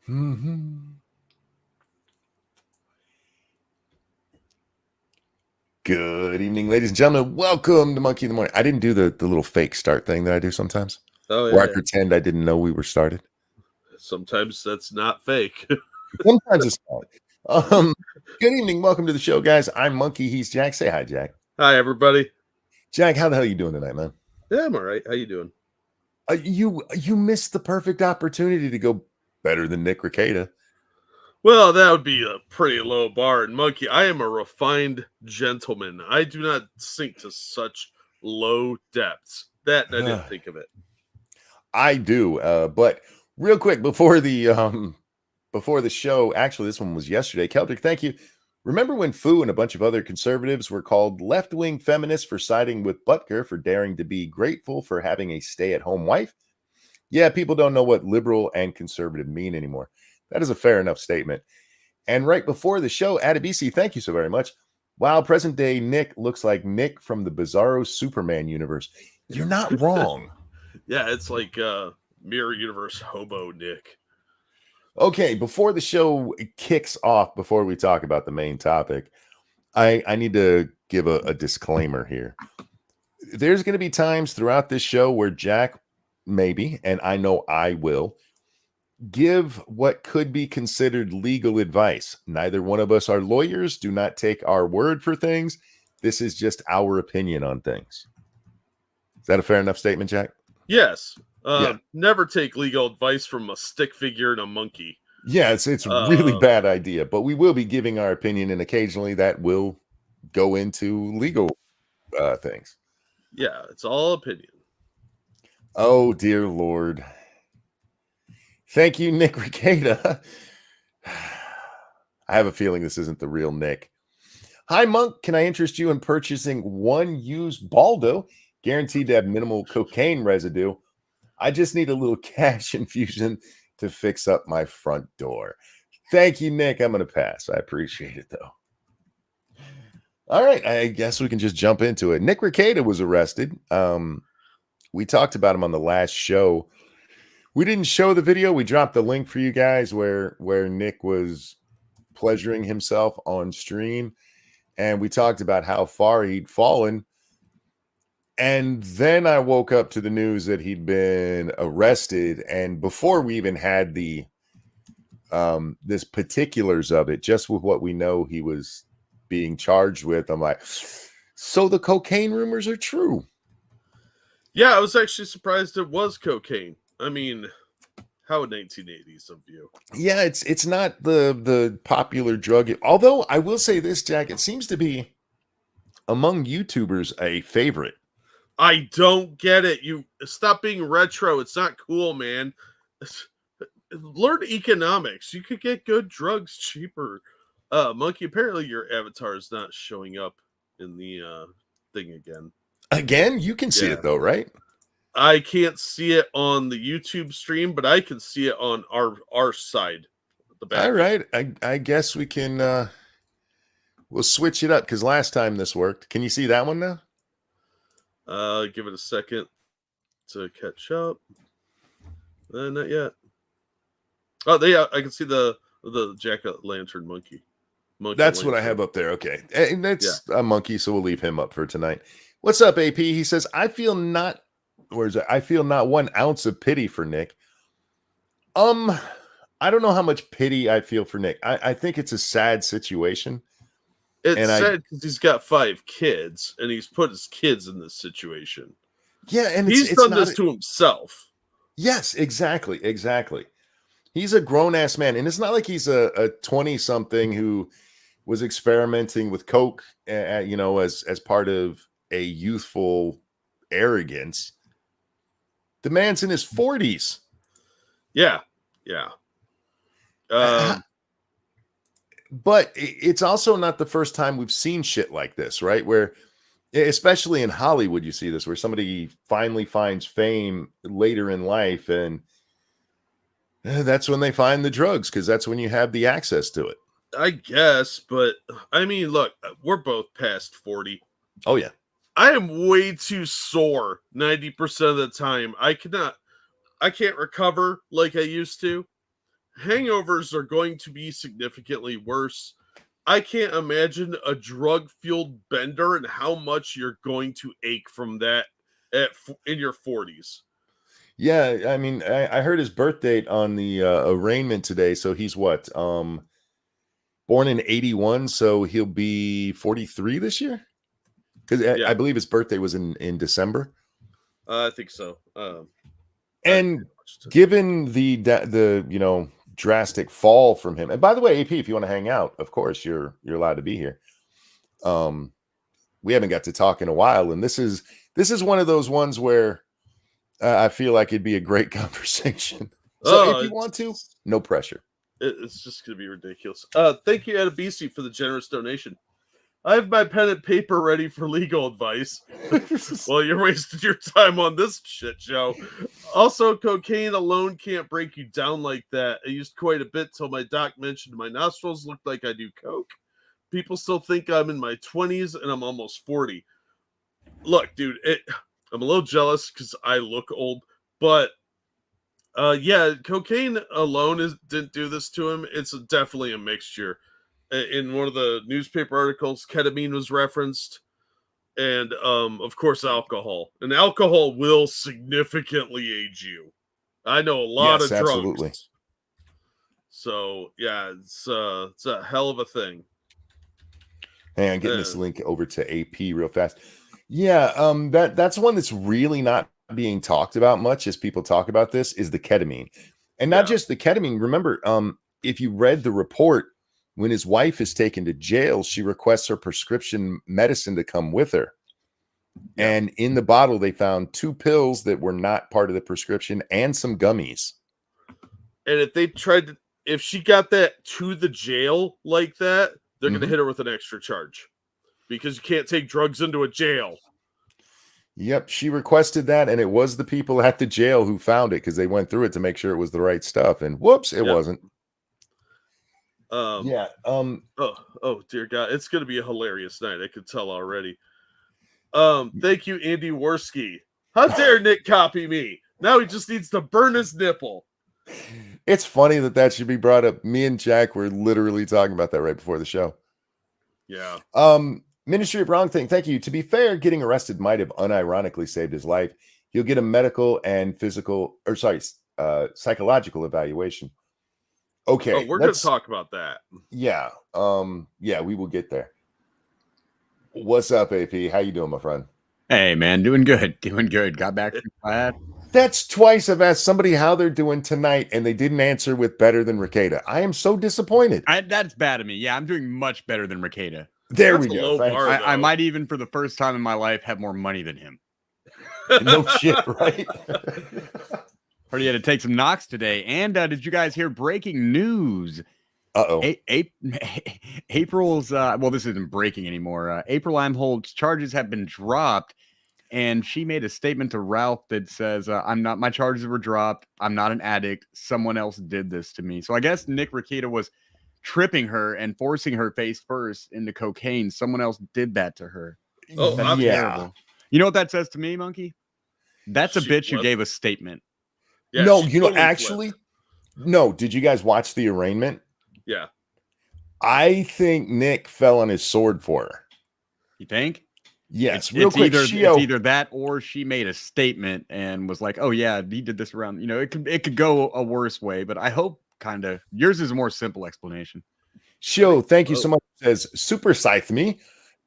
Mhm. Good evening, ladies and gentlemen. Welcome to Monkey in the Morning. I didn't do the little fake start thing that I do sometimes, Oh where I yeah. pretend I didn't know we were started. Sometimes that's not fake. Sometimes it's not. Good evening. Welcome to the show, guys. I'm Monkey. He's Jack. Say hi, Jack. Hi everybody. Jack, how the hell are you doing tonight, man? Yeah, I'm all right. How you doing? You missed the perfect opportunity to go better than Nick Rekieta. Well, that would be a pretty low bar. And Monkey, I am a refined gentleman. I do not sink to such low depths. That I didn't think of it. I do, but real quick before the show, actually, this one was yesterday. Celtic, thank you. Remember when Fu and a bunch of other conservatives were called left-wing feminists for siding with Butker for daring to be grateful for having a stay-at-home wife? Yeah, people don't know what liberal and conservative mean anymore. That is a fair enough statement. And right before the show, Adebisi, thank you so very much. Wow, present day Nick looks like Nick from the Bizarro Superman universe. You're not wrong. Yeah, it's like Mirror Universe Hobo Nick. Okay, before the show kicks off, before we talk about the main topic, I need to give a disclaimer here. There's going to be times throughout this show where Jack, maybe, and I know I will, give what could be considered legal advice. Neither one of us are lawyers. Do not take our word for things. This is just our opinion on things. Is that a fair enough statement, Jack? Yes. Yeah. Never take legal advice from a stick figure and a monkey. Yeah, it's really bad idea, but we will be giving our opinion, and occasionally that will go into legal things. Yeah, it's all opinion. Oh, dear Lord. Thank you, Nick Rekieta. I have a feeling this isn't the real Nick. Hi, Monk. Can I interest you in purchasing one used Baldo, guaranteed to have minimal cocaine residue? I just need a little cash infusion to fix up my front door. Thank you, Nick. I'm going to pass. I appreciate it, though. All right. I guess we can just jump into it. Nick Rekieta was arrested. We talked about him on the last show. We didn't show the video. We dropped the link for you guys where Nick was pleasuring himself on stream. And we talked about how far he'd fallen. And then I woke up to the news that he'd been arrested. And before we even had the this particulars of it, just with what we know he was being charged with, I'm like, so the cocaine rumors are true. Yeah, I was actually surprised it was cocaine. I mean, how 1980s of you? Yeah, it's not the popular drug. Although I will say this, Jack, it seems to be among YouTubers a favorite. I don't get it. You stop being retro. It's not cool, man. Learn economics. You could get good drugs cheaper. Monkey, apparently your avatar is not showing up in the thing again. Again, you can see it though, right? I can't see it on the YouTube stream, but I can see it on our side. The back. All right. I guess we can we'll switch it up because last time this worked. Can you see that one now? Give it a second to catch up. Not yet. Oh, yeah, I can see the jack-o'-lantern monkey. That's what I have up there. Okay. And that's a monkey, so we'll leave him up for tonight. What's up, AP? He says, I feel not 1 ounce of pity for Nick. I don't know how much pity I feel for Nick. I think it's a sad situation. It's sad because he's got 5 kids, and he's put his kids in this situation. Yeah, and he's done this to himself. Yes, exactly. He's a grown-ass man, and it's not like he's a 20-something who was experimenting with coke, as part of a youthful arrogance. The man's in his 40s. Yeah. But it's also not the first time we've seen shit like this, right? Where, especially in Hollywood, you see this, where somebody finally finds fame later in life, and that's when they find the drugs, because that's when you have the access to it. I guess, but I mean, look, we're both past 40. Oh, yeah. I am way too sore 90% of the time. I can't recover like I used to. hangovers are going to be significantly worse. I can't imagine a drug-fueled bender and how much you're going to ache from that in your 40s. Yeah, I mean, I heard his birth date on the arraignment today. So he's what? Born in 81, so he'll be 43 this year. Because Yeah. I believe his birthday was in December. I think so. And given the drastic fall from him. And by the way, AP, if you want to hang out, of course you're allowed to be here. We haven't got to talk in a while, and this is one of those ones where I feel like it'd be a great conversation. So if you want to, no pressure. It's just gonna be ridiculous. Thank you, Adabisi, for the generous donation. I have my pen and paper ready for legal advice. Well, you're wasting your time on this shit show. Also, cocaine alone can't break you down like that. I used quite a bit till my doc mentioned my nostrils looked like I do coke. People still think I'm in my 20s and I'm almost 40. Look, dude, I'm a little jealous because I look old, but yeah, cocaine alone didn't do this to him. It's definitely a mixture. In one of the newspaper articles, ketamine was referenced, and of course, alcohol. And alcohol will significantly age you. I know a lot of drugs. Absolutely. So yeah, it's a hell of a thing. Hey, I'm getting this link over to AP real fast. Yeah, that's one that's really not being talked about much as people talk about this is the ketamine. And not just the ketamine. Remember, if you read the report, when his wife is taken to jail, she requests her prescription medicine to come with her. Yeah. And in the bottle, they found 2 pills that were not part of the prescription and some gummies. And if she got that to the jail like that, they're going to hit her with an extra charge because you can't take drugs into a jail. Yep, she requested that, and it was the people at the jail who found it because they went through it to make sure it was the right stuff. And whoops, it wasn't. Oh dear God, it's gonna be a hilarious night. I could tell already. Thank you, Andy Worski. How dare Nick copy me? Now he just needs to burn his nipple. It's funny that should be brought up. Me and Jack were literally talking about that right before the show. Yeah. Ministry of Wrong Thing. Thank you. To be fair, getting arrested might have unironically saved his life. He'll get a medical and psychological evaluation. Okay. Oh, we're going to talk about that. Yeah. Yeah, we will get there. What's up, AP? How you doing, my friend? Hey, man. Doing good. Got back from class. That's twice I've asked somebody how they're doing tonight, and they didn't answer with better than Rekieta. I am so disappointed. That's bad of me. Yeah, I'm doing much better than Rekieta. There we go. I might even, for the first time in my life, have more money than him. No shit, right? Heard he had to take some knocks today. And did you guys hear breaking news? April's, well, this isn't breaking anymore. April Amhold's charges have been dropped. And she made a statement to Ralph that says, my charges were dropped. I'm not an addict. Someone else did this to me. So I guess Nick Rekieta was tripping her and forcing her face first into cocaine. Someone else did that to her. Oh, that's terrible. You know what that says to me, Monkey? That's a bitch who gave a statement. Yeah, no, actually, no. Did you guys watch the arraignment? Yeah. I think Nick fell on his sword for her. You think? Yes. It's either that or she made a statement and was like, oh, yeah, he did this around. You know, it could go a worse way, but I hope kind of yours is a more simple explanation. Shio, thank you so much. It says super scythe me.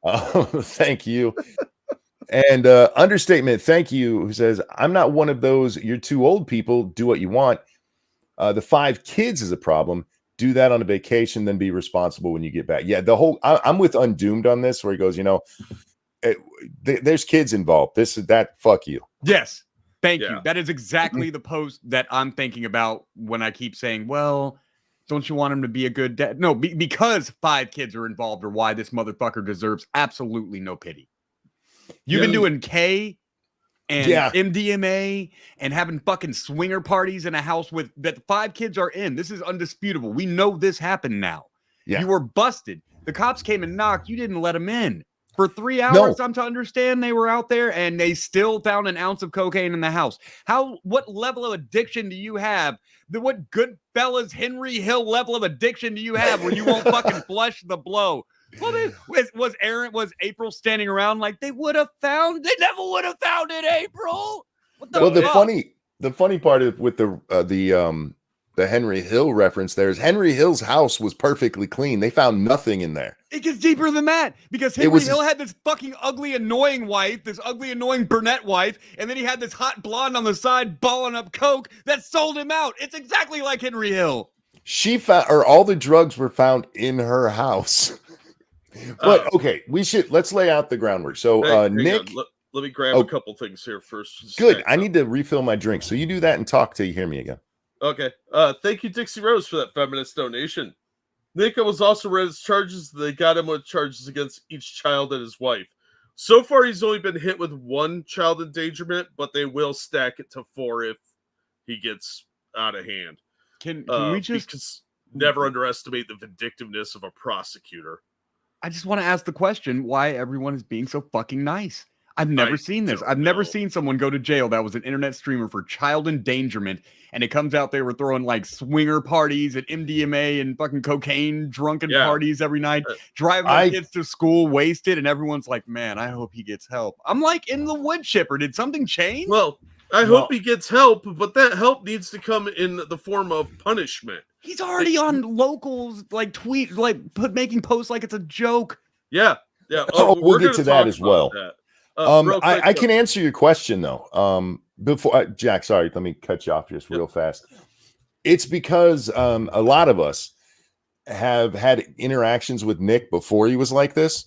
Thank you. And understatement, thank you, who says, I'm not one of those you're too old people, do what you want. The 5 kids is a problem. Do that on a vacation, then be responsible when you get back. Yeah, I'm with Undoomed on this, where he goes, there's kids involved. Fuck you. Yes. Thank you. That is exactly the post that I'm thinking about when I keep saying, well, don't you want him to be a good dad? No, because 5 kids are involved or why this motherfucker deserves absolutely no pity. You've been doing K and MDMA and having fucking swinger parties in a house that 5 kids are in. This is undisputable. We know this happened now. Yeah. You were busted. The cops came and knocked. You didn't let them in. For 3 hours, I'm to understand they were out there and they still found an ounce of cocaine in the house. What level of addiction do you have? What Goodfellas Henry Hill level of addiction do you have where you won't fucking flush the blow? Well, was April standing around like they never would have found it, April? What the fuck? The funny part of with the Henry Hill reference there is Henry Hill's house was perfectly clean. They found nothing in there. It gets deeper than that because Henry Hill had this fucking ugly, annoying wife, this ugly, annoying brunette wife, and then he had this hot blonde on the side balling up coke that sold him out. It's exactly like Henry Hill. All the drugs were found in her house. But okay, let's lay out the groundwork. So Nick, let me grab a couple things here first. Good. I need to refill my drink. So you do that and talk till you hear me again. Okay. Thank you, Dixie Rose, for that feminist donation. Nico was also read his charges. They got him with charges against each child and his wife. So far, he's only been hit with 1 child endangerment, but they will stack it to 4 if he gets out of hand. Can we just because never underestimate the vindictiveness of a prosecutor? I just want to ask the question why everyone is being so fucking nice. I've never seen this. I've never seen someone go to jail that was an internet streamer for child endangerment, and it comes out they were throwing like swinger parties and MDMA and fucking cocaine drunken parties every night, driving their kids to school wasted, and everyone's like, man, I hope he gets help. I'm like, in the wood chipper, did something change? Well, I hope he gets help, but that help needs to come in the form of punishment. He's already on locals, making posts like it's a joke. Yeah. We'll get to that as well. I can answer your question though. Before Jack, sorry, let me cut you off just real fast. It's because a lot of us have had interactions with Nick before he was like this,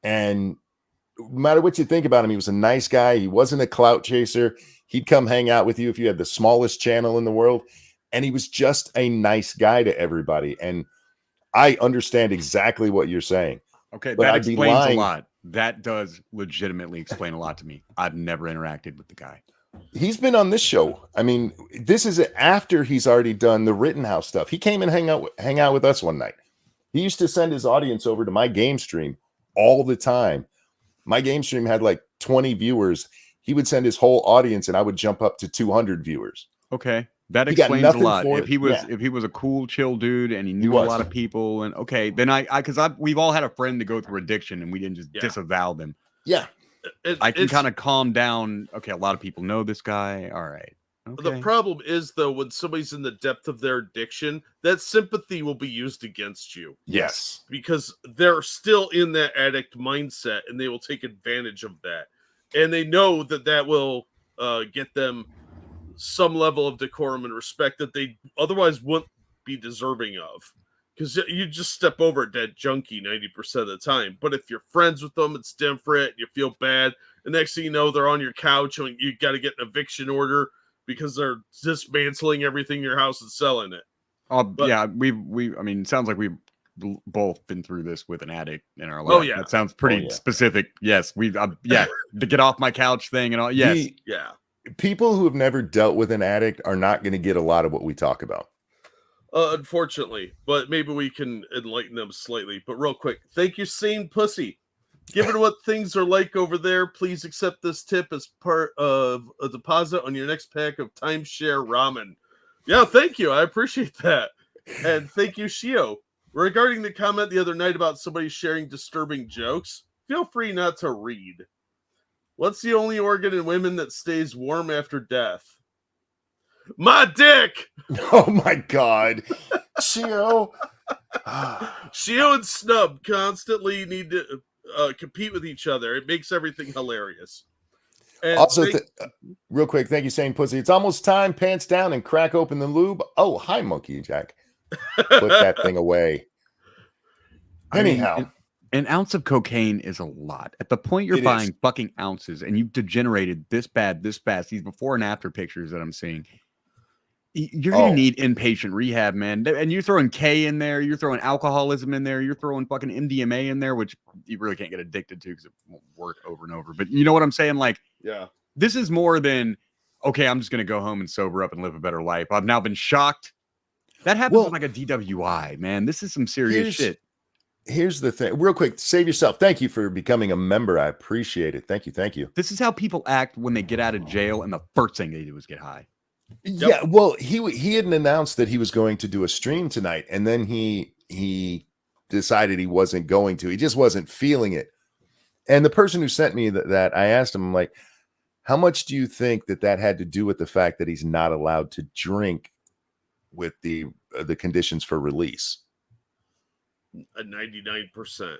and no matter what you think about him, he was a nice guy. He wasn't a clout chaser. He'd come hang out with you if you had the smallest channel in the world, and he was just a nice guy to everybody. And I understand exactly what you're saying. Okay, that explains a lot. That does legitimately explain a lot to me. I've never interacted with the guy. He's been on this show. I mean, this is after he's already done the Rittenhouse stuff. He came and hang out with us one night. He used to send his audience over to my game stream all the time. My game stream had like 20 viewers. He would send his whole audience, and I would jump up to 200 viewers. Okay. That explains a lot. If he was a cool, chill dude and he knew a lot of people, and then we've all had a friend to go through addiction and we didn't just disavow them. Yeah. I can kind of calm down. Okay, a lot of people know this guy. All right. Okay. The problem is though, when somebody's in the depth of their addiction, that sympathy will be used against you. Yes. Because they're still in that addict mindset and they will take advantage of that. And they know that will get them some level of decorum and respect that they otherwise wouldn't be deserving of, because you just step over a dead junkie 90% of the time. But if you're friends with them, it's different. You feel bad, and next thing you know, they're on your couch and you got to get an eviction order because they're dismantling everything in your house and selling it. It sounds like we've both been through this with an addict in our life. Oh yeah, that sounds pretty specific. Yes, the get off my couch thing and all. Yes, people who have never dealt with an addict are not going to get a lot of what we talk about. Unfortunately, but maybe we can enlighten them slightly. But real quick, thank you, Sane Pussy. Given what things are like over there, please accept this tip as part of a deposit on your next pack of timeshare ramen. Yeah, thank you. I appreciate that. And thank you, Shio. Regarding the comment the other night about somebody sharing disturbing jokes, feel free not to read. What's the only organ in women that stays warm after death? My dick! Oh my God. Shio. Shio and Snub constantly need to compete with each other. It makes everything hilarious. And also, real quick, thank you, Sane Pussy. It's almost time. Pants down and crack open the lube. Oh, hi, Monkey Jack. Put that thing away. Anyhow. An ounce of cocaine is a lot. At the point you're buying fucking ounces and you've degenerated this bad, this fast, these before and after pictures that I'm seeing, you're going to need inpatient rehab, man. And you're throwing K in there. You're throwing alcoholism in there. You're throwing fucking MDMA in there, which you really can't get addicted to because it won't work over and over. But you know what I'm saying? Like, this is more than, okay, I'm just going to go home and sober up and live a better life. I've now been shocked. That happens with like a DWI, man. This is some serious shit. here's the thing. Real quick, save yourself. Thank you for becoming a member. I appreciate it. Thank you. Thank you. This is how people act when they get out of jail, and the first thing they do is get high. Yeah, well, he hadn't announced that he was going to do a stream tonight, and then he decided he wasn't going to. He just wasn't feeling it. And the person who sent me that I asked him, I'm like, how much do you think that had to do with the fact that he's not allowed to drink with the conditions for release? A 99%.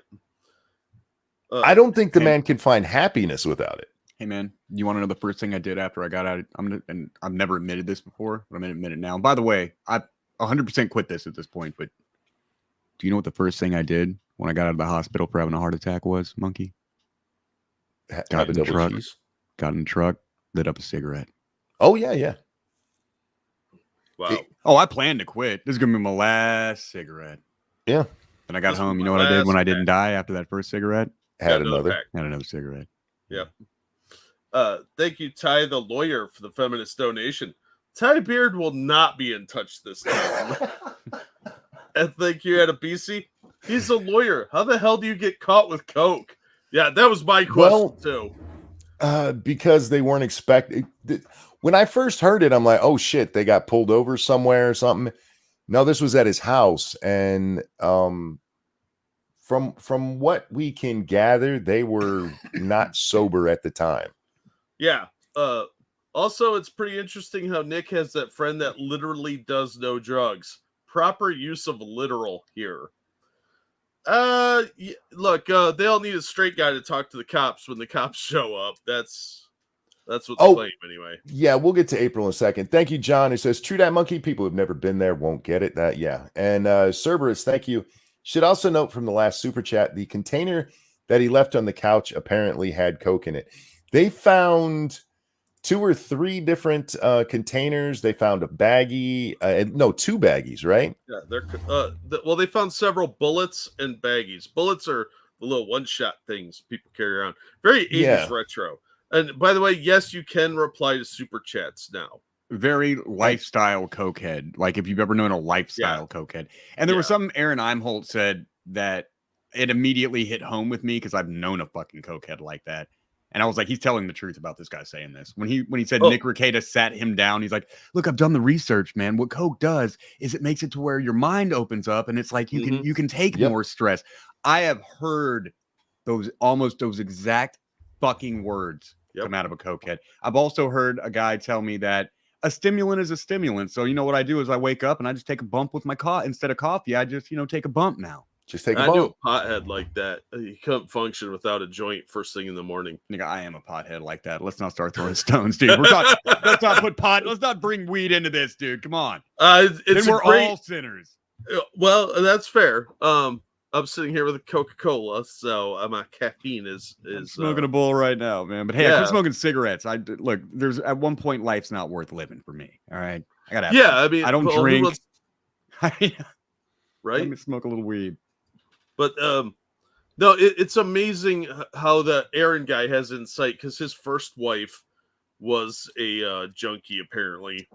I don't think the man can find happiness without it. Hey man, you want to know the first thing I did after I got out? And I've never admitted this before, but I'm gonna admit it now. And by the way, I 100% quit this at this point. But do you know what the first thing I did when I got out of the hospital for having a heart attack was, Monkey? Got in the truck. Got in the truck. Lit up a cigarette. Oh yeah. Wow. I planned to quit. This is gonna be my last cigarette. Yeah. Then I got home. You know what I did when I didn't die after that first cigarette? Had another cigarette. Yeah. Thank you, Ty the lawyer, for the feminist donation. Ty Beard will not be in touch this time. And thank you, Adabisi. He's a lawyer. How the hell do you get caught with coke? Yeah, that was my question too. Because they weren't expecting. When I first heard it, I'm like, oh shit, they got pulled over somewhere or something. No, this was at his house, and from what we can gather, they were not sober at the time. Yeah. Also, it's pretty interesting how Nick has that friend that literally does no drugs. Proper use of literal here. Look, they all need a straight guy to talk to the cops when the cops show up. That's what they claim anyway. Yeah, we'll get to April in a second. Thank you, John, who says, true that, Monkey. People who've never been there won't get it. That, yeah. And Cerberus, thank you. Should also note from the last super chat, the container that he left on the couch apparently had coke in it. They found 2 or 3 different containers. They found a baggie. 2 baggies, right? Yeah, they're they found several bullets and baggies. Bullets are the little one-shot things people carry around. Very 80s retro. And by the way, yes, you can reply to super chats now. Very lifestyle cokehead. Like if you've ever known a lifestyle cokehead. And there was something Aaron Imholt said that it immediately hit home with me because I've known a fucking cokehead like that. And I was like, he's telling the truth about this guy saying this. When he said Nick Rekieta sat him down, he's like, look, I've done the research, man. What coke does is it makes it to where your mind opens up and it's like you can take more stress. I have heard those exact fucking words come out of a cokehead. I've also heard a guy tell me that a stimulant is a stimulant. So you know what I do is I wake up and I just take a bump with my instead of coffee. I just take a bump now. Just take a bump. I knew a pothead like that. You couldn't function without a joint first thing in the morning. Nigga, I am a pothead like that. Let's not start throwing stones, dude. Let's not bring weed into this, dude. Come on. Then we're all sinners. Well, that's fair. I'm sitting here with a Coca-Cola, so my caffeine is smoking a bowl right now, man. But hey, I quit smoking cigarettes. Look, there's at one point life's not worth living for me. All right, I gotta. I mean, I don't drink. Right? Let me smoke a little weed. But no, it's amazing how the Aaron guy has insight because his first wife was a junkie apparently,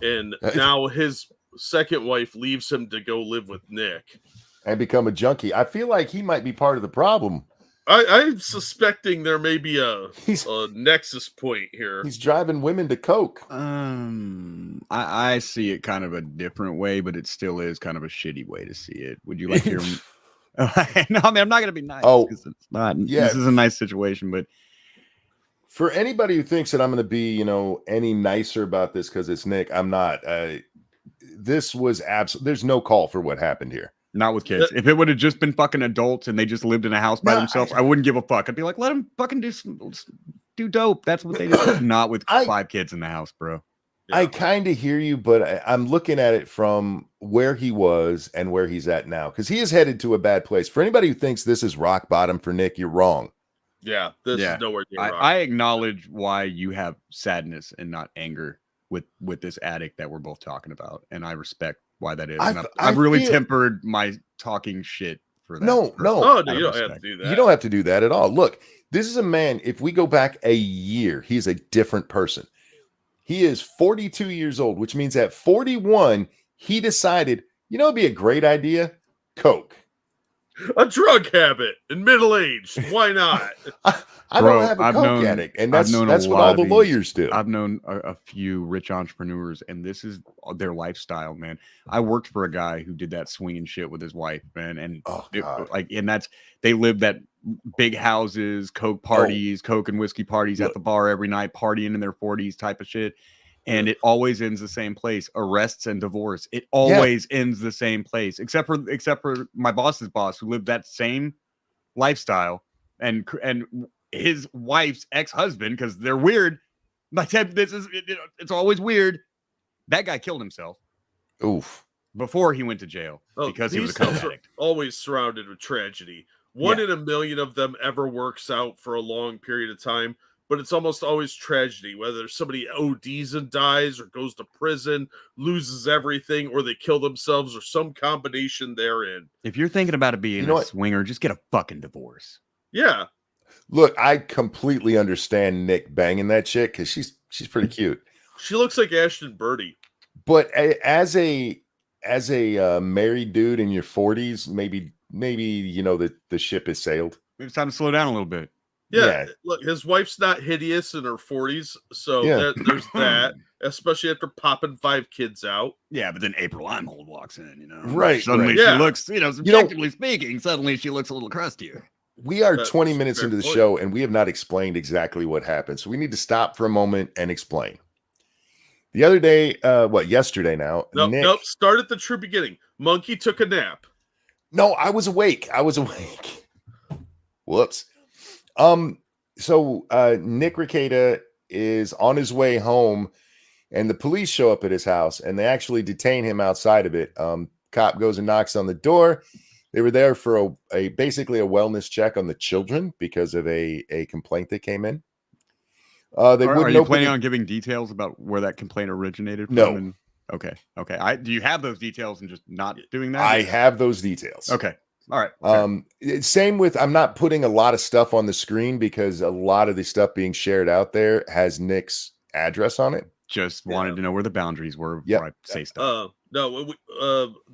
and now his second wife leaves him to go live with Nick and become a junkie. I feel like he might be part of the problem. I'm suspecting there may be a nexus point here. He's driving women to coke. I see it kind of a different way, but it still is kind of a shitty way to see it. Would you like to hear? No, I mean, I'm not going to be nice. It's not. Yeah, this is a nice situation, but for anybody who thinks that I'm going to be, any nicer about this because it's Nick, I'm not. This was there's no call for what happened here. Not with kids. If it would have just been fucking adults and they just lived in a house by themselves, I wouldn't give a fuck. I'd be like, let them fucking do dope. That's what they do. Not with 5 kids in the house, bro. I kind of hear you, but I'm looking at it from where he was and where he's at now because he is headed to a bad place. For anybody who thinks this is rock bottom for Nick, you're wrong. Yeah, this is nowhere near rock. I acknowledge why you have sadness and not anger with this addict that we're both talking about, and I respect why that is. I've really tempered my talking shit for that. No. Oh, no, you don't have to do that. You don't have to do that at all. Look, this is a man. If we go back a year, he's a different person. He is 42 years old, which means at 41, he decided, it'd be a great idea. Coke. A drug habit in middle age. Why not? I Bro, don't have a I've coke known- addict, and I've that's known a what lot all of the these. lawyers do. I've known a few rich entrepreneurs, and this is their lifestyle, man. I worked for a guy who did that swinging shit with his wife, man, and they lived that big houses, coke parties, coke and whiskey parties at the bar every night, partying in their 40s type of shit. And it always ends the same place: arrests and divorce. It always ends the same place, except for my boss's boss, who lived that same lifestyle, and his wife's ex-husband, because they're weird. It's always weird. That guy killed himself. Oof. Before he went to jail because he was a coke addict. Always surrounded with tragedy. One in a million of them ever works out for a long period of time, but it's almost always tragedy, whether somebody ODs and dies or goes to prison, loses everything, or they kill themselves, or some combination therein. If you're thinking about it being a swinger, just get a fucking divorce. Yeah. Look, I completely understand Nick banging that chick because she's pretty cute. She looks like Ashton Birdie. But as a married dude in your 40s, maybe the ship has sailed. Maybe it's time to slow down a little bit. Yeah. Look, his wife's not hideous in her 40s, so there's that. Especially after popping 5 kids out. Yeah, but then April Imhold walks in, Right. Suddenly she looks, subjectively speaking, suddenly she looks a little crustier. We are 20 minutes into the show, and we have not explained exactly what happened. So we need to stop for a moment and explain. The other day, yesterday now. Nope. Start at the true beginning. Monkey took a nap. No, I was awake. Whoops. So Nick Rekieta is on his way home, and the police show up at his house, and they actually detain him outside of it. Cop goes and knocks on the door. They were there for basically a wellness check on the children because of a complaint that came in. Are you planning on giving details about where that complaint originated from? No. Okay. Do you have those details and just not doing that? I have those details. Okay. All right. Same with, I'm not putting a lot of stuff on the screen because a lot of the stuff being shared out there has Nick's address on it. Just wanted to know where the boundaries were before I say stuff. No,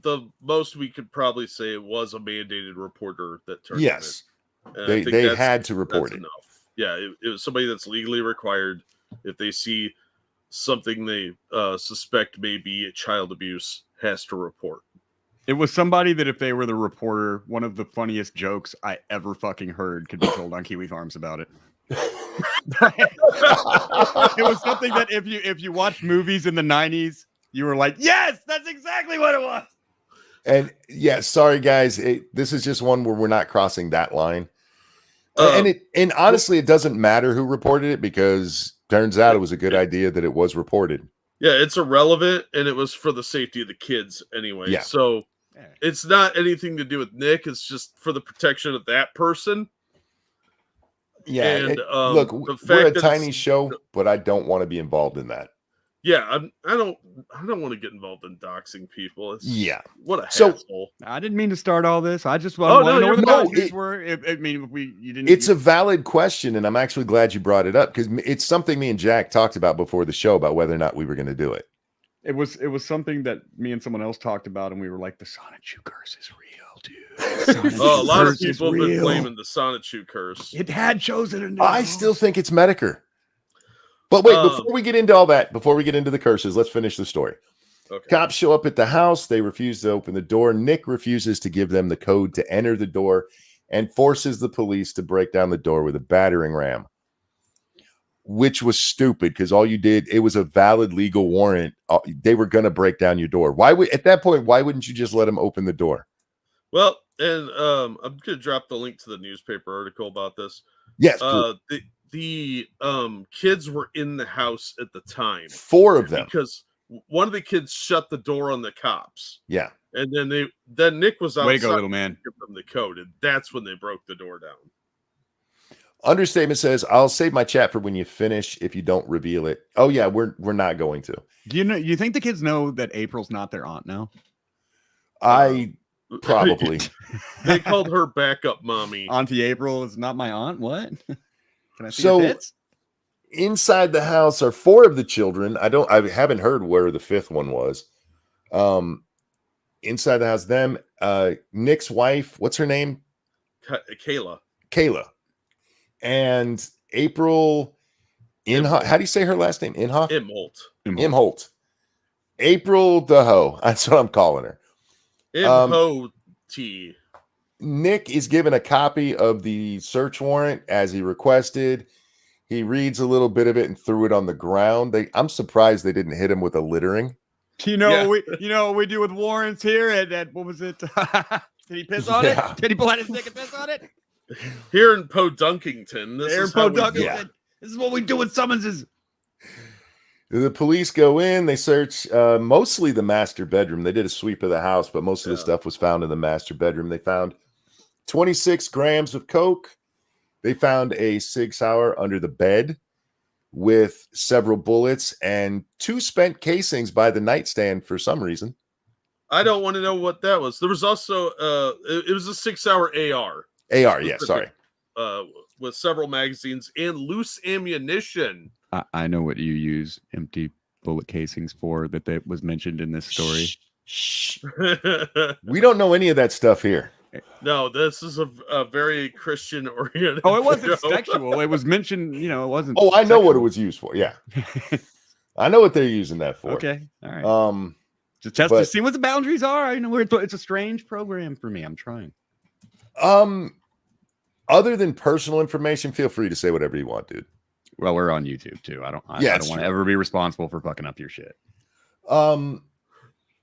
the most we could probably say it was a mandated reporter that turned it in. They had to report it. Enough. Yeah, it was somebody that's legally required. If they see something they suspect may be child abuse, has to report. It was somebody that if they were the reporter, one of the funniest jokes I ever fucking heard could be told on Kiwi Farms about it. It was something that if you watched movies in the 90s, you were like, yes, that's exactly what it was. And sorry guys, this is just one where we're not crossing that line. And honestly, it doesn't matter who reported it because turns out it was a good idea that it was reported. Yeah, it's irrelevant, and it was for the safety of the kids anyway. Yeah. So it's not anything to do with Nick. It's just for the protection of that person. Yeah. And look, we're a tiny show, but I don't want to be involved in that. Yeah, I don't want to get involved in doxing people. What a hassle. I didn't mean to start all this. I just want to know where the boundaries were. It's a valid question, and I'm actually glad you brought it up because it's something me and Jack talked about before the show about whether or not we were going to do it. It was something that me and someone else talked about, and we were like, the Sonichu curse is real, dude. A lot of people have been blaming the Sonichu curse. It had chosen a new I still think it's Medicare. But wait, before we get into all that, before we get into the curses, let's finish the story. Okay. Cops show up at the house. They refuse to open the door. Nick refuses to give them the code to enter the door and forces the police to break down the door with a battering ram, which was stupid because all you did, it was a valid legal warrant. They were going to break down your door. At that point, why wouldn't you just let them open the door? Well, and I'm going to drop the link to the newspaper article about this. Yes. The kids were in the house at the time. 4 of them. Because one of the kids shut the door on the cops. Yeah. And then Nick was outside. Way to go, little man. From the code, and that's when they broke the door down. Understatement says, "I'll save my chat for when you finish if you don't reveal it." Oh yeah, we're not going to. Do you think the kids know that April's not their aunt now? I probably. They called her backup mommy. Auntie April is not my aunt. What? Can I see so your tits? Inside the house are 4 of the children. I haven't heard where the 5th one was. Inside the house, them, Nick's wife, what's her name? Kayla. And April Inhofe. How do you say her last name? Inhofe? Imholt. April the hoe. That's what I'm calling her. Imhoti. Nick is given a copy of the search warrant as he requested. He reads a little bit of it and threw it on the ground. I'm surprised they didn't hit him with a littering. You know what we do with warrants here at what was it? Did he piss on it? Did he pull out his dick and piss on it? Here in Podunkington. This is what we do with summonses. The police go in, they search mostly the master bedroom. They did a sweep of the house, but most of the stuff was found in the master bedroom. They found 26 grams of coke. They found a Sig Sauer under the bed with several bullets and 2 spent casings by the nightstand for some reason. I don't want to know what that was. There was also it was a 6-hour AR. Yeah, sorry. With several magazines and loose ammunition. I know what you use empty bullet casings for that was mentioned in this story. Shh. We don't know any of that stuff here. No, this is a very Christian oriented. Oh, it wasn't sexual. It was mentioned, it wasn't. Oh, I know what it was used for. Yeah. I know what they're using that for. Okay. All right. Just test to see what the boundaries are. I know it's a strange program for me. I'm trying. Other than personal information, feel free to say whatever you want, dude. Well, we're on YouTube too. I don't want to ever be responsible for fucking up your shit.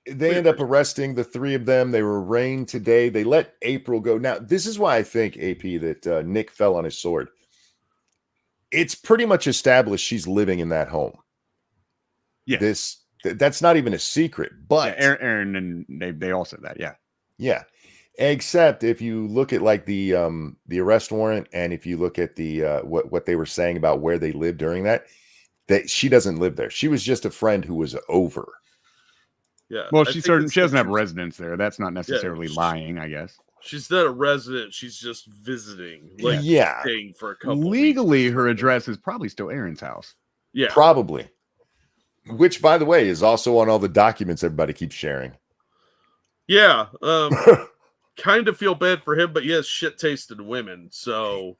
They end up arresting the 3 of them. They were arraigned today. They let April go. Now, this is why I think, AP, that Nick fell on his sword. It's pretty much established she's living in that home. Yeah. That's not even a secret. But Aaron and they all said that. Yeah. Yeah. Except if you look at like the arrest warrant, and if you look at the what they were saying about where they lived during that she doesn't live there. She was just a friend who was over. Yeah. Well, she doesn't have residence there. That's not necessarily lying, I guess. She's not a resident. She's just visiting. Staying for a couple. Legally, her address is probably still Aaron's house. Yeah. Probably. Which, by the way, is also on all the documents everybody keeps sharing. Yeah. Kind of feel bad for him, but he has shit-tasted women, so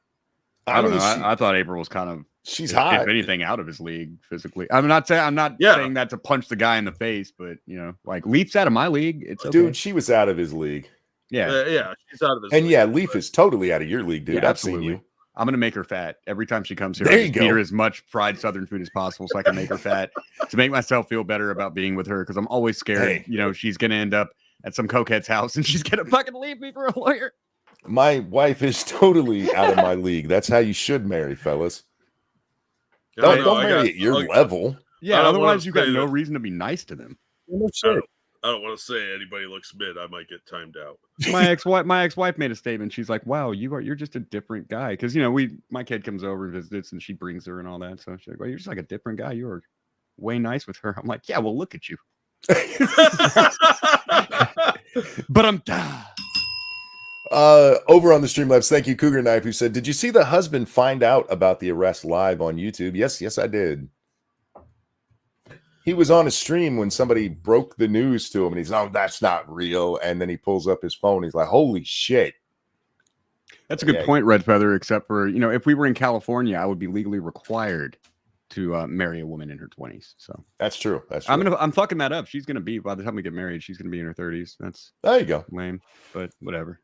I don't know. I thought April was kind of hot. If anything, out of his league physically. I'm not saying that to punch the guy in the face, but like Leaf's out of my league. It's okay. Dude, she was out of his league. Yeah, she's out of his league. And Leaf is totally out of your league, dude. Yeah, I've seen you. I'm gonna make her fat every time she comes here. There I you feed her as much fried Southern food as possible so I can make her fat to make myself feel better about being with her, because I'm always scared. She's gonna end up at some cokehead's house and she's gonna fucking leave me for a lawyer. My wife is totally out of my league. That's how you should marry, fellas. Don't marry at your level. Yeah, otherwise you got no reason to be nice to them. I don't want to say anybody looks mid. I might get timed out. My ex-wife made a statement. She's like, "Wow, you're just a different guy." Because my kid comes over and visits, and she brings her and all that. So she's like, "Well, you're just like a different guy. You were way nice with her." I'm like, "Yeah, well, look at you." But I'm over on the Streamlabs. Thank you, Cougar Knife, who said, "Did you see the husband find out about the arrest live on YouTube?" Yes, I did. He was on a stream when somebody broke the news to him, and he's like, "Oh, that's not real." And then he pulls up his phone. He's like, "Holy shit!" That's a good point, Red Feather. Except for if we were in California, I would be legally required to marry a woman in her 20s. So that's true. That's true. I'm fucking that up. She's gonna be, by the time we get married, she's gonna be in her 30s. There you go. Lame, but whatever.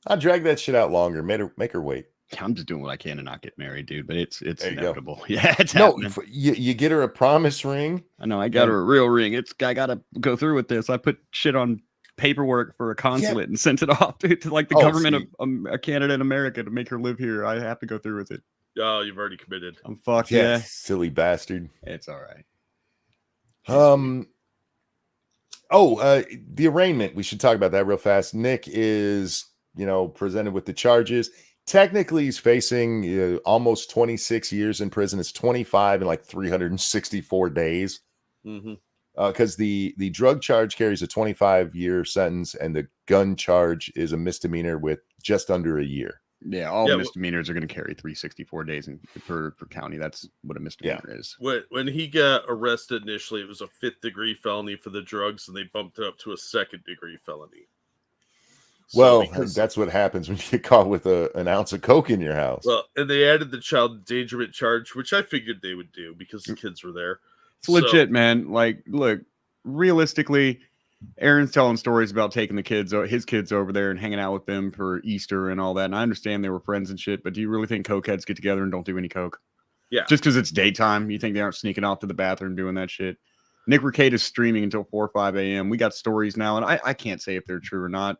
I'll drag that shit out longer. Make her wait. I'm just doing what I can to not get married, dude. But it's inevitable. Yeah, it's happening. You get her a promise ring. I know. I got her a real ring. I gotta go through with this. I put shit on paperwork for a consulate and sent it off to like the government of Canada and America to make her live here. I have to go through with it. Oh, you've already committed. I'm fucked. Yeah, silly bastard. It's all right. The arraignment. We should talk about that real fast. Nick is, presented with the charges. Technically, he's facing almost 26 years in prison. It's 25 in like 364 days. Because the drug charge carries a 25-year sentence, and the gun charge is a misdemeanor with just under a year. Yeah, all misdemeanors are going to carry 364 days per county. That's what a misdemeanor is. When he got arrested initially, it was a 5th-degree felony for the drugs, and they bumped it up to a 2nd-degree felony. Well, that's what happens when you get caught with an ounce of coke in your house. Well, and they added the child endangerment charge, which I figured they would do because the kids were there. It's legit, man. Like, look, realistically, Aaron's telling stories about taking his kids over there and hanging out with them for Easter and all that. And I understand they were friends and shit, but do you really think cokeheads get together and don't do any coke? Yeah. Just because it's daytime, you think they aren't sneaking off to the bathroom doing that shit? Nick Rekieta is streaming until 4 or 5 a.m. We got stories now, and I can't say if they're true or not.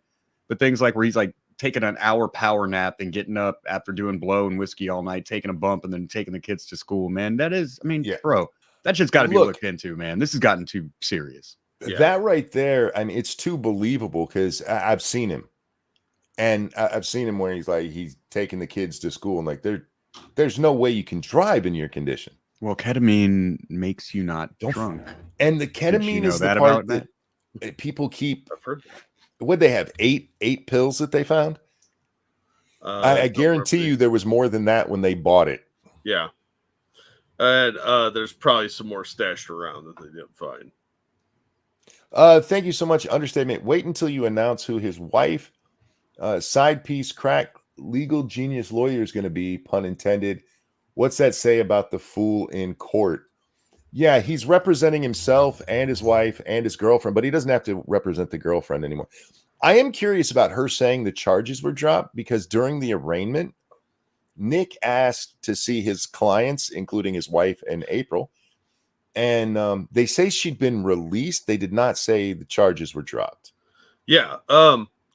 But things like where he's like taking an hour power nap and getting up after doing blow and whiskey all night, taking a bump, and then taking the kids to school, man. That is, I mean, bro, that shit's got to be looked into, man. This has gotten too serious. Yeah. That right there, I mean, it's too believable because I've seen him. And I've seen him where he's taking the kids to school and like there's no way you can drive in your condition. Well, ketamine makes you not drunk. And the ketamine is the part that people keep. Would they have eight pills that they found? I guarantee you there was more than that when they bought it. Yeah. And there's probably some more stashed around that they didn't find. Thank you so much. Understatement. Wait until you announce who his wife, side piece, crack, legal genius lawyer is going to be, pun intended. What's that say about the fool in court? Yeah, he's representing himself and his wife and his girlfriend, but he doesn't have to represent the girlfriend anymore. I am curious about her saying the charges were dropped because during the arraignment, Nick asked to see his clients, including his wife and April, and they say she'd been released. They did not say the charges were dropped. Yeah,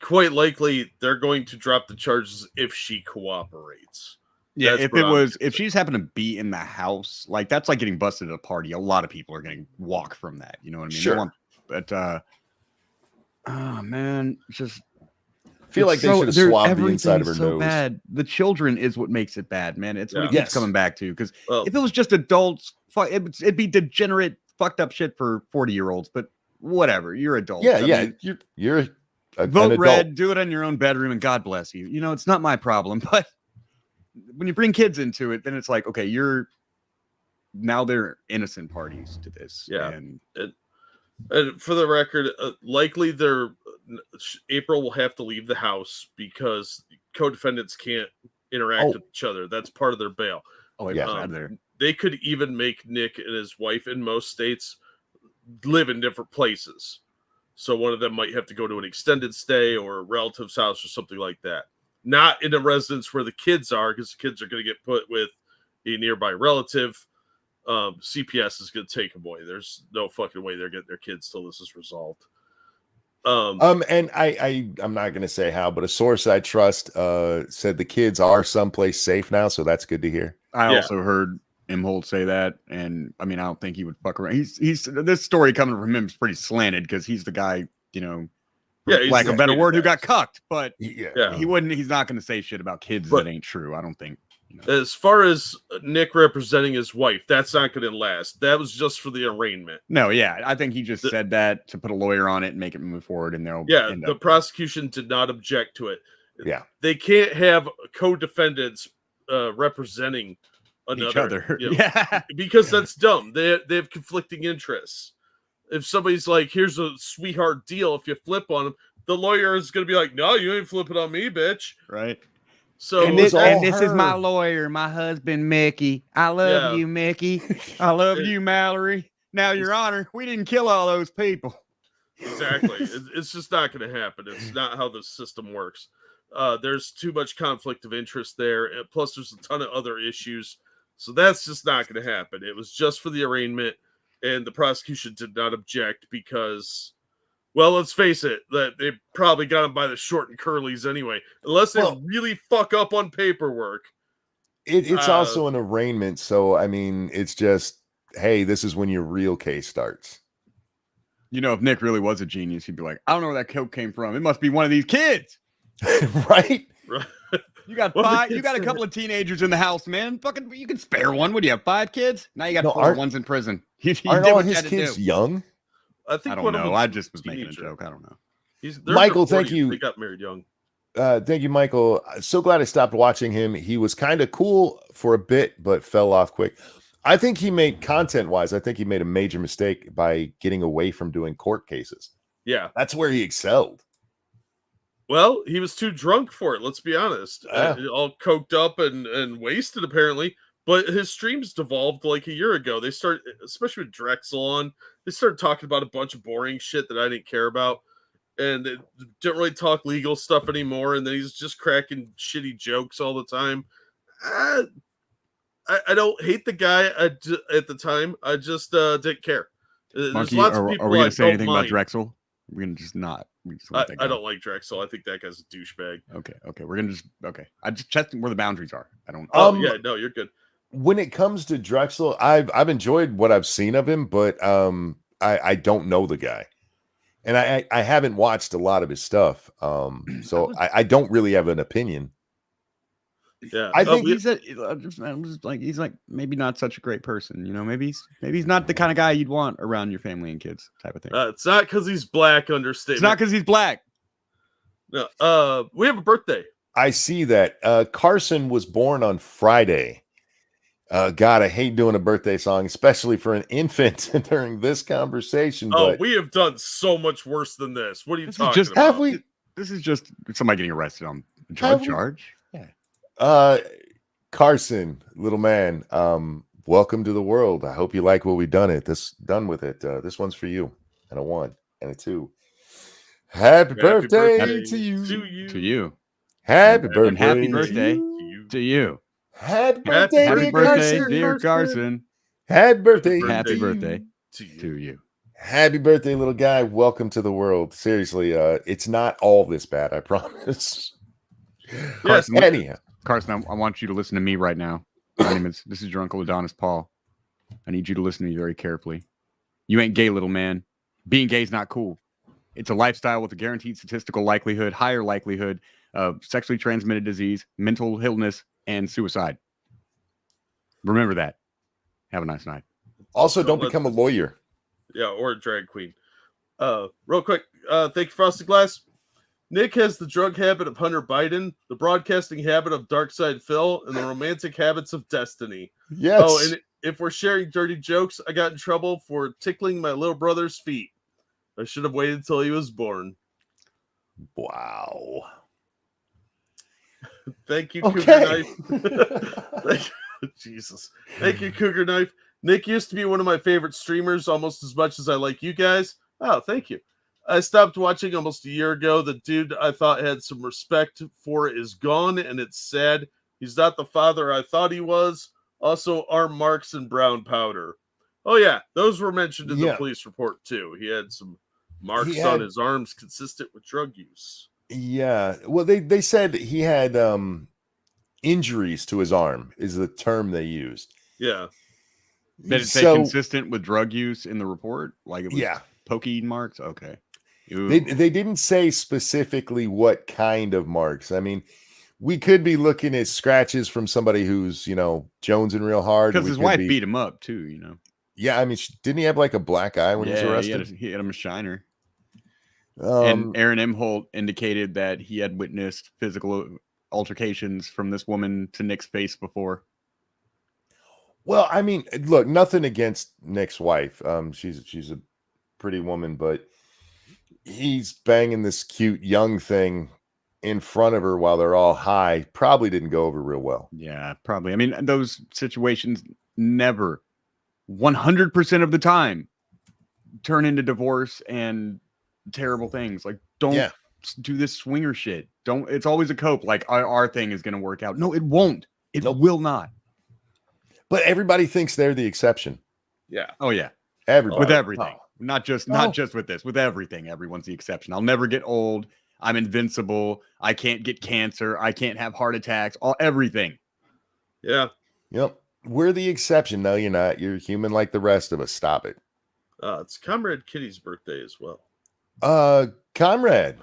quite likely they're going to drop the charges if she cooperates. Yeah, if she's happened to be in the house, like that's like getting busted at a party. A lot of people are getting walk from that. You know what I mean? Sure. But oh man, just feel like they should have swabbed the inside of her nose. Bad. The children is what makes it bad, man. It's what it keeps coming back to. Because if it was just adults, it'd be degenerate, fucked up shit for 40-year-olds. But whatever, you're adults. Yeah, I mean, you're vote red, do it in your own bedroom, and God bless you. You know, it's not my problem, but when you bring kids into it, then it's like, okay, now they're innocent parties to this. Yeah. And for the record, likely April will have to leave the house because co-defendants can't interact with each other. That's part of their bail. Oh, yeah. They could even make Nick and his wife in most states live in different places. So one of them might have to go to an extended stay or a relative's house or something like that. Not in a residence where the kids are, because the kids are going to get put with a nearby relative. CPS is going to take them away. There's no fucking way they're getting their kids till this is resolved. And I'm not going to say how, but a source I trust said the kids are someplace safe now, so that's good to hear. I also heard Imholt say that, and I mean, I don't think he would fuck around. He's this story coming from him is pretty slanted because he's the guy, you know. Lack of a better word, who got cucked, but he wouldn't. He's not going to say shit about kids that ain't true. I don't think. You know. As far as Nick representing his wife, that's not going to last. That was just for the arraignment. No, I think he just said that to put a lawyer on it and make it move forward, and they'll. The prosecution did not object to it. Yeah, they can't have co-defendants representing another, each other. because that's dumb. They have conflicting interests. If somebody's like, here's a sweetheart deal, if you flip on them, the lawyer is going to be like, no, you ain't flipping on me, bitch. Right. So this is my lawyer, my husband, Mickey. I love you, Mickey. I love you, Mallory. Now, Your Honor, we didn't kill all those people. Exactly. It's just not going to happen. It's not how the system works. There's too much conflict of interest there. Plus, there's a ton of other issues. So that's just not going to happen. It was just for the arraignment. And the prosecution did not object because, well, let's face it, that they probably got him by the short and curlies anyway. Unless they really fuck up on paperwork. It's also an arraignment, so I mean, it's just, hey, this is when your real case starts. You know, if Nick really was a genius, he'd be like, I don't know where that coke came from. It must be one of these kids, right? You got you got a couple of teenagers in the house, man. Fucking, you can spare one. What do you have? 5 kids? Now you got 4 ones in prison. Aren't all his kids young? I think I don't know. I just was making a joke. I don't know. Michael, thank you. They got married young. Thank you, Michael. So glad I stopped watching him. He was kind of cool for a bit, but fell off quick. I think he made content-wise, I think he made a major mistake by getting away from doing court cases. Yeah. That's where he excelled. Well, he was too drunk for it, let's be honest. All coked up and wasted, apparently. But his streams devolved like a year ago. They started, especially with Drexel on, they started talking about a bunch of boring shit that I didn't care about. And they didn't really talk legal stuff anymore. And then he's just cracking shitty jokes all the time. I don't hate the guy at the time. I just didn't care. Monkey, There's lots of are people we going I to say don't anything about mind. Drexel? We're going to just not. I don't like Drexel. I think that guy's a douchebag. Okay. We're going to just, I just testing where the boundaries are. I don't. Oh, yeah, no, you're good. When it comes to Drexel, I've enjoyed what I've seen of him, but I don't know the guy. And I haven't watched a lot of his stuff. So I don't really have an opinion. Yeah, I think he's he's like maybe not such a great person, you know. Maybe he's not the kind of guy you'd want around your family and kids, type of thing. it's not because he's black. Understatement. It's not because he's black. No, we have a birthday. I see that. Carson was born on Friday. God, I hate doing a birthday song, especially for an infant during this conversation. Oh, but we have done so much worse than this. What are you talking about? have we? This is just somebody getting arrested on a drug charge. Yeah. Carson, little man, welcome to the world. I hope you like what we've done with it. This one's for you. And a 1 and a 2. Happy birthday to you. To you. Happy birthday. And happy birthday to you. Happy birthday, happy birthday, dear Carson. Happy birthday. Happy birthday to you. Happy birthday, little guy. Welcome to the world. Seriously, it's not all this bad, I promise. Yes. Anyhow. Carson, I want you to listen to me right now. This is your Uncle Adonis Paul. I need you to listen to me very carefully. You ain't gay, little man. Being gay is not cool. It's a lifestyle with a guaranteed statistical likelihood, higher likelihood of sexually transmitted disease, mental illness, and suicide. Remember that. Have a nice night. Also, don't become a lawyer. Yeah, or a drag queen. Real quick, thank you, Frosted Glass. Nick has the drug habit of Hunter Biden, the broadcasting habit of Darkside Phil, and the romantic habits of Destiny. Yes. Oh, and if we're sharing dirty jokes, I got in trouble for tickling my little brother's feet. I should have waited till he was born. Wow. Thank you, Okay. Cougar Knife. Jesus. Thank you, Cougar Knife. Nick used to be one of my favorite streamers almost as much as I like you guys. Oh, thank you. I stopped watching almost a year ago. The dude I thought had some respect for is gone, and it's sad. He's not the father I thought he was. Also, arm marks and brown powder. Oh, yeah. Those were mentioned in the police report, too. He had some marks on his arms consistent with drug use. Yeah. Well, they said he had injuries to his arm is the term they used. Yeah. Did it say consistent with drug use in the report? Like it was pokey marks? Okay. They didn't say specifically what kind of marks. I mean, we could be looking at scratches from somebody who's, jonesing real hard. Because his wife beat him up too, Yeah, I mean, didn't he have like a black eye when he was arrested? He had him a shiner. And Aaron Imholt indicated that he had witnessed physical altercations from this woman to Nick's face before. Well, I mean, look, nothing against Nick's wife. She's a pretty woman, but he's banging this cute young thing in front of her while they're all high. Probably didn't go over real well. Yeah, probably. I mean, those situations never, 100% of the time, turn into divorce and terrible things. Like, don't do this swinger shit. Don't. It's always a cope. Like, our thing is going to work out. No, it won't. It will not. But everybody thinks they're the exception. Yeah. Oh, yeah. Everybody. With everything. Not just with this. With everything. Everyone's the exception. I'll never get old. I'm invincible. I can't get cancer. I can't have heart attacks. Everything. Yeah. Yep. We're the exception. No, you're not. You're human like the rest of us. Stop it. It's Comrade Kitty's birthday as well. Comrade,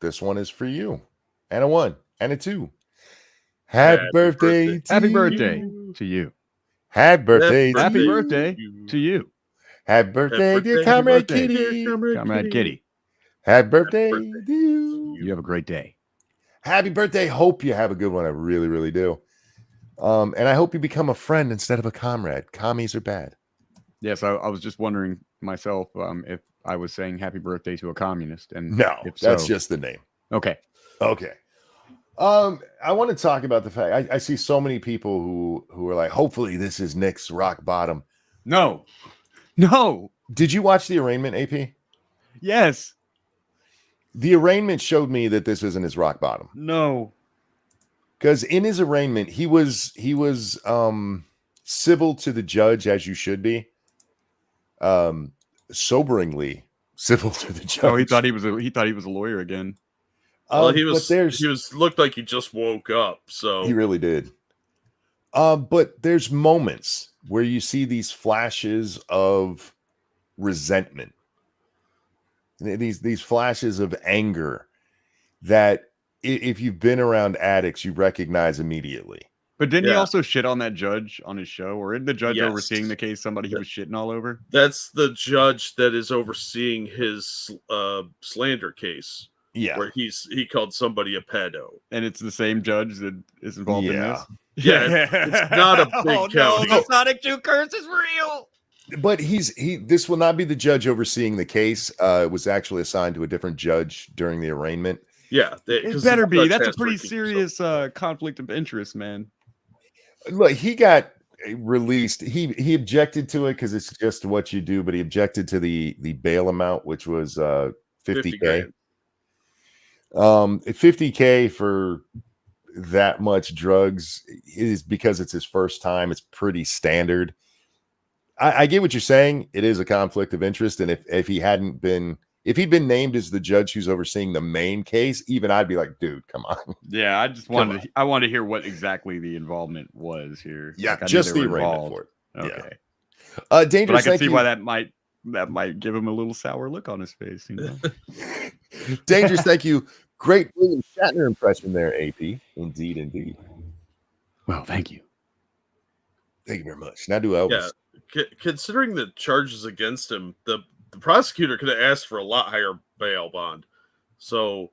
this one is for you. And a 1 and a 2. Happy birthday to you. Happy birthday to you. Happy birthday, dear Comrade Kitty. Comrade Kitty. Happy birthday to you. You have a great day. Happy birthday. Hope you have a good one. I really, really do. And I hope you become a friend instead of a comrade. Commies are bad. Yes, I was just wondering myself if I was saying happy birthday to a communist, and No, if that's so, just the name. okay. Okay. I want to talk about the fact I see so many people who are like, hopefully this is Nick's rock bottom. No. Did you watch the arraignment, AP? Yes. The arraignment showed me that this isn't his rock bottom. No. Because in his arraignment, he was civil to the judge, as you should be. Soberingly civil to the judge. Oh, he thought he was a lawyer again. Well, he was looked like he just woke up, so he really did. But there's moments where you see these flashes of resentment, these flashes of anger that if you've been around addicts, you recognize immediately. But didn't he also shit on that judge on his show? Or isn't the judge overseeing the case somebody he was shitting all over? That's the judge that is overseeing his slander case. Yeah, where he called somebody a pedo, and it's the same judge that is involved in this. Yeah, it's not a big county. No, the Sonic 2 curse is real. But this will not be the judge overseeing the case. It was actually assigned to a different judge during the arraignment. Yeah, it better be. That's a pretty serious conflict of interest, man. Look, he got released. He objected to it because it's just what you do, but he objected to the bail amount, which was $50K. $50K for that much drugs is because it's his first time. It's pretty standard. I get what you're saying. It is a conflict of interest, and if he'd been named as the judge who's overseeing the main case, even I'd be like, dude, come on. Yeah, I wanted to hear what exactly the involvement was here. Yeah, like, just the arraignment for it. Okay. Yeah. Dangerous. But I can see why that might give him a little sour look on his face. You know? Dangerous. Thank you. Great William Shatner impression there, AP. Indeed. Well, thank you. Thank you very much. Now do Elvis. Yeah, considering the charges against him, the prosecutor could have asked for a lot higher bail bond. So,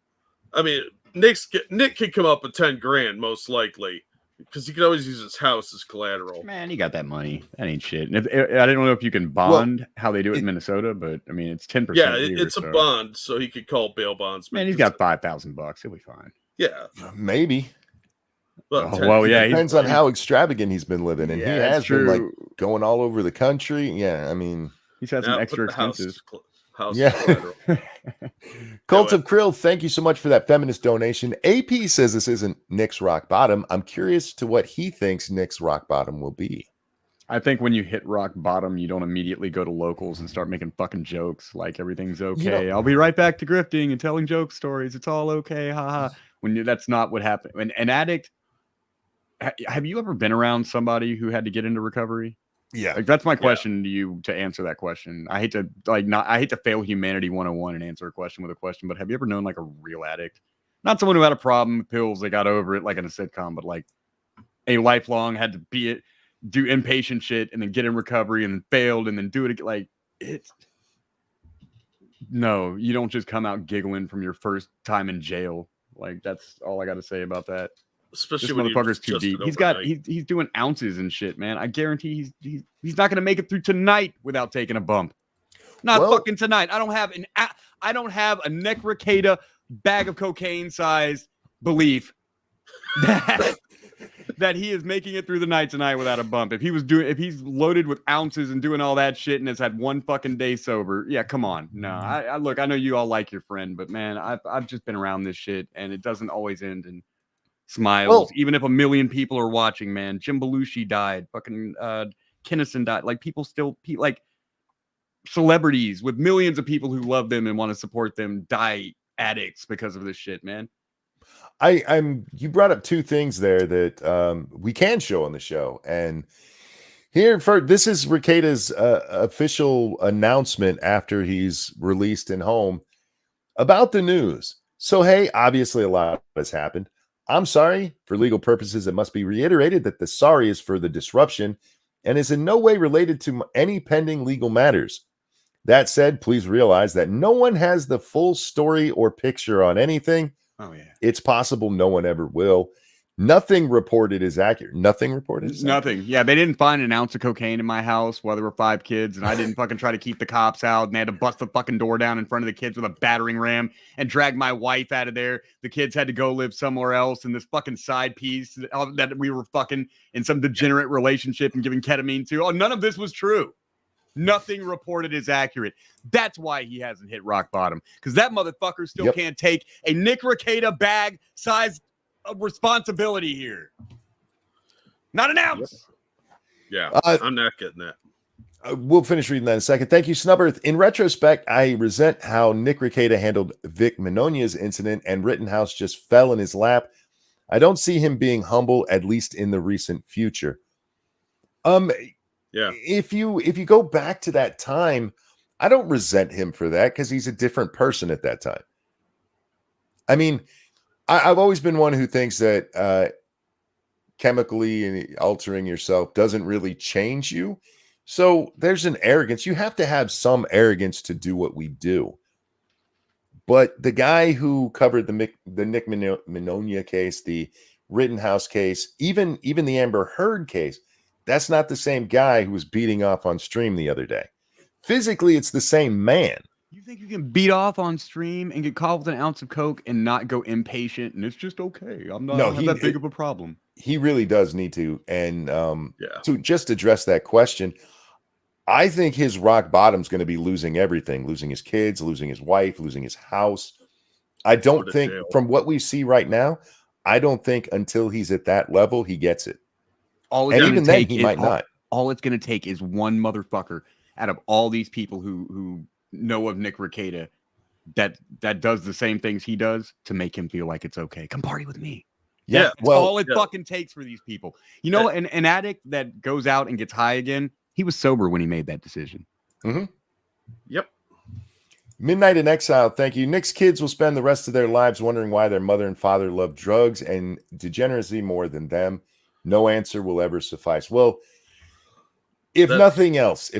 I mean, Nick could come up with 10 grand most likely, because he could always use his house as collateral. Man, he got that money. That ain't shit. And I don't know if you can bond how they do it in Minnesota, but I mean, it's 10%. Yeah, it's a bond, so he could call bail bonds. Man, he's got $5,000. He'll be fine. Yeah, maybe. But it depends on how extravagant he's been living, and he has been like going all over the country. Yeah, I mean, he's had some extra expenses. House Cult of Krill, thank you so much for that feminist donation. AP says this isn't Nick's rock bottom. I'm curious to what he thinks Nick's rock bottom will be. I think when you hit rock bottom, you don't immediately go to locals and start making fucking jokes like everything's okay. I'll be right back to grifting and telling joke stories. It's all okay, haha. That's not what happened. When an addict, have you ever been around somebody who had to get into recovery? Yeah, like that's my question to you to answer that question. I hate to fail humanity 101 and answer a question with a question, but have you ever known like a real addict? Not someone who had a problem with pills, they got over it like in a sitcom, but like a lifelong had to do inpatient shit and then get in recovery and then failed and then do it again. Like no, you don't just come out giggling from your first time in jail. Like that's all I got to say about that. Especially this when motherfucker's too deep. He's doing ounces and shit, man. I guarantee he's not gonna make it through tonight without taking a bump. Fucking tonight. I don't have a neck Rekieta bag of cocaine size belief that he is making it through the night tonight without a bump. If he's loaded with ounces and doing all that shit and has had one fucking day sober, yeah, come on. No, I look, I know you all like your friend, but man, I've just been around this shit and it doesn't always end in smiles. Even if 1 million people are watching, man. Jim Belushi died. Fucking Kinnison died. Like people still like celebrities with millions of people who love them and want to support them die addicts because of this shit, man. You brought up two things there that we can show on the show, and this is Rekieta's official announcement after he's released and home about the news. So hey, obviously a lot has happened. I'm sorry. For legal purposes, it must be reiterated that the sorry is for the disruption and is in no way related to any pending legal matters. That said, please realize that no one has the full story or picture on anything. Oh yeah. It's possible no one ever will. Nothing reported is accurate. Nothing reported is nothing. Yeah, they didn't find an ounce of cocaine in my house while there were 5 kids, and I didn't fucking try to keep the cops out, and they had to bust the fucking door down in front of the kids with a battering ram and drag my wife out of there. The kids had to go live somewhere else, and this fucking side piece that we were fucking in some degenerate relationship and giving ketamine to. Oh, none of this was true. Nothing reported is accurate. That's why he hasn't hit rock bottom, because that motherfucker still can't take a Nick Rekieta bag size of responsibility here. Not an ounce. Yeah, I'm not getting that. We'll finish reading that in a second. Thank you, Snubberth. In retrospect, I resent how Nick Rekieta handled Vic Mignogna's incident, and Rittenhouse just fell in his lap. I don't see him being humble, at least in the recent future. Yeah. If you go back to that time, I don't resent him for that because he's a different person at that time. I mean, I've always been one who thinks that chemically altering yourself doesn't really change you. So there's an arrogance. You have to have some arrogance to do what we do. But the guy who covered the Nick Mignonia case, the Rittenhouse case, even the Amber Heard case, that's not the same guy who was beating off on stream the other day. Physically, it's the same man. You think you can beat off on stream and get caught with an ounce of coke and not go impatient and it's just okay? I'm not that big of a problem. He really does need to. And to just address that question, I think his rock bottom is going to be losing everything, losing his kids, losing his wife, losing his house. I don't think, from what we see right now, I don't think until he's at that level, he gets it. All it's going to take he might not. All it's going to take is one motherfucker out of all these people who know of Nick Rekieta that does the same things he does to make him feel like it's okay. Come party with me. Yeah, well, all it fucking takes for these people. You know, an addict that goes out and gets high again, he was sober when he made that decision. Mm-hmm. Yep. Midnight in Exile, thank you. Nick's kids will spend the rest of their lives wondering why their mother and father love drugs and degeneracy more than them. No answer will ever suffice. Well, if nothing else,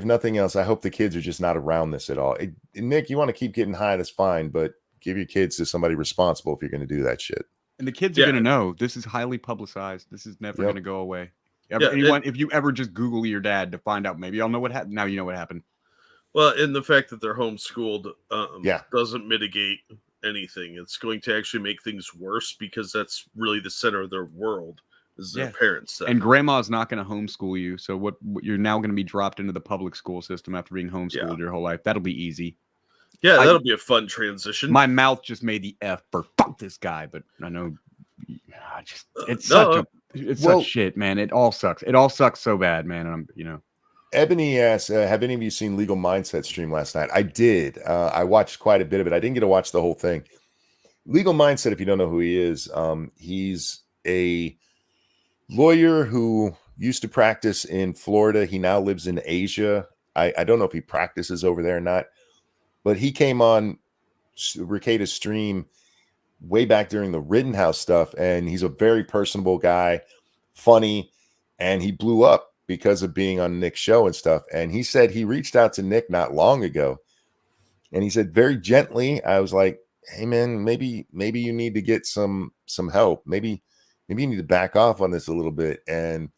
I hope the kids are just not around this at all. Nick, you want to keep getting high, that's fine, but give your kids to somebody responsible if you're going to do that shit. And the kids are going to know this is highly publicized. This is never going to go away. If you ever just Google your dad to find out, maybe I'll know what happened. Now you know what happened. Well, and the fact that they're homeschooled doesn't mitigate anything. It's going to actually make things worse because that's really the center of their world is their parents. And grandma's not going to homeschool you. So what you're now going to be dropped into the public school system after being homeschooled your whole life. That'll be easy. Yeah, that'll be a fun transition. My mouth just made the F for fuck this guy, but I know it's such shit, man. It all sucks. It all sucks so bad, man. And Ebony asks, have any of you seen Legal Mindset stream last night? I did. I watched quite a bit of it. I didn't get to watch the whole thing. Legal Mindset, if you don't know who he is, he's a lawyer who used to practice in Florida. He now lives in Asia. I don't know if he practices over there or not, but he came on Rekieta's stream way back during the Rittenhouse stuff, and he's a very personable guy, funny, and he blew up because of being on Nick's show and stuff. And he said he reached out to Nick not long ago, and he said very gently, I was like, hey man, maybe you need to get some help. Maybe you need to back off on this a little bit. And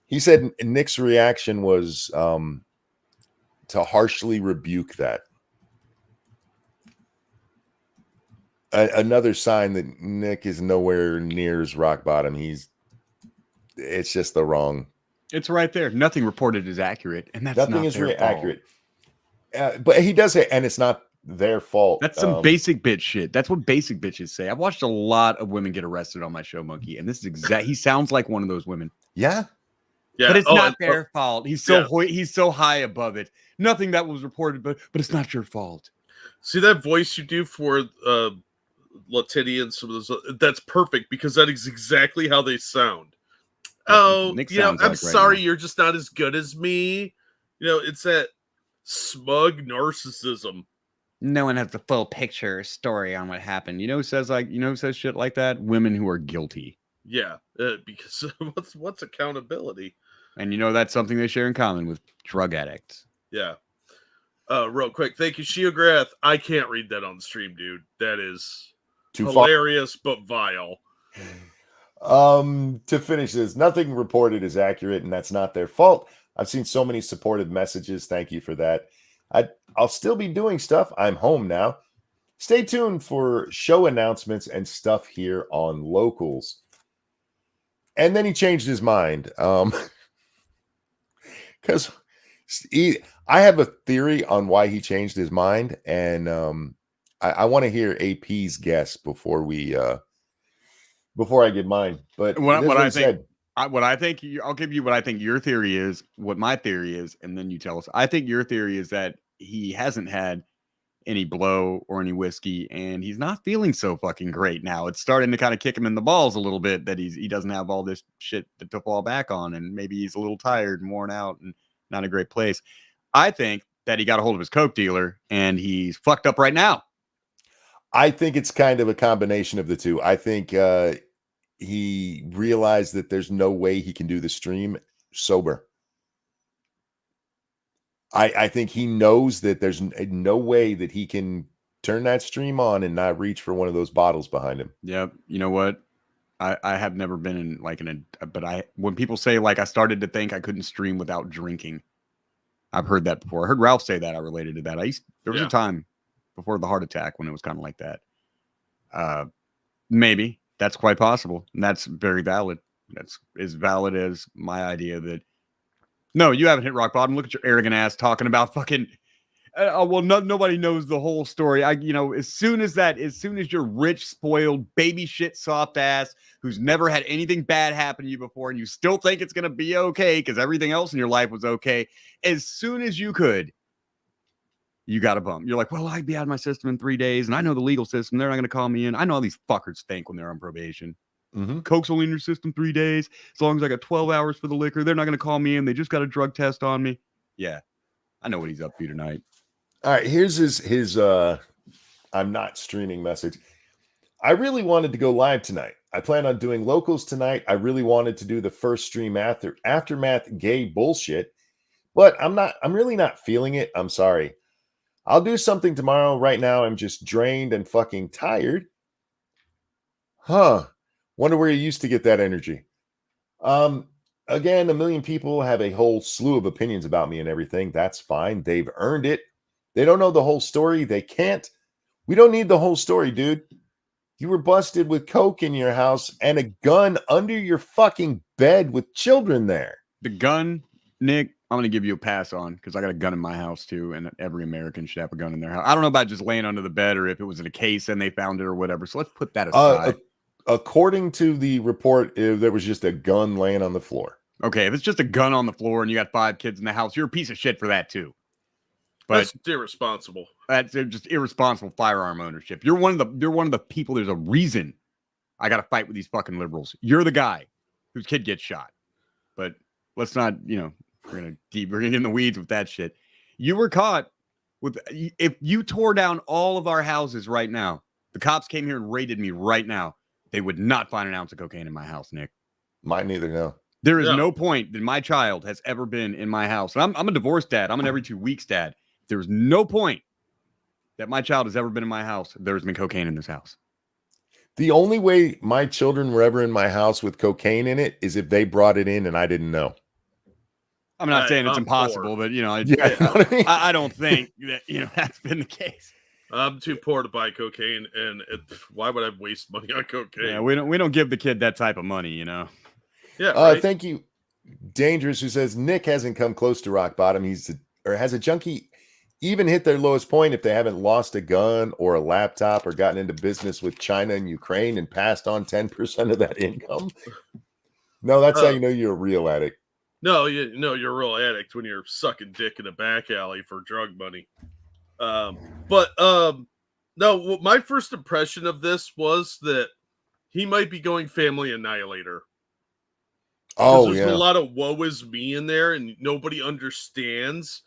he said Nick's reaction was to harshly rebuke that. Another sign that Nick is nowhere near his rock bottom. It's just the wrong. It's right there. Nothing reported is accurate, and that's nothing is really accurate. But he does say, and it's not their fault. That's some basic bitch shit. That's what basic bitches say. I've watched a lot of women get arrested on my show, Monkey, and this is he sounds like one of those women. Yeah. But it's not their fault. He's so high above it. Nothing that was reported, but it's not your fault. See that voice you do for Latinia and some of those, that's perfect because that is exactly how they sound. I'm sorry, you're just not as good as me. It's that smug narcissism. No one has the full picture or story on what happened. Who says shit like that? Women who are guilty. Yeah, because what's accountability? And that's something they share in common with drug addicts. Yeah. Real quick, thank you, Shiograth. I can't read that on the stream, dude. That is Too hilarious but vile. To finish this, nothing reported is accurate, and that's not their fault. I've seen so many supportive messages. Thank you for that. I'll still be doing stuff. I'm home now. Stay tuned for show announcements and stuff here on Locals. And then he changed his mind. Because I have a theory on why he changed his mind, and I want to hear AP's guess before I give mine. But what I think, I'll give you what I think your theory is, what my theory is, and then you tell us. I think your theory is that he hasn't had any blow or any whiskey, and he's not feeling so fucking great now. It's starting to kind of kick him in the balls a little bit that he doesn't have all this shit to fall back on, and maybe he's a little tired and worn out and not in a great place. I think that he got a hold of his coke dealer and he's fucked up right now. I think it's kind of a combination of the two. I think he realized that there's no way he can do the stream sober. I think he knows that there's no way that he can turn that stream on and not reach for one of those bottles behind him. Yep. You know what? I have never been in but when people say like I started to think I couldn't stream without drinking, I've heard that before. I heard Ralph say that. I related to that. There was a time before the heart attack when it was kind of like that. Maybe that's quite possible. And that's very valid. That's as valid as my idea that no, you haven't hit rock bottom. Look at your arrogant ass talking about fucking. Nobody knows the whole story. As soon as your rich, spoiled, baby shit, soft ass who's never had anything bad happen to you before, and you still think it's gonna be okay because everything else in your life was okay. As soon as you could, you got a bump. You're like, well, I'd be out of my system in 3 days, and I know the legal system. They're not gonna call me in. I know how these fuckers think when they're on probation. Mm-hmm. Coke's only in your system 3 days. As long as I got 12 hours for the liquor, they're not going to call me in. They just got a drug test on me. Yeah, I know what he's up to tonight. All right, here's his I'm not streaming message. I really wanted to go live tonight. I plan on doing Locals tonight. I really wanted to do the first stream aftermath gay bullshit, but I'm really not feeling it. I'm sorry. I'll do something tomorrow. Right now, I'm just drained and fucking tired. Huh. Wonder where you used to get that energy. Again, a million people have a whole slew of opinions about me and everything. That's fine. They've earned it. They don't know the whole story. They can't. We don't need the whole story, dude. You were busted with coke in your house and a gun under your fucking bed with children there. The gun, Nick, I'm going to give you a pass on because I got a gun in my house too, and every American should have a gun in their house. I don't know about just laying under the bed or if it was in a case and they found it or whatever. So let's put that aside. According to the report, there was just a gun laying on the floor. Okay, if it's just a gun on the floor and you got 5 kids in the house, you're a piece of shit for that too. But that's irresponsible. That's just irresponsible firearm ownership. You're one of the people. There's a reason I got to fight with these fucking liberals. You're the guy whose kid gets shot. But let's not, we're gonna get in the weeds with that shit. You were caught with if you tore down all of our houses right now. The cops came here and raided me right now. They would not find an ounce of cocaine in my house, Nick. Mine neither, no. There is no point that my child has ever been in my house. And I'm a divorced dad. I'm an every 2 weeks dad. There's no point that my child has ever been in my house. There's been cocaine in this house. The only way my children were ever in my house with cocaine in it is if they brought it in and I didn't know. I'm not saying it's impossible, but you know what I mean? I don't think that that's been the case. I'm too poor to buy cocaine, and why would I waste money on cocaine? Yeah, we don't give the kid that type of money, Yeah. Right? Thank you, Dangerous, who says Nick hasn't come close to rock bottom. Has a junkie even hit their lowest point if they haven't lost a gun or a laptop or gotten into business with China and Ukraine and passed on 10% of that income? No, that's how you know you're a real addict. No, you're a real addict when you're sucking dick in a back alley for drug money. No, my first impression of this was that he might be going family annihilator. Oh, there's a lot of woe is me in there, and nobody understands.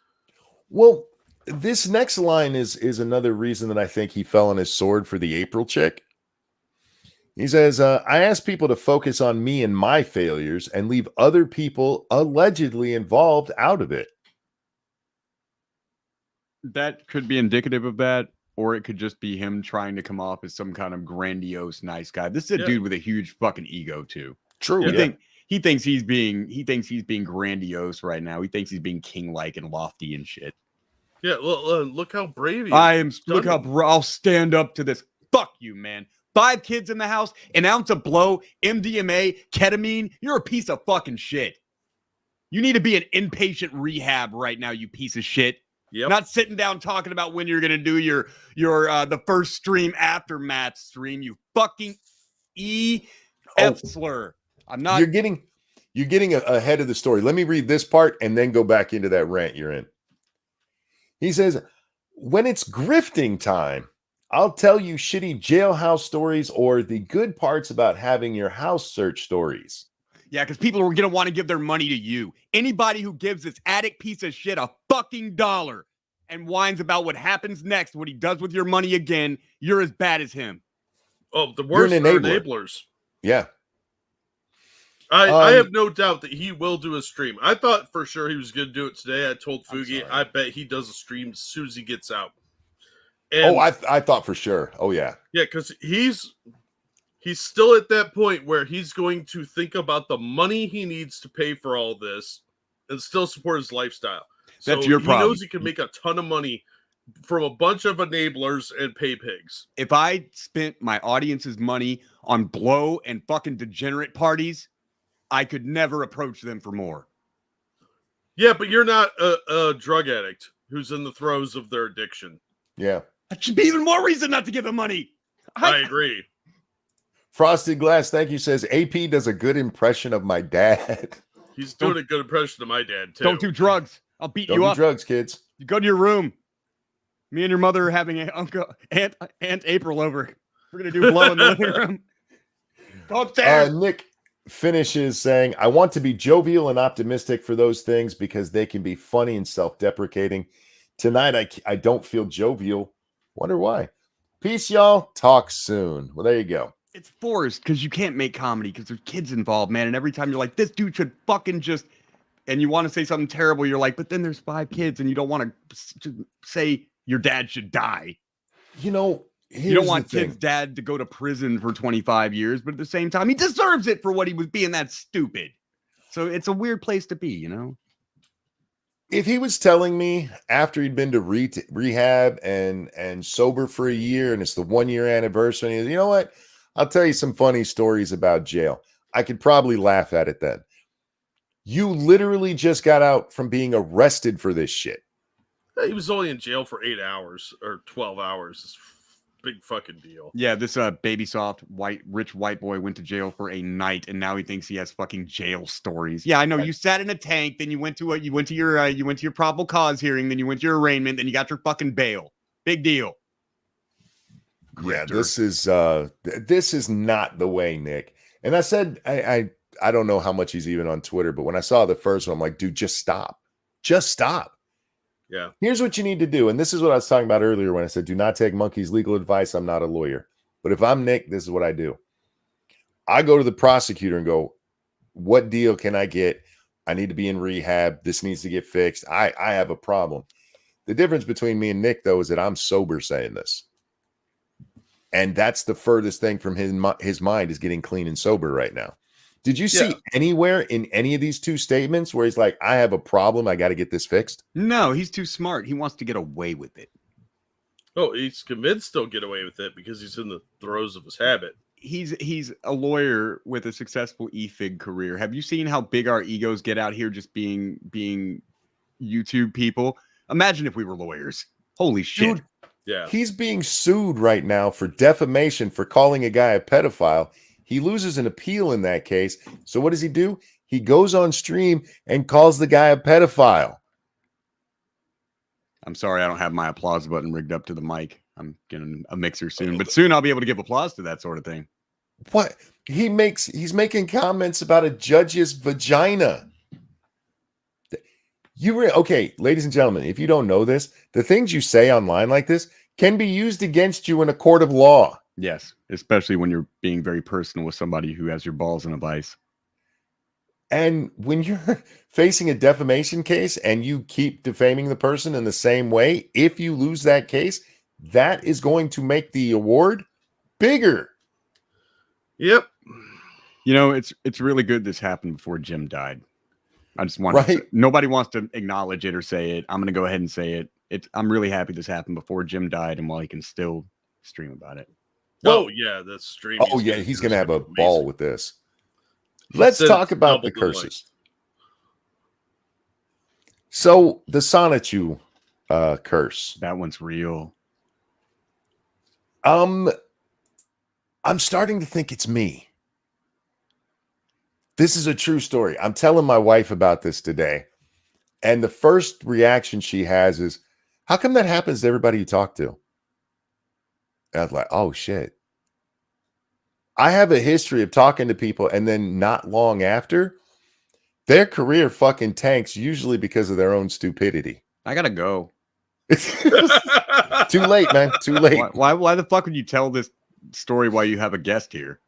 Well, this next line is another reason that I think he fell on his sword for the April chick. He says, I ask people to focus on me and my failures and leave other people allegedly involved out of it. That could be indicative of that. or it could just be him trying to come off as some kind of grandiose nice guy. This is a Yeah. dude with a huge fucking ego too. True. He thinks he's being grandiose right now. He thinks he's being king-like and lofty and shit. Yeah, look how brave he is. I am. Look how I'll stand up to this. Fuck you, man. 5 kids in the house, an ounce of blow, MDMA, ketamine. You're a piece of fucking shit. You need to be in inpatient rehab right now, you piece of shit. Yep. Not sitting down talking about when you're gonna do your the first stream aftermath stream. You fucking slur. I'm not. You're getting ahead of the story. Let me read this part and then go back into that rant you're in. He says, when it's grifting time, I'll tell you shitty jailhouse stories or the good parts about having your house search stories. Yeah, because people are going to want to give their money to you. Anybody who gives this addict piece of shit a fucking dollar and whines about what happens next, what he does with your money again, you're as bad as him. Oh, the worst are enablers. Yeah. I have no doubt that he will do a stream. I thought for sure he was going to do it today. I told Fugi, I bet he does a stream as soon as he gets out. And, I thought for sure. Oh, yeah. Yeah, because he's still at that point where he's going to think about the money he needs to pay for all this and still support his lifestyle. That's your problem. He knows he can make a ton of money from a bunch of enablers and pay pigs. If I spent my audience's money on blow and fucking degenerate parties, I could never approach them for more. Yeah, but you're not a drug addict who's in the throes of their addiction. Yeah. That should be even more reason not to give him money. I agree. Frosted Glass, thank you, says AP does a good impression of my dad. He's doing a good impression of my dad, too. Don't do drugs. I'll beat you up. Don't do drugs, kids. You go to your room. Me and your mother are having Aunt April over. We're going to do blow in the living room. Go upstairs. Nick finishes saying, I want to be jovial and optimistic for those things because they can be funny and self-deprecating. Tonight, I don't feel jovial. Wonder why. Peace, y'all. Talk soon. Well, there you go. It's forced because you can't make comedy because there's kids involved, man. And every time you're like, this dude should fucking just, and you want to say something terrible, you're like, but then there's 5 kids and you don't want to say your dad should die. You know, you don't want kids' dad to go to prison for 25 years, but at the same time, he deserves it for what he was being that stupid. So it's a weird place to be, you know? If he was telling me after he'd been to rehab and sober for a year and it's the 1-year anniversary, you know what? I'll tell you some funny stories about jail. I could probably laugh at it then. You literally just got out from being arrested for this shit. He was only in jail for 8 hours or 12 hours. It's a big fucking deal. Yeah, this baby soft rich white boy went to jail for a night and now he thinks he has fucking jail stories. Yeah, I know. You sat in a tank, then you went to your probable cause hearing, then you went to your arraignment, then you got your fucking bail. Big deal. Yeah, this is not the way, Nick. And I said, I don't know how much he's even on Twitter, but when I saw the first one, I'm like, dude, just stop. Just stop. Yeah. Here's what you need to do. And this is what I was talking about earlier when I said, do not take Monkey's legal advice. I'm not a lawyer. But if I'm Nick, this is what I do. I go to the prosecutor and go, what deal can I get? I need to be in rehab. This needs to get fixed. I have a problem. The difference between me and Nick, though, is that I'm sober saying this. And that's the furthest thing from his mind is getting clean and sober right now. Did you see anywhere in any of these 2 statements where he's like, I have a problem, I got to get this fixed? No, he's too smart. He wants to get away with it. Oh, he's convinced he'll get away with it because he's in the throes of his habit. He's a lawyer with a successful e-fig career. Have you seen how big our egos get out here just being YouTube people? Imagine if we were lawyers. Holy shit. Dude, yeah. He's being sued right now for defamation for calling a guy a pedophile. He loses an appeal in that case. So what does he do? He goes on stream and calls the guy a pedophile. I'm sorry, I don't have my applause button rigged up to the mic. I'm getting a mixer soon, but soon I'll be able to give applause to that sort of thing. What? He's making comments about a judge's vagina. Okay, ladies and gentlemen, if you don't know this, the things you say online like this can be used against you in a court of law. Yes, especially when you're being very personal with somebody who has your balls in a vice. And when you're facing a defamation case and you keep defaming the person in the same way, if you lose that case, that is going to make the award bigger. Yep. You know, it's really good this happened before Jim died. I just want to, nobody wants to acknowledge it or say it. I'm going to go ahead and say it. I'm really happy this happened before Jim died and while he can still stream about it. Oh, yeah, the stream. Oh, yeah, he's going to have a ball with this. Let's talk about the curses. So, the Sonichu curse. That one's real. I'm starting to think it's me. This is a true story. I'm telling my wife about this today. And the first reaction she has is, how come that happens to everybody you talk to? And I was like, oh, shit. I have a history of talking to people and then not long after, their career fucking tanks, usually because of their own stupidity. I gotta go. Too late, man. Too late. Why the fuck would you tell this story while you have a guest here?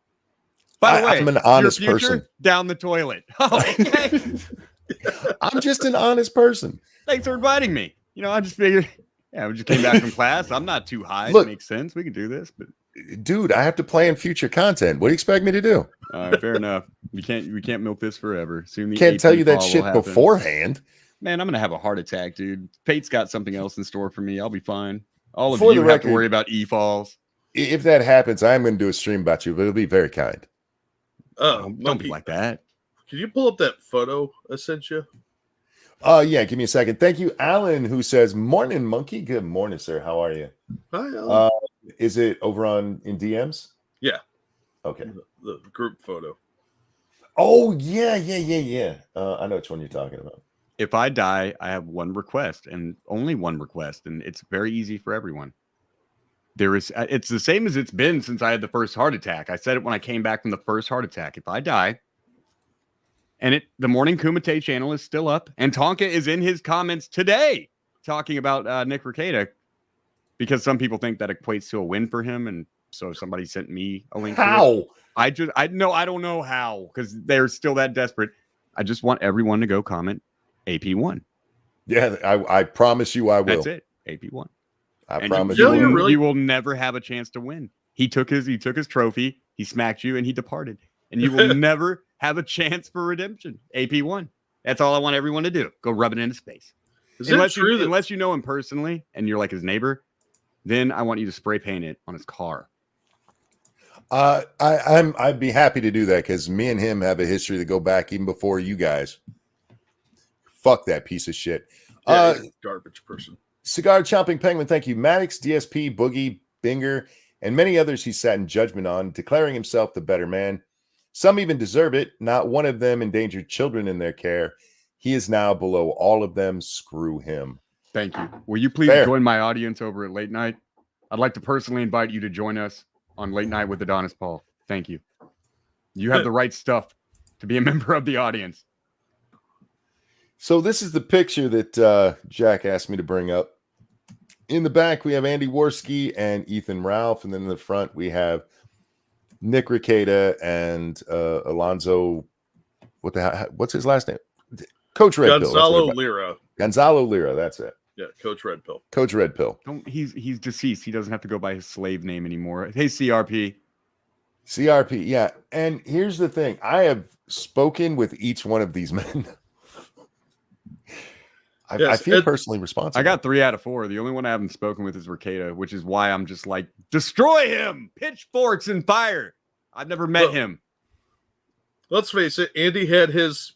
By the way, I'm an honest person. Down the toilet. Oh, okay. I'm just an honest person. Thanks for inviting me. You know, I just figured, we just came back from class. I'm not too high. Look, it makes sense. We can do this, but dude, I have to plan future content. What do you expect me to do? All right, fair enough. We can't milk this forever. Soon the can't tell you that shit beforehand. Man, I'm gonna have a heart attack, dude. Pate's got something else in store for me. I'll be fine. All of For you the have to record, worry about e-falls. If that happens, I'm going to do a stream about you, but it'll be very kind. Don't be like that. Can you pull up that photo I sent you? Yeah, give me a second. Thank you, Alan, who says, morning, monkey. Good morning, sir. How are you? Hi, Alan. Is it over in DMs? Yeah. Okay. The group photo. Oh, yeah. I know which one you're talking about. If I die, I have one request and only one request, and it's very easy for everyone. It's the same as it's been since I had the first heart attack. I said it when I came back from the first heart attack. If I die, and the Morning Kumite channel is still up, and Tonka is in his comments today talking about Nick Rekieta, because some people think that equates to a win for him, and so somebody sent me a link. How? I don't know how, because they're still that desperate. I just want everyone to go comment AP1. Yeah, I promise you I will. That's it. AP1. I promise you will never have a chance to win. He took his trophy, he smacked you, and he departed. And you will never have a chance for redemption. AP1. That's all I want everyone to do. Go rub it in his face. Unless you know him personally and you're like his neighbor, then I want you to spray paint it on his car. I'd be happy to do that because me and him have a history to go back even before you guys. Fuck that piece of shit. Yeah, garbage person. Cigar Chomping Penguin, thank you. Maddox, DSP, Boogie, Binger, and many others he sat in judgment on, declaring himself the better man. Some even deserve it. Not one of them endangered children in their care. He is now below all of them. Screw him. Thank you. Will you please join my audience over at Late Night? I'd like to personally invite you to join us on Late Night with Adonis Paul. Thank you. You have the right stuff to be a member of the audience. So this is the picture that Jack asked me to bring up. In the back, we have Andy Worski and Ethan Ralph. And then in the front, we have Nick Rekieta and Alonzo. What's his last name? Coach Red Pill. Gonzalo Lira. That's it. Yeah, Coach Red Pill. Coach Red Pill. He's deceased. He doesn't have to go by his slave name anymore. Hey, CRP. CRP, yeah. And here's the thing. I have spoken with each one of these men. I feel personally responsible. I got 3 out of 4. The only one I haven't spoken with is Rekieta, which is why I'm just like, destroy him! Pitchforks and fire! I've never met him. Let's face it, Andy had his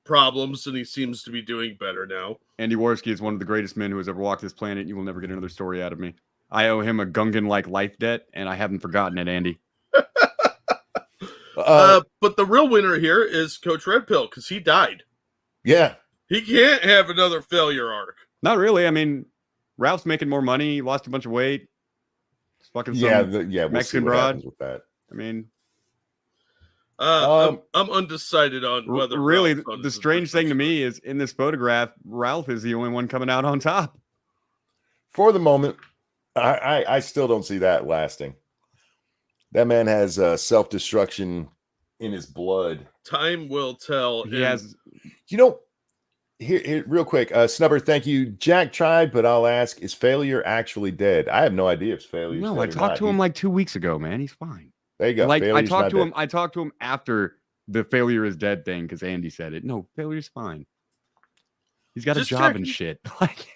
problems, and he seems to be doing better now. Andy Worski is one of the greatest men who has ever walked this planet. You will never get another story out of me. I owe him a Gungan-like life debt, and I haven't forgotten it, Andy. But the real winner here is Coach Red Pill, because he died. Yeah. He can't have another failure arc. Not really. I mean, Ralph's making more money. He lost a bunch of weight. It's fucking we'll Mexican broad. With that. I mean, I'm undecided on whether. Really, the strange thing to me is in this photograph, Ralph is the only one coming out on top. For the moment, I still don't see that lasting. That man has self-destruction in his blood. Time will tell. He has. You know, Here, real quick, Snubber, thank you. Jack tried, but I'll ask: is Failure actually dead? I have no idea if Failure's No, dead I or talked not. to him like 2 weeks ago, man. He's fine. There you go. Like Failure's not dead. I talked to him after the Failure is dead thing because Andy said it. No, Failure's fine. He's got Just a job and checking. shit. Like,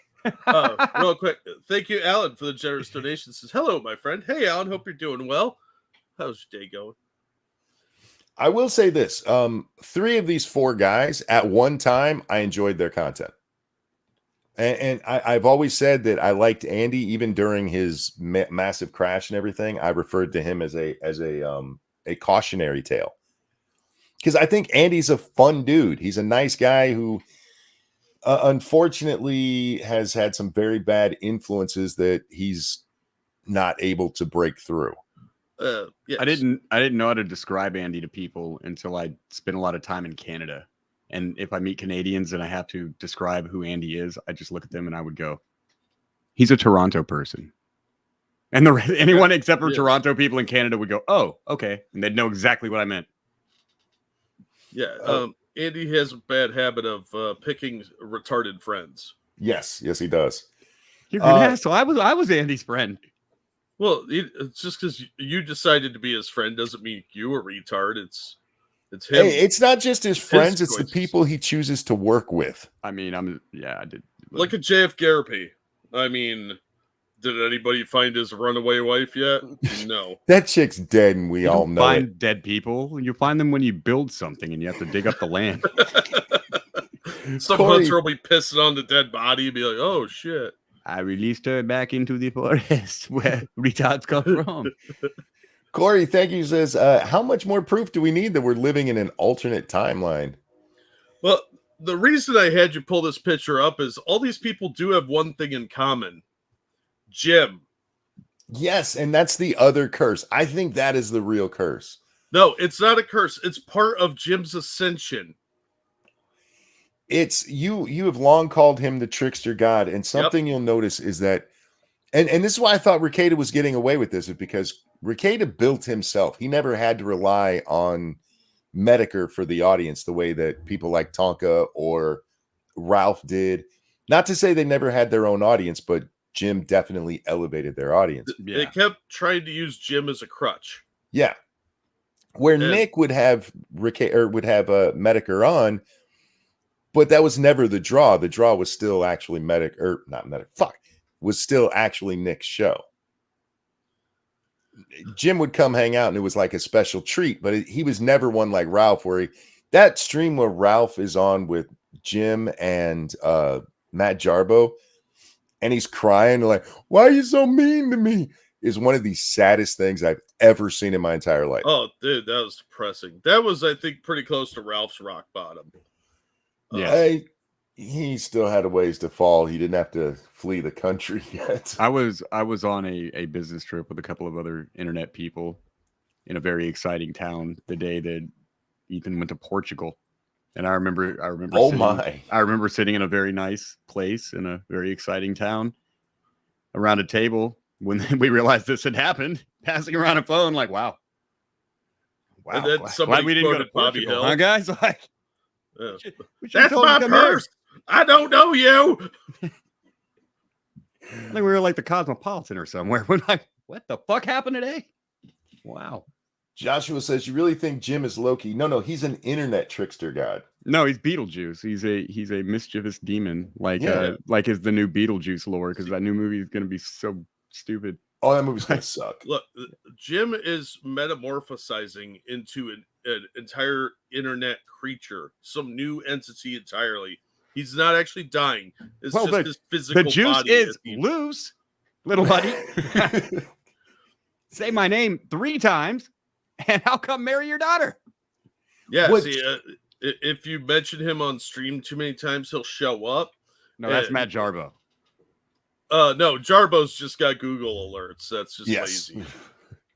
real quick, thank you, Alan, for the generous donation. Says, hello, my friend. Hey, Alan, hope you're doing well. How's your day going? I will say this: 3 of these 4 guys at one time, I enjoyed their content, and I've always said that I liked Andy even during his massive crash and everything. I referred to him as a cautionary tale because I think Andy's a fun dude. He's a nice guy who, unfortunately, has had some very bad influences that he's not able to break through. Yes. I didn't know how to describe Andy to people until I spent a lot of time in Canada. And if I meet Canadians and I have to describe who Andy is, I just look at them and I would go, he's a Toronto person. And anyone except for Toronto people in Canada would go, oh, okay. And they'd know exactly what I meant. Yeah. Andy has a bad habit of picking retarded friends. Yes, he does. You're an asshole. I was Andy's friend. Well, it's just because you decided to be his friend doesn't mean you a retard. It's him. Hey, it's not just his friends; it's the people he chooses to work with. I mean, I did. Like a JF Garapi. I mean, did anybody find his runaway wife yet? No. That chick's dead, and we all know find dead people. You find them when you build something, and you have to dig up the land. Some hunter will be pissing on the dead body and be like, "Oh shit." I released her back into the forest where retards come from. Corey, thank you, says, how much more proof do we need that we're living in an alternate timeline? Well, the reason I had you pull this picture up is all these people do have one thing in common. Jim. Yes, and that's the other curse. I think that is the real curse. No, it's not a curse. It's part of Jim's ascension. It's you have long called him the trickster god, and something you'll notice is that, and this is why I thought Rekieta was getting away with this, is because Rekieta built himself. He never had to rely on Medicare for the audience the way that people like Tonka or Ralph did. Not to say they never had their own audience, but Jim definitely elevated their audience. They kept trying to use Jim as a crutch. Yeah. Where Nick would have Medicare on, but that was never the draw. The draw was still actually was still actually Nick's show. Jim would come hang out and it was like a special treat, but he was never one like Ralph, where that stream where Ralph is on with Jim and Matt Jarbo, and he's crying like, "Why are you so mean to me?" is one of the saddest things I've ever seen in my entire life. Oh, dude, that was depressing. That was, I think, pretty close to Ralph's rock bottom. Yeah. He still had a ways to fall. He didn't have to flee the country yet. I was on a business trip with a couple of other internet people in a very exciting town the day that Ethan went to Portugal. And I remember I remember sitting in a very nice place in a very exciting town around a table when we realized this had happened, passing around a phone like, wow. And then glad we didn't go to Bobby Hill, huh, guys? Like, that's my purse. I don't know you. I think we were like the Cosmopolitan or somewhere. We're like, what the fuck happened today? Wow. Joshua says, you really think Jim is Loki? No, he's an internet trickster god. No, he's Beetlejuice. He's a mischievous demon, like is the new Beetlejuice lore, because that new movie is going to be so stupid. Oh, that movie's going to suck. Look, Jim is metamorphosizing into an entire internet creature, some new entity entirely. He's not actually dying. It's just his physical body. The juice is loose, little buddy. Say my name 3 times, and I'll come marry your daughter. Yeah, if you mention him on stream too many times, he'll show up. No, that's Matt Jarbo. No, Jarbo's just got Google alerts. That's just lazy.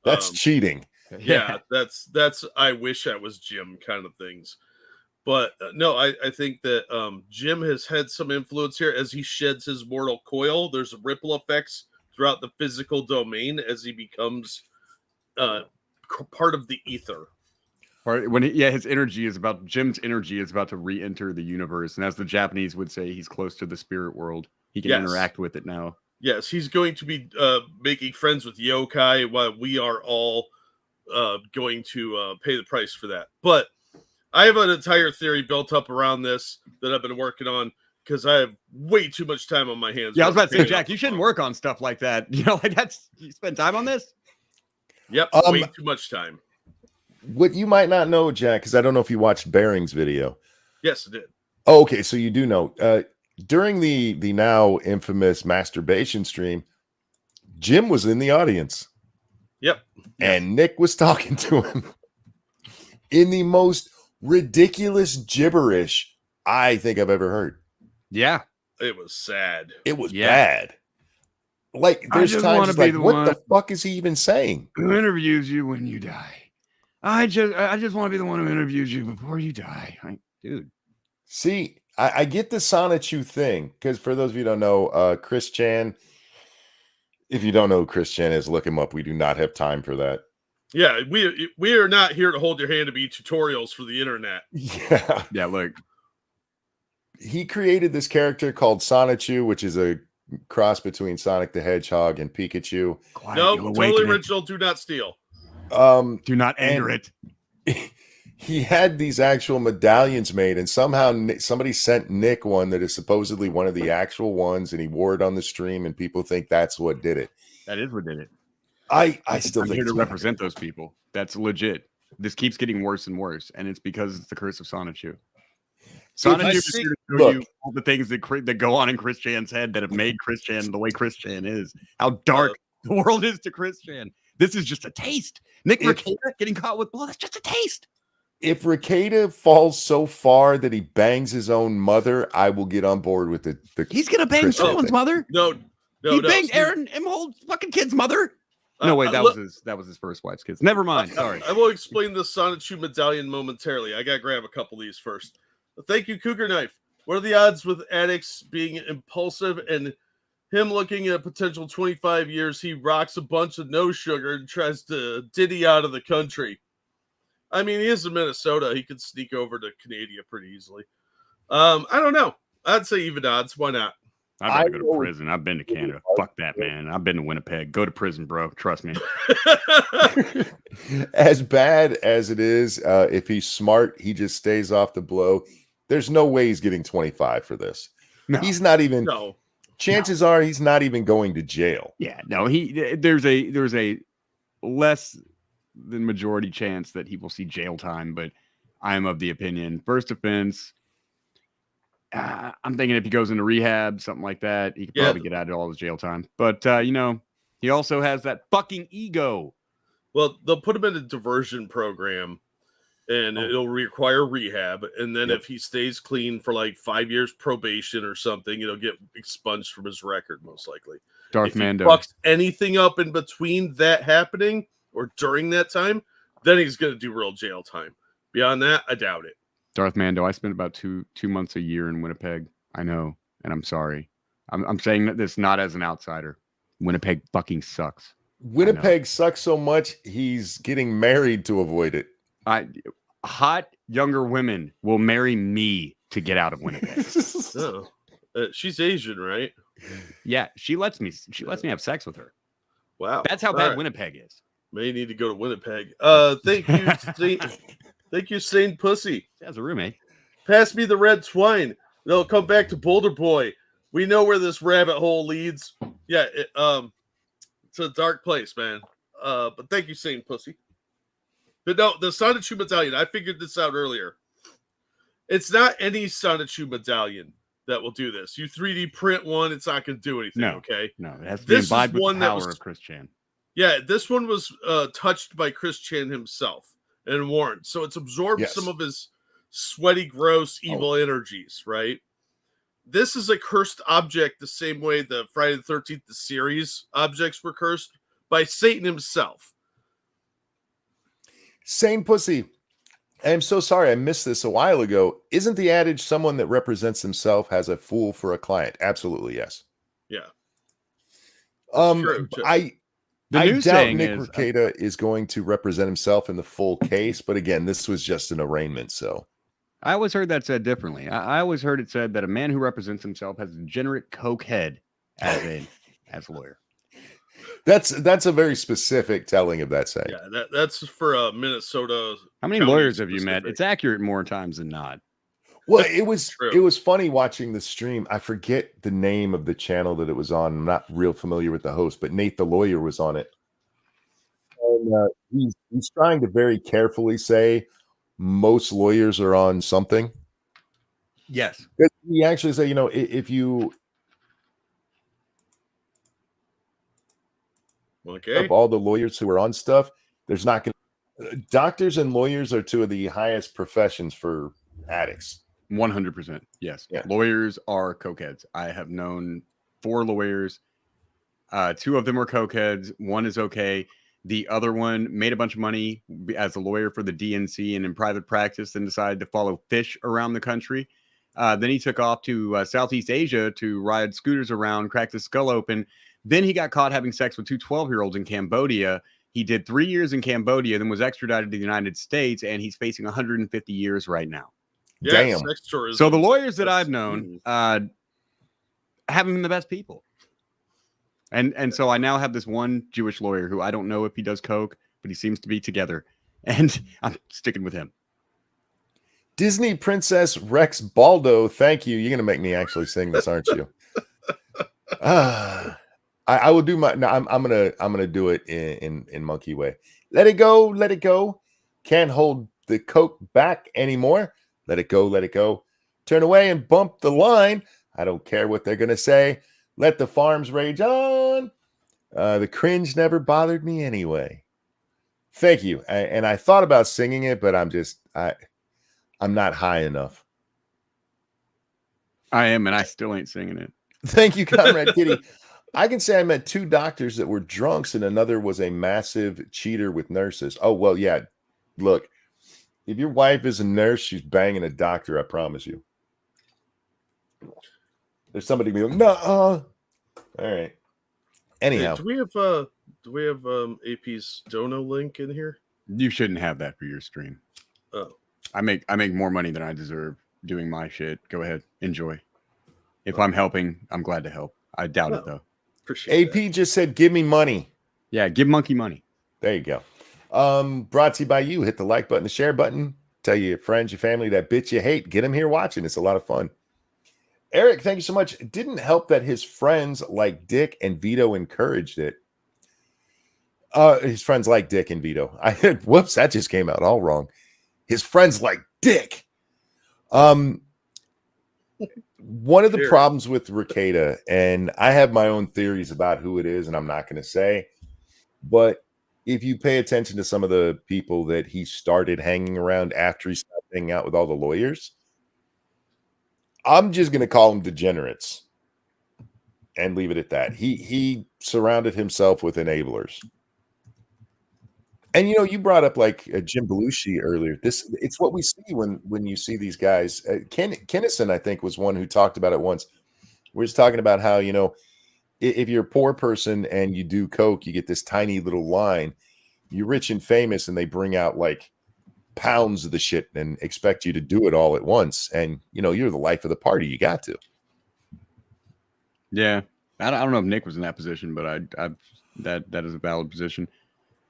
That's cheating. Yeah, that's I wish I was Jim kind of things. But no, I think that Jim has had some influence here as he sheds his mortal coil. There's ripple effects throughout the physical domain as he becomes part of the ether. his energy is about Jim's energy is about to re-enter the universe, and as the Japanese would say, he's close to the spirit world. He can interact with it now. Yes, he's going to be making friends with yokai while we are all going to pay the price for that. But I have an entire theory built up around this that I've been working on because I have way too much time on my hands. Yeah, I was about to say, Jack, you shouldn't work on stuff like that. You know, you spend time on this? Yep, way too much time. What you might not know, Jack, because I don't know if you watched Bearing's video. Yes, I did. Oh, okay, so you do know. During the now infamous masturbation stream, Jim was in the audience. Yep. And Nick was talking to him in the most ridiculous gibberish I think I've ever heard. Yeah. It was sad. It was bad. Like, there's times like, what the fuck is he even saying? Who interviews you when you die? I just want to be the one who interviews you before you die. Dude. See, I get the Sonichu thing, because for those of you who don't know, Chris Chan, if you don't know who Chris Chan is, look him up. We do not have time for that. Yeah, we are not here to hold your hand to be tutorials for the internet. Yeah. Yeah, look. He created this character called Sonichu, which is a cross between Sonic the Hedgehog and Pikachu. No, totally original. Do not steal. Do not anger it. He had these actual medallions made, and somehow somebody sent Nick one that is supposedly one of the actual ones, and he wore it on the stream, and people think that's what did it. That is what did it. I still I'm think here to represent those people. That's legit. This keeps getting worse and worse, and it's because it's the curse of Sonichu. Sonichu is here to show you all the things that go on in Chris Chan's head that have made Chris Chan the way Chris Chan is. How dark the world is to Chris Chan. This is just a taste. Nick Rekieta getting caught with blood. That's just a taste. If Rekieta falls so far that he bangs his own mother, I will get on board with the He's gonna bang someone's mother. No, he banged Aaron Imhold's fucking kid's mother. No, wait, that was his first wife's kids. Never mind. Sorry. I will explain the Sonichu medallion momentarily. I gotta grab a couple of these first. Thank you, Cougar Knife. What are the odds with addicts being impulsive and him looking at potential 25 years? He rocks a bunch of no sugar and tries to ditty out of the country. I mean, he is in Minnesota. He could sneak over to Canada pretty easily. I don't know. I'd say even odds. Why not? I'd rather go to prison. I've been to Canada. Fuck that, man. I've been to Winnipeg. Go to prison, bro. Trust me. As bad as it is, if he's smart, he just stays off the blow. There's no way he's getting 25 for this. No. He's not even. No. Chances are he's not even going to jail. Yeah, no. There's a less than majority chance that he will see jail time, but I am of the opinion first offense. I'm thinking if he goes into rehab, something like that, he could probably get out of all his jail time. But he also has that fucking ego. Well, they'll put him in a diversion program, and it'll require rehab. And then if he stays clean for like 5 years probation or something, it'll get expunged from his record, most likely. Darth if he Mando fucks anything up in between that happening or during that time, then he's going to do real jail time. Beyond that, I doubt it. Darth Mando, I spent about two months a year in Winnipeg. I know, and I'm sorry. I'm saying that this not as an outsider. Winnipeg fucking sucks. Winnipeg sucks so much, he's getting married to avoid it. Hot younger women will marry me to get out of Winnipeg. She's Asian, right? Yeah, she lets me have sex with her. Wow. That's how bad Winnipeg is. May need to go to Winnipeg. Thank you, thank you, Saint Pussy. She has a roommate. Pass me the red twine. They'll come back to Boulder Boy. We know where this rabbit hole leads. Yeah, it's a dark place, man. But thank you, Saint Pussy. But no, the Sonichu medallion, I figured this out earlier. It's not any Sonichu medallion that will do this. You 3D print one, it's not going to do anything, okay? No, it has to be imbibed with the power of Chris Chan. Yeah, this one was touched by Chris Chan himself and worn. So it's absorbed some of his sweaty, gross, evil energies, right? This is a cursed object the same way the Friday the 13th, the series objects were cursed by Satan himself. Same Pussy. I'm so sorry I missed this a while ago. Isn't the adage someone that represents himself has a fool for a client? Absolutely, yes. Yeah. True. The I news doubt saying Nick is, Rekieta is going to represent himself in the full case, but again, this was just an arraignment, so I always heard that said differently. I always heard it said that a man who represents himself has a degenerate coke head as a lawyer. that's a very specific telling of that saying. Yeah, that's for Minnesota. How many County lawyers have you met? specific. It's accurate more times than not. Well, it was True. funny watching the stream. I forget the name of the channel that it was on. I'm not real familiar with the host, but Nate the lawyer was on it. And he's trying to very carefully say most lawyers are on something. Yes. He actually said, if you Okay. all the lawyers who are on stuff, there's not going to. Doctors and lawyers are two of the highest professions for addicts. 100%. Yes. Yeah. Lawyers are cokeheads. I have known 4 lawyers. 2 of them are cokeheads. 1 is okay. The other one made a bunch of money as a lawyer for the DNC and in private practice, and decided to follow fish around the country. Then he took off to Southeast Asia to ride scooters around, cracked his skull open. Then he got caught having sex with 2 12-year-olds in Cambodia. He did 3 years in Cambodia, then was extradited to the United States, and he's facing 150 years right now. Yeah, Damn. sex tourism. So the lawyers that I've known haven't been the best people. And so I now have this one Jewish lawyer who I don't know if he does coke, but he seems to be together. And I'm sticking with him. Disney Princess Rex Baldo, thank you. You're going to make me actually sing this, aren't you? I will do my. No, I'm gonna do it in monkey way. Let it go, let it go. Can't hold the coke back anymore. Let it go, let it go. Turn away and bump the line. I don't care what they're gonna say. Let the farms rage on. The cringe never bothered me anyway. Thank you. And I thought about singing it, but I'm not high enough. I am, and I still ain't singing it. Thank you, Comrade Kitty. I can say I met 2 doctors that were drunks, and another was a massive cheater with nurses. Oh, well, yeah. Look, if your wife is a nurse, she's banging a doctor, I promise you. There's somebody being no. All right. Anyhow. Hey, do we have AP's dono link in here? You shouldn't have that for your stream. Oh. I make more money than I deserve doing my shit. Go ahead. Enjoy. If I'm helping, I'm glad to help. I doubt it, though. Appreciate AP that. just said, give me money. Yeah, give Monkey money. There you go. Brought to you by you. Hit the like button, the share button. Tell your friends, your family, that bitch you hate. Get them here watching. It's a lot of fun. Eric, thank you so much. It didn't help that his friends like Dick and Vito encouraged it. His friends like Dick and Vito. Whoops, that just came out all wrong. His friends like Dick. One of the problems with Rekieta, and I have my own theories about who it is, and I'm not going to say, but if you pay attention to some of the people that he started hanging around after he stopped hanging out with all the lawyers, I'm just going to call them degenerates and leave it at that. He surrounded himself with enablers. And you brought up like Jim Belushi earlier. It's what we see when you see these guys. Kinnison, I think, was one who talked about it once. We're just talking about how if you're a poor person and you do coke, you get this tiny little line. You're rich and famous, and they bring out like pounds of the shit and expect you to do it all at once. And you're the life of the party. You got to. Yeah, I don't know if Nick was in that position, but that is a valid position.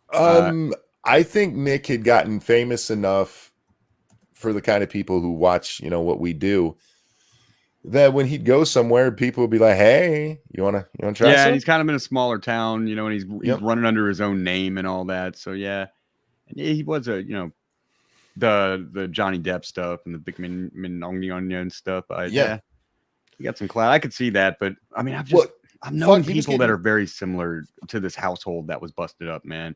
I think Nick had gotten famous enough for the kind of people who watch, what we do, that when he'd go somewhere, people would be like, "Hey, you wanna try?" Yeah, some? and he's kind of in a smaller town, and he's running under his own name and all that. So yeah, and he was the Johnny Depp stuff and the big Minong stuff. Yeah, he got some clout. I could see that, but I mean, I've known people that are very similar to this household that was busted up, man.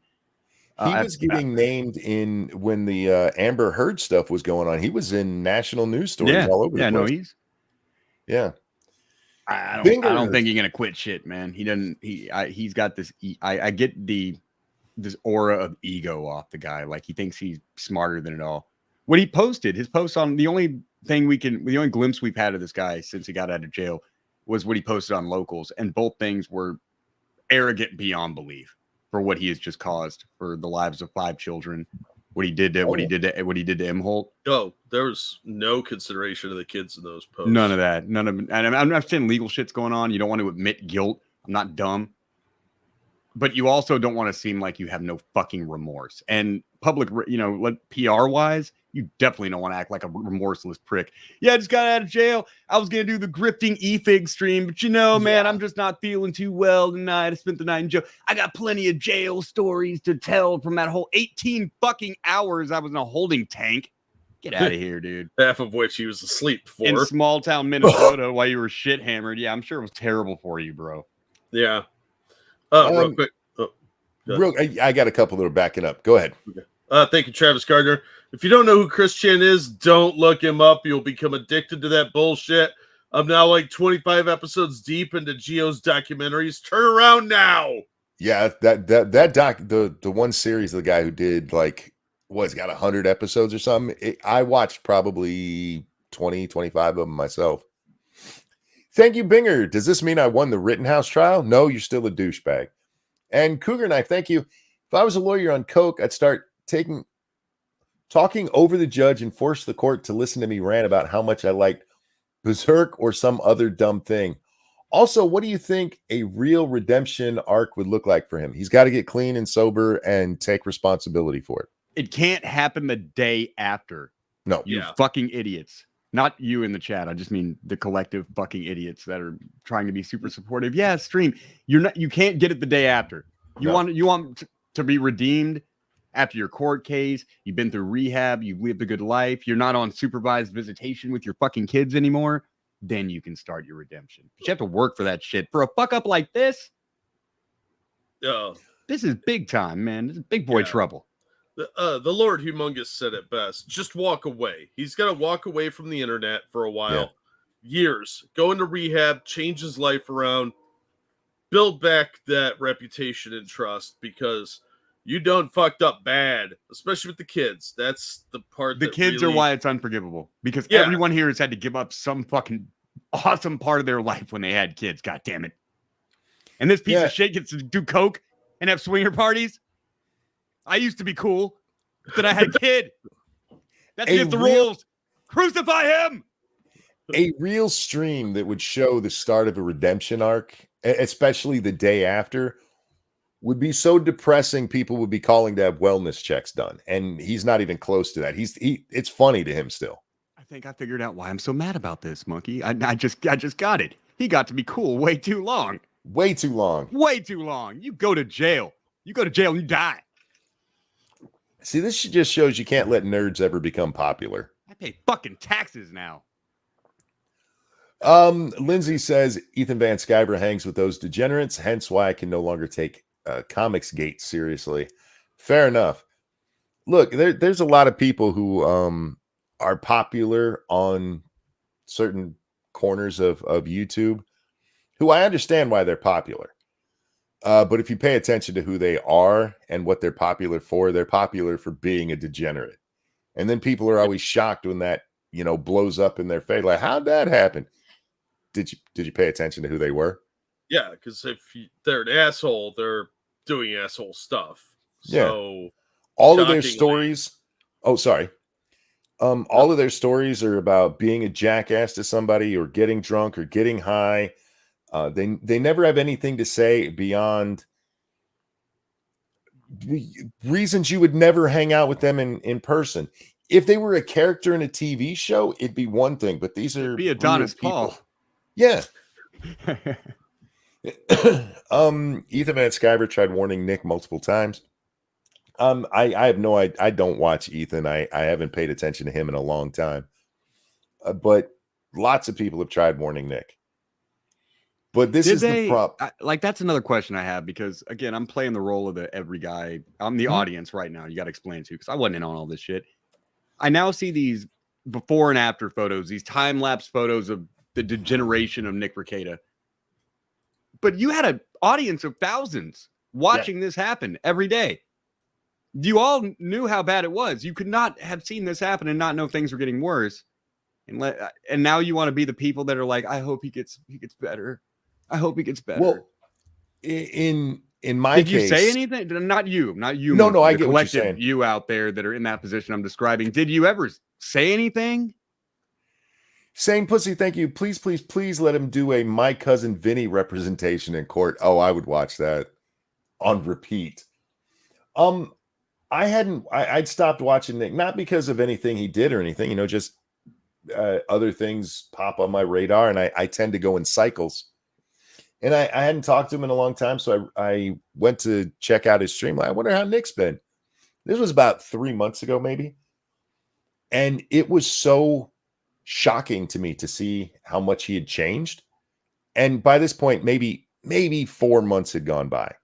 He was getting named in when the Amber Heard stuff was going on. He was in national news stories all over the place. I don't think he's gonna quit shit, man. He doesn't. He's got this. I get this aura of ego off the guy. Like he thinks he's smarter than it all. What he posted, his post on the only glimpse we've had of this guy since he got out of jail was what he posted on Locals, and both things were arrogant beyond belief. for what he has just caused for the lives of 5 children. What he did to Imholt. Oh, there was no consideration of the kids in those posts. None of that. None of it. And I'm not saying legal shit's going on. You don't want to admit guilt. I'm not dumb. But you also don't want to seem like you have no fucking remorse. And public, PR wise, you definitely don't want to act like a remorseless prick. Yeah, I just got out of jail. I was going to do the grifting e-fig stream, but man, I'm just not feeling too well tonight. I spent the night in jail. I got plenty of jail stories to tell from that whole 18 fucking hours I was in a holding tank. Get out of here, dude. Half of which he was asleep for. In small town Minnesota while you were shit hammered. Yeah, I'm sure it was terrible for you, bro. Yeah. Real quick. I got a couple that are backing up. Go ahead. Okay. Thank you, Travis Gardner. If you don't know who Chris Chan is, don't look him up. You'll become addicted to that bullshit. I'm now like 25 episodes deep into Gio's documentaries. Turn around now. Yeah, that doc, the one series of the guy who did like he's got 100 episodes or something. I watched probably 20, 25 of them myself. Thank you, Binger. Does this mean I won the Rittenhouse trial? No, you're still a douchebag. And Cougar Knife, thank you. If I was a lawyer on coke, I'd start talking over the judge and force the court to listen to me rant about how much I liked Berserk or some other dumb thing. Also, what do you think a real redemption arc would look like for him? He's got to get clean and sober and take responsibility for it. It can't happen the day after. No. You fucking idiots. Not you in the chat. I just mean the collective fucking idiots that are trying to be super supportive. Yeah, stream. You can't get it the day after. You want to be redeemed after your court case. You've been through rehab. You've lived a good life. You're not on supervised visitation with your fucking kids anymore. Then you can start your redemption. But you have to work for that shit. For a fuck up like this, this is big time, man. This is big boy trouble. The Lord Humongous said it best. Just walk away. He's got to walk away from the internet for a while. Years. Go into rehab, change his life around, build back that reputation and trust, because you done fucked up bad, especially with the kids. That's the part. The kids are why it's unforgivable, because everyone here has had to give up some fucking awesome part of their life when they had kids. God damn it. And this piece of shit gets to do coke and have swinger parties. I used to be cool, but I had a kid. That's just the rules. Crucify him. A real stream that would show the start of a redemption arc, especially the day after, would be so depressing. People would be calling to have wellness checks done, and he's not even close to that. It's funny to him still. I think I figured out why I'm so mad about this, Monkey. I just got it. He got to be cool way too long. Way too long. Way too long. You go to jail. You go to jail and you die. See, this just shows you can't let nerds ever become popular. I pay fucking taxes now. Lindsay says Ethan Van Sciver hangs with those degenerates, hence why I can no longer take Comics Gate seriously. Fair enough. Look, there's a lot of people who are popular on certain corners of YouTube who I understand why they're popular. But if you pay attention to who they are and what they're popular for being a degenerate. And then people are always shocked when that, blows up in their face. Like, how'd that happen? Did you pay attention to who they were? Yeah, because if they're an asshole, they're doing asshole stuff. So all of their stories. Oh, sorry. All of their stories are about being a jackass to somebody or getting drunk or getting high. They never have anything to say beyond reasons you would never hang out with them in person. If they were a character in a TV show, it'd be one thing, but these are be Adonis Paul. Yeah. Ethan Van Sciver tried warning Nick multiple times. I have no idea. I don't watch Ethan. I haven't paid attention to him in a long time. But lots of people have tried warning Nick. But this is the problem. That's another question I have, because again, I'm playing the role of the every guy. I'm the audience right now. You got to explain to, because I wasn't in on all this shit. I now see these before and after photos, these time-lapse photos of the degeneration of Nick Rekieta. But you had an audience of thousands watching this happen every day. You all knew how bad it was. You could not have seen this happen and not know things were getting worse. And now you want to be the people that are like, I hope he gets better. I hope he gets better. Well, in in my Did case, you say anything? Not you, No, Monkey, no, I the get what you're collective saying. you out there that are in that position I'm describing. Did you ever say anything? Saying pussy, thank you. Please, please, please let him do a My Cousin Vinny representation in court. Oh, I would watch that on repeat. I'd stopped watching Nick, not because of anything he did or anything, just other things pop on my radar, and I tend to go in cycles. And I hadn't talked to him in a long time, so I went to check out his stream. I wonder how Nick's been. This was about 3 months ago, maybe. And it was so shocking to me to see how much he had changed. And by this point, maybe 4 months had gone by.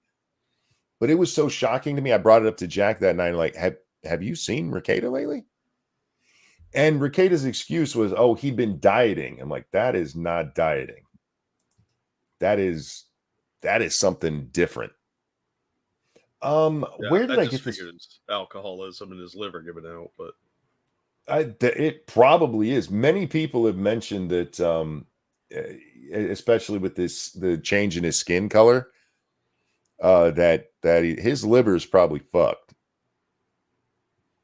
But it was so shocking to me. I brought it up to Jack that night, like, have you seen Rekieta lately? And Rekieta's excuse was, oh, he'd been dieting. I'm like, that is not dieting. That is something different. Where did I get this? It's alcoholism in his liver giving out, but it probably is. Many people have mentioned that, especially with the change in his skin color, that his liver is probably fucked.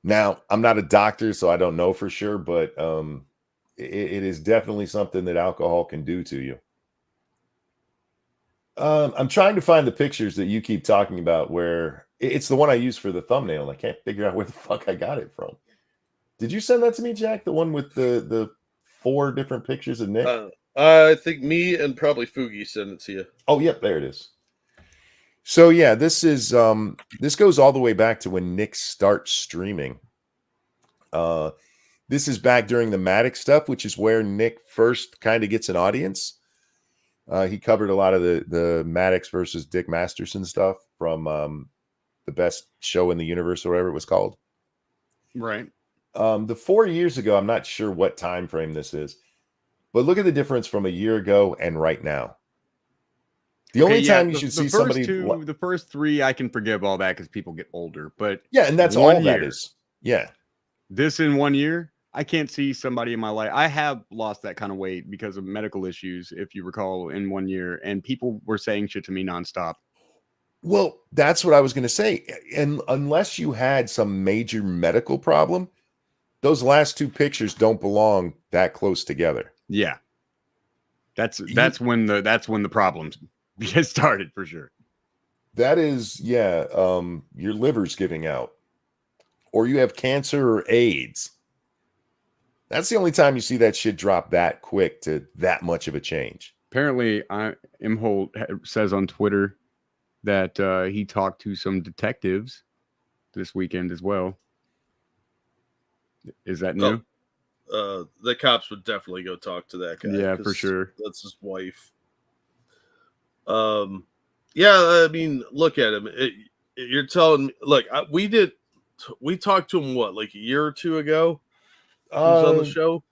Now, I'm not a doctor, so I don't know for sure, but it is definitely something that alcohol can do to you. I'm trying to find the pictures that you keep talking about where it's the one I use for the thumbnail. And I can't figure out where the fuck I got it from. Did you send that to me, Jack? The one with the 4 different pictures of Nick? I think me and probably Fugi sent it to you. Oh, yep, there it is. So yeah, this is this goes all the way back to when Nick starts streaming. This is back during the Maddox stuff, which is where Nick first kind of gets an audience. He covered a lot of the Maddox versus Dick Masterson stuff from the Best Show in the Universe or whatever it was called. Right. The 4 years ago, I'm not sure what time frame this is, but look at the difference from a year ago and right now. The only time you should see somebody... The first 3, I can forgive all that because people get older. But yeah, and that's all that is. Yeah. This in 1 year, I can't see somebody in my life. I have lost that kind of weight because of medical issues, if you recall, in 1 year. And people were saying shit to me nonstop. Well, that's what I was going to say. And unless you had some major medical problem, those last 2 pictures don't belong that close together. Yeah. That's when the problems get started for sure. That is, yeah, your liver's giving out. Or you have cancer or AIDS. That's the only time you see that shit drop that quick to that much of a change. Apparently, Imholt says on Twitter that he talked to some detectives this weekend as well. Is that new? The cops would definitely go talk to that guy. Yeah, for sure. That's his wife. Yeah, I mean, look at him. You're telling me, look, we talked to him, what, like a year or 2 ago? He was on the show?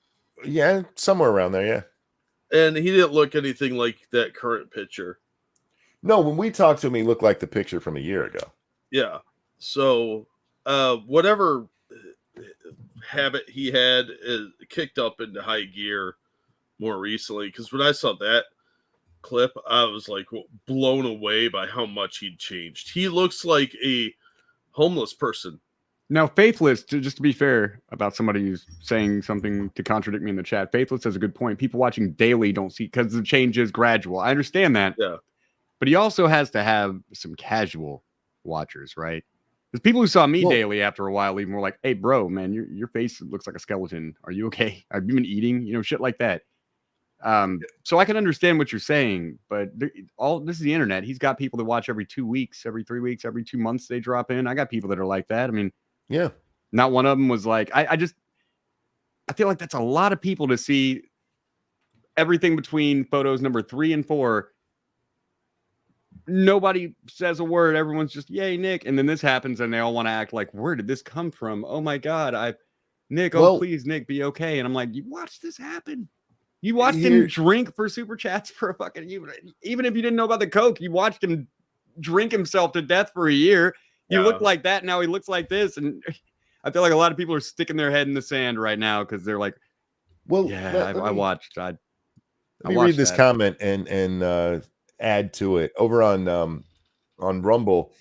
Yeah, somewhere around there, yeah. And he didn't look anything like that current picture. No, when we talked to him, he looked like the picture from a year ago. Yeah. So, whatever habit he had kicked up into high gear more recently. Because when I saw that clip, I was like blown away by how much he'd changed. He looks like a homeless person. Now, Faithless, just to be fair about somebody who's saying something to contradict me in the chat, Faithless has a good point. People watching daily don't see, because the change is gradual. I understand that. Yeah. But he also has to have some casual watchers, right? Because people who saw me daily after a while even were like, hey, bro, man, your face looks like a skeleton. Are you okay? Have you been eating? Shit like that. So I can understand what you're saying, but this is the internet. He's got people that watch every 2 weeks, every 3 weeks, every 2 months they drop in. I got people that are like that. I mean, yeah. Not one of them was like, I feel like that's a lot of people to see everything between photos number 3 and 4. Nobody says a word. Everyone's just, yay, Nick. And then this happens and they all want to act like, where did this come from? Oh my God. Nick, please, Nick, be okay. And I'm like, you watched this happen. You watched him drink for super chats for a fucking, even if you didn't know about the Coke, you watched him drink himself to death for a year. You look like that. Now he looks like this. And I feel like a lot of people are sticking their head in the sand right now because they're like, well, yeah, I watched. Let me read this comment and add to it over on on Rumble.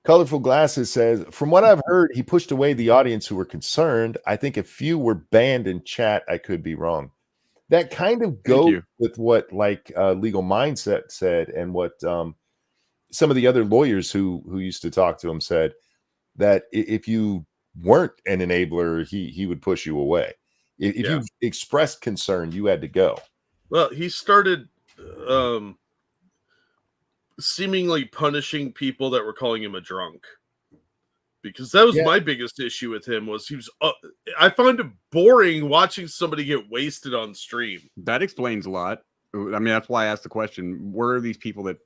Colorful Glasses says, from what I've heard, he pushed away the audience who were concerned. I think a few were banned in chat. I could be wrong. That kind of goes with what Legal Mindset said, and what some of the other lawyers who used to talk to him said, that if you weren't an enabler, he would push you away. If you expressed concern, you had to go. Well, he started seemingly punishing people that were calling him a drunk, because that was my biggest issue with him. Was he was I find it boring watching somebody get wasted on stream. That explains a lot. I mean, that's why I asked the question, where are these people that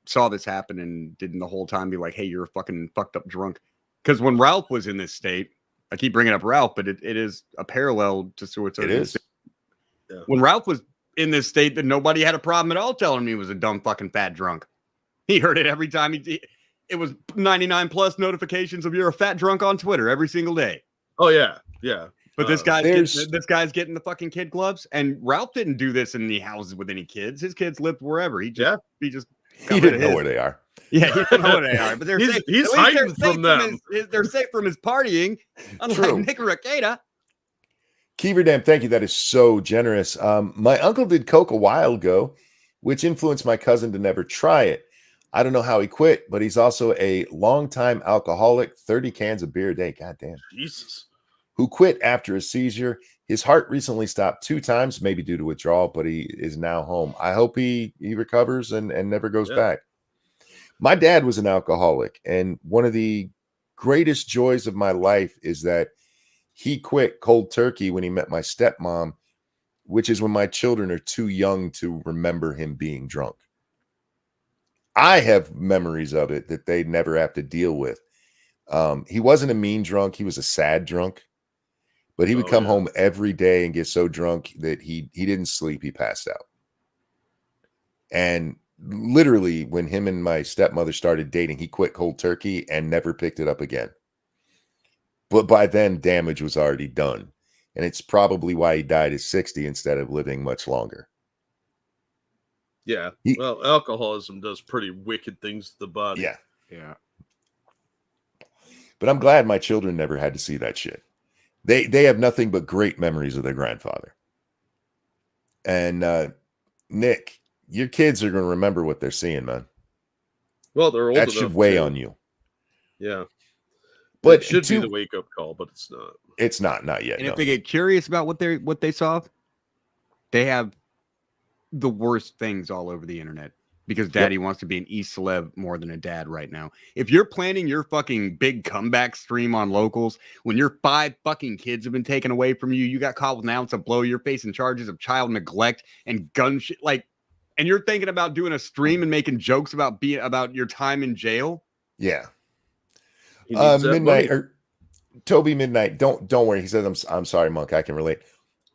saw this happen and didn't the whole time be like, hey, you're a fucking fucked up drunk? Because when Ralph was in this state, I keep bringing up Ralph, but it is a parallel to sort of it is. Yeah. When Ralph was in this state, that nobody had a problem at all telling him he was a dumb fucking fat drunk. He heard it every time. It was 99 plus notifications of you're a fat drunk on Twitter every single day. Oh yeah, yeah. But this guy's getting the fucking kid gloves, and Ralph didn't do this in any houses with any kids. His kids lived wherever. He didn't know where they are. Yeah, he didn't know where they are. But they're safe. He's hiding from them. They're safe from his partying, unlike Nick Rekieta. Keeverdam, thank you. That is so generous. My uncle did coke a while ago, which influenced my cousin to never try it. I don't know how he quit, but he's also a longtime alcoholic, 30 cans of beer a day. God damn. Jesus. Who quit after a seizure. His heart recently stopped 2 times, maybe due to withdrawal, but he is now home. I hope he recovers and never goes back. My dad was an alcoholic, and one of the greatest joys of my life is that he quit cold turkey when he met my stepmom, which is when my children are too young to remember him being drunk. I have memories of it that they never have to deal with. He wasn't a mean drunk. He was a sad drunk, but he would come home every day and get so drunk that he didn't sleep. He passed out. And literally when him and my stepmother started dating, he quit cold turkey and never picked it up again. But by then damage was already done. And it's probably why he died at 60 instead of living much longer. Yeah. Well, alcoholism does pretty wicked things to the body. Yeah. Yeah. But I'm glad my children never had to see that shit. They have nothing but great memories of their grandfather. And Nick, your kids are going to remember what they're seeing, man. Well, they're old enough. That should weigh on you. Yeah. But it should be the wake-up call, but it's not. It's not yet. And if they get curious about what they saw, they have the worst things all over the internet. Because daddy wants to be an e-celeb more than a dad right now. If you're planning your fucking big comeback stream on locals, when your 5 fucking kids have been taken away from you, you got caught with an ounce of blow, you're facing charges of child neglect and gun shit, and you're thinking about doing a stream and making jokes about your time in jail. Yeah. Midnight or Toby Midnight. Don't worry. He says, I'm sorry, Monk. I can relate.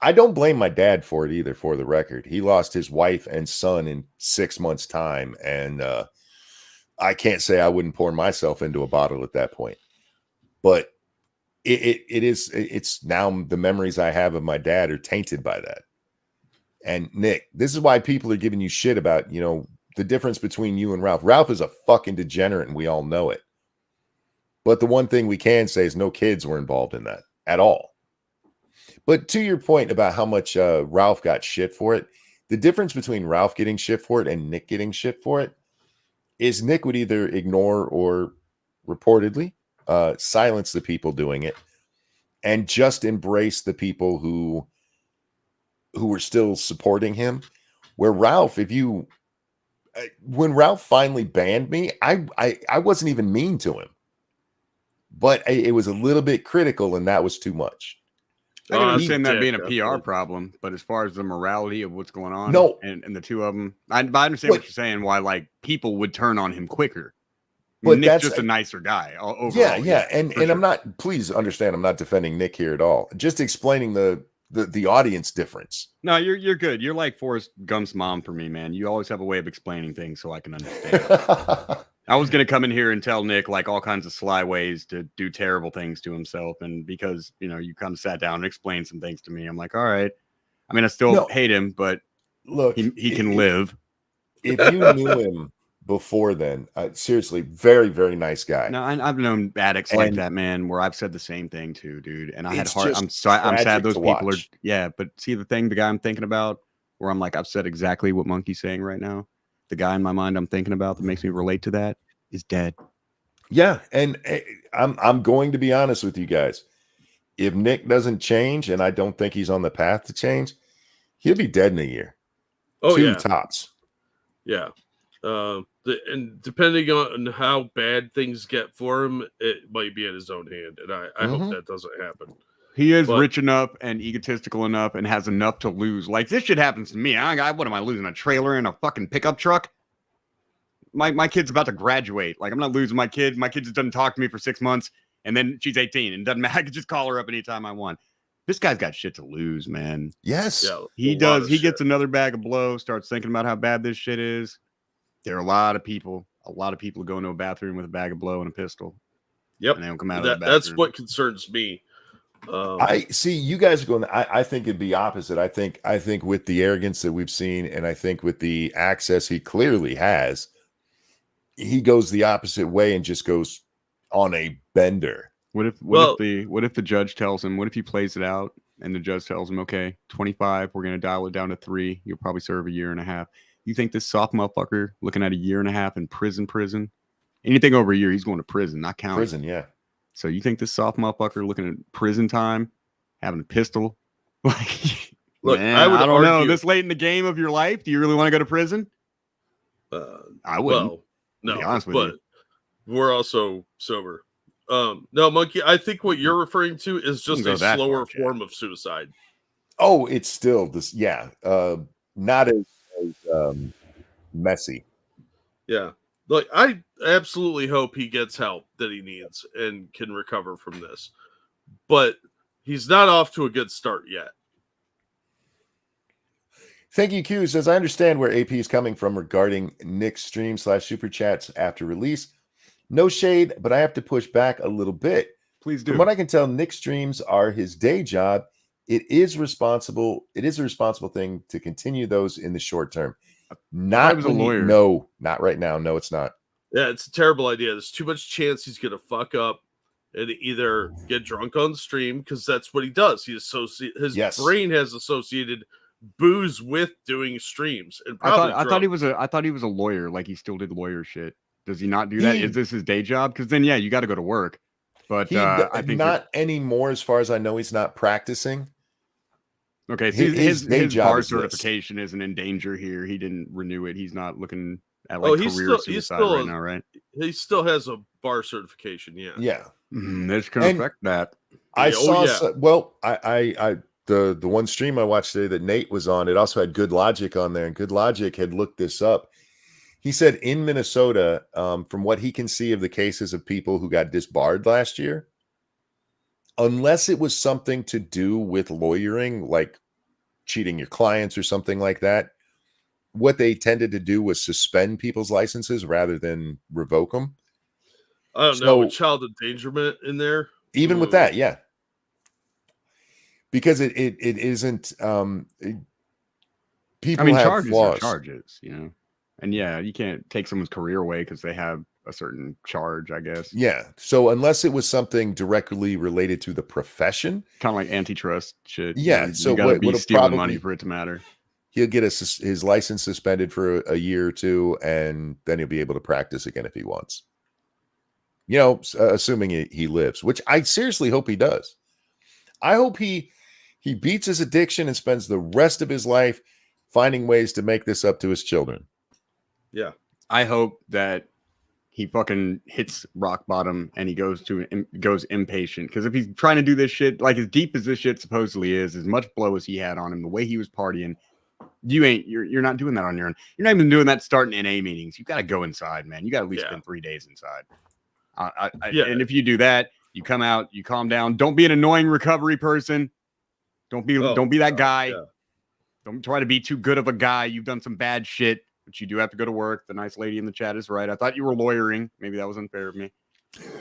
I don't blame my dad for it either, for the record. He lost his wife and son in 6 months' time. And I can't say I wouldn't pour myself into a bottle at that point. But it's now the memories I have of my dad are tainted by that. And Nick, this is why people are giving you shit about, the difference between you and Ralph. Ralph is a fucking degenerate and we all know it. But the one thing we can say is no kids were involved in that at all. But to your point about how much Ralph got shit for it, the difference between Ralph getting shit for it and Nick getting shit for it is Nick would either ignore or reportedly silence the people doing it and just embrace the people who were still supporting him. Where Ralph, when Ralph finally banned me, I wasn't even mean to him, but it was a little bit critical, and that was too much. I can understand that being a PR problem, but as far as the morality of what's going on, and the two of them, I understand what you're saying. Why people would turn on him quicker. But Nick's just a nicer guy. Overall. Yeah, and sure. I'm not. Please understand, I'm not defending Nick here at all. Just explaining the audience difference. No, you're good. You're like Forrest Gump's mom for me, man. You always have a way of explaining things so I can understand. I was going to come in here and tell Nick all kinds of sly ways to do terrible things to himself. And because, you kind of sat down and explained some things to me, I'm like, all right. I mean, I still hate him, but look, he can live. If you knew him before then. Seriously, very, very nice guy. No, I've known addicts like And that, man, where I've said the same thing too, dude. And I had it's heart. just I'm sorry. I'm sad tragic those to people are. watch. Yeah, but see the guy I'm thinking about, where I'm like, I've said exactly what Monkey's saying right now. The guy in my mind I'm thinking about that makes me relate to that is dead. Yeah, and I'm going to be honest with you guys. If Nick doesn't change, and I don't think he's on the path to change, he'll be dead in a year. Oh, 2 yeah. tops. Yeah. And depending on how bad things get for him, it might be in his own hand. And I hope that doesn't happen. He is rich enough and egotistical enough and has enough to lose. Like, this shit happens to me. What am I losing? A trailer and a fucking pickup truck? My kid's about to graduate. Like, I'm not losing my kid. My kid just doesn't talk to me for 6 months, and then she's 18, and it doesn't matter. I can just call her up anytime I want. This guy's got shit to lose, man. Yes. Yeah, He does. He gets another bag of blow, starts thinking about how bad this shit is. There are a lot of people who go into a bathroom with a bag of blow and a pistol. Yep. And they don't come out of the bathroom. That's what concerns me. I see you guys are going. I think it'd be opposite. I think with the arrogance that we've seen, and I think with the access he clearly has, he goes the opposite way and just goes on a bender. What if the judge tells him? What if he plays it out and the judge tells him, okay, 25, we're gonna dial it down to 3. You'll probably serve a year and a half. You think this soft motherfucker looking at a year and a half in prison? Anything over a year, he's going to prison, not counting. Prison, yeah. So you think this soft motherfucker looking at prison time, having a pistol? Like, look, man, I don't know. This late in the game of your life, do you really want to go to prison? I wouldn't. Well, no, to be honest with but we're also sober. No, Monkey, I think what you're referring to is just a slower form of suicide. Oh, it's still this, yeah. Not as messy. Yeah. Like, I absolutely hope he gets help that he needs and can recover from this. But he's not off to a good start yet. Thank you, Q. Says, I understand where AP is coming from regarding Nick's stream / super chats after release. No shade, but I have to push back a little bit. Please do. From what I can tell, Nick's streams are his day job. It is a responsible thing to continue those in the short term. Not was a lawyer. No, not right now. No, it's not. Yeah, it's a terrible idea. There's too much chance he's gonna fuck up and either get drunk on stream, because that's what he does. His brain has associated booze with doing streams. And I thought he was a lawyer, like he still did lawyer shit. Does he not do that? Is this his day job? Because then, yeah, you got to go to work. But I think not anymore. As far as I know, he's not practicing. Okay, so his bar certification isn't in danger here. He didn't renew it. He's not looking at career suicide right now, right? He still has a bar certification. Yeah. Yeah. That's going to affect that. I saw. Well, I the one stream I watched today that Nate was on, it also had Good Logic on there, and Good Logic had looked this up. He said in Minnesota, from what he can see of the cases of people who got disbarred last year, unless it was something to do with lawyering, like cheating your clients or something like that, what they tended to do was suspend people's licenses rather than revoke them. I don't know, child endangerment in there. Even with that, yeah. Because it isn't people have charges flaws. Are charges, you know. And yeah, you can't take someone's career away because they have a certain charge, I guess. Yeah. So unless it was something directly related to the profession, kind of like antitrust shit. Yeah. You so you gotta be stealing money for it to matter. He'll get his license suspended for a year or two, and then he'll be able to practice again if he wants. You know, assuming he lives, which I seriously hope he does. I hope he beats his addiction and spends the rest of his life finding ways to make this up to his children. Yeah. I hope that he fucking hits rock bottom and he goes impatient. Because if he's trying to do this shit, like as deep as this shit supposedly is, as much blow as he had on him, the way he was partying, you're not doing that on your own. You're not even doing that starting NA meetings. You got to go inside, man. You got to at least spend 3 days inside. And if you do that, you come out, you calm down. Don't be an annoying recovery person. Don't be that guy. Yeah. Don't try to be too good of a guy. You've done some bad shit, but you do have to go to work. The nice lady in the chat is right. I thought you were lawyering. Maybe that was unfair of me.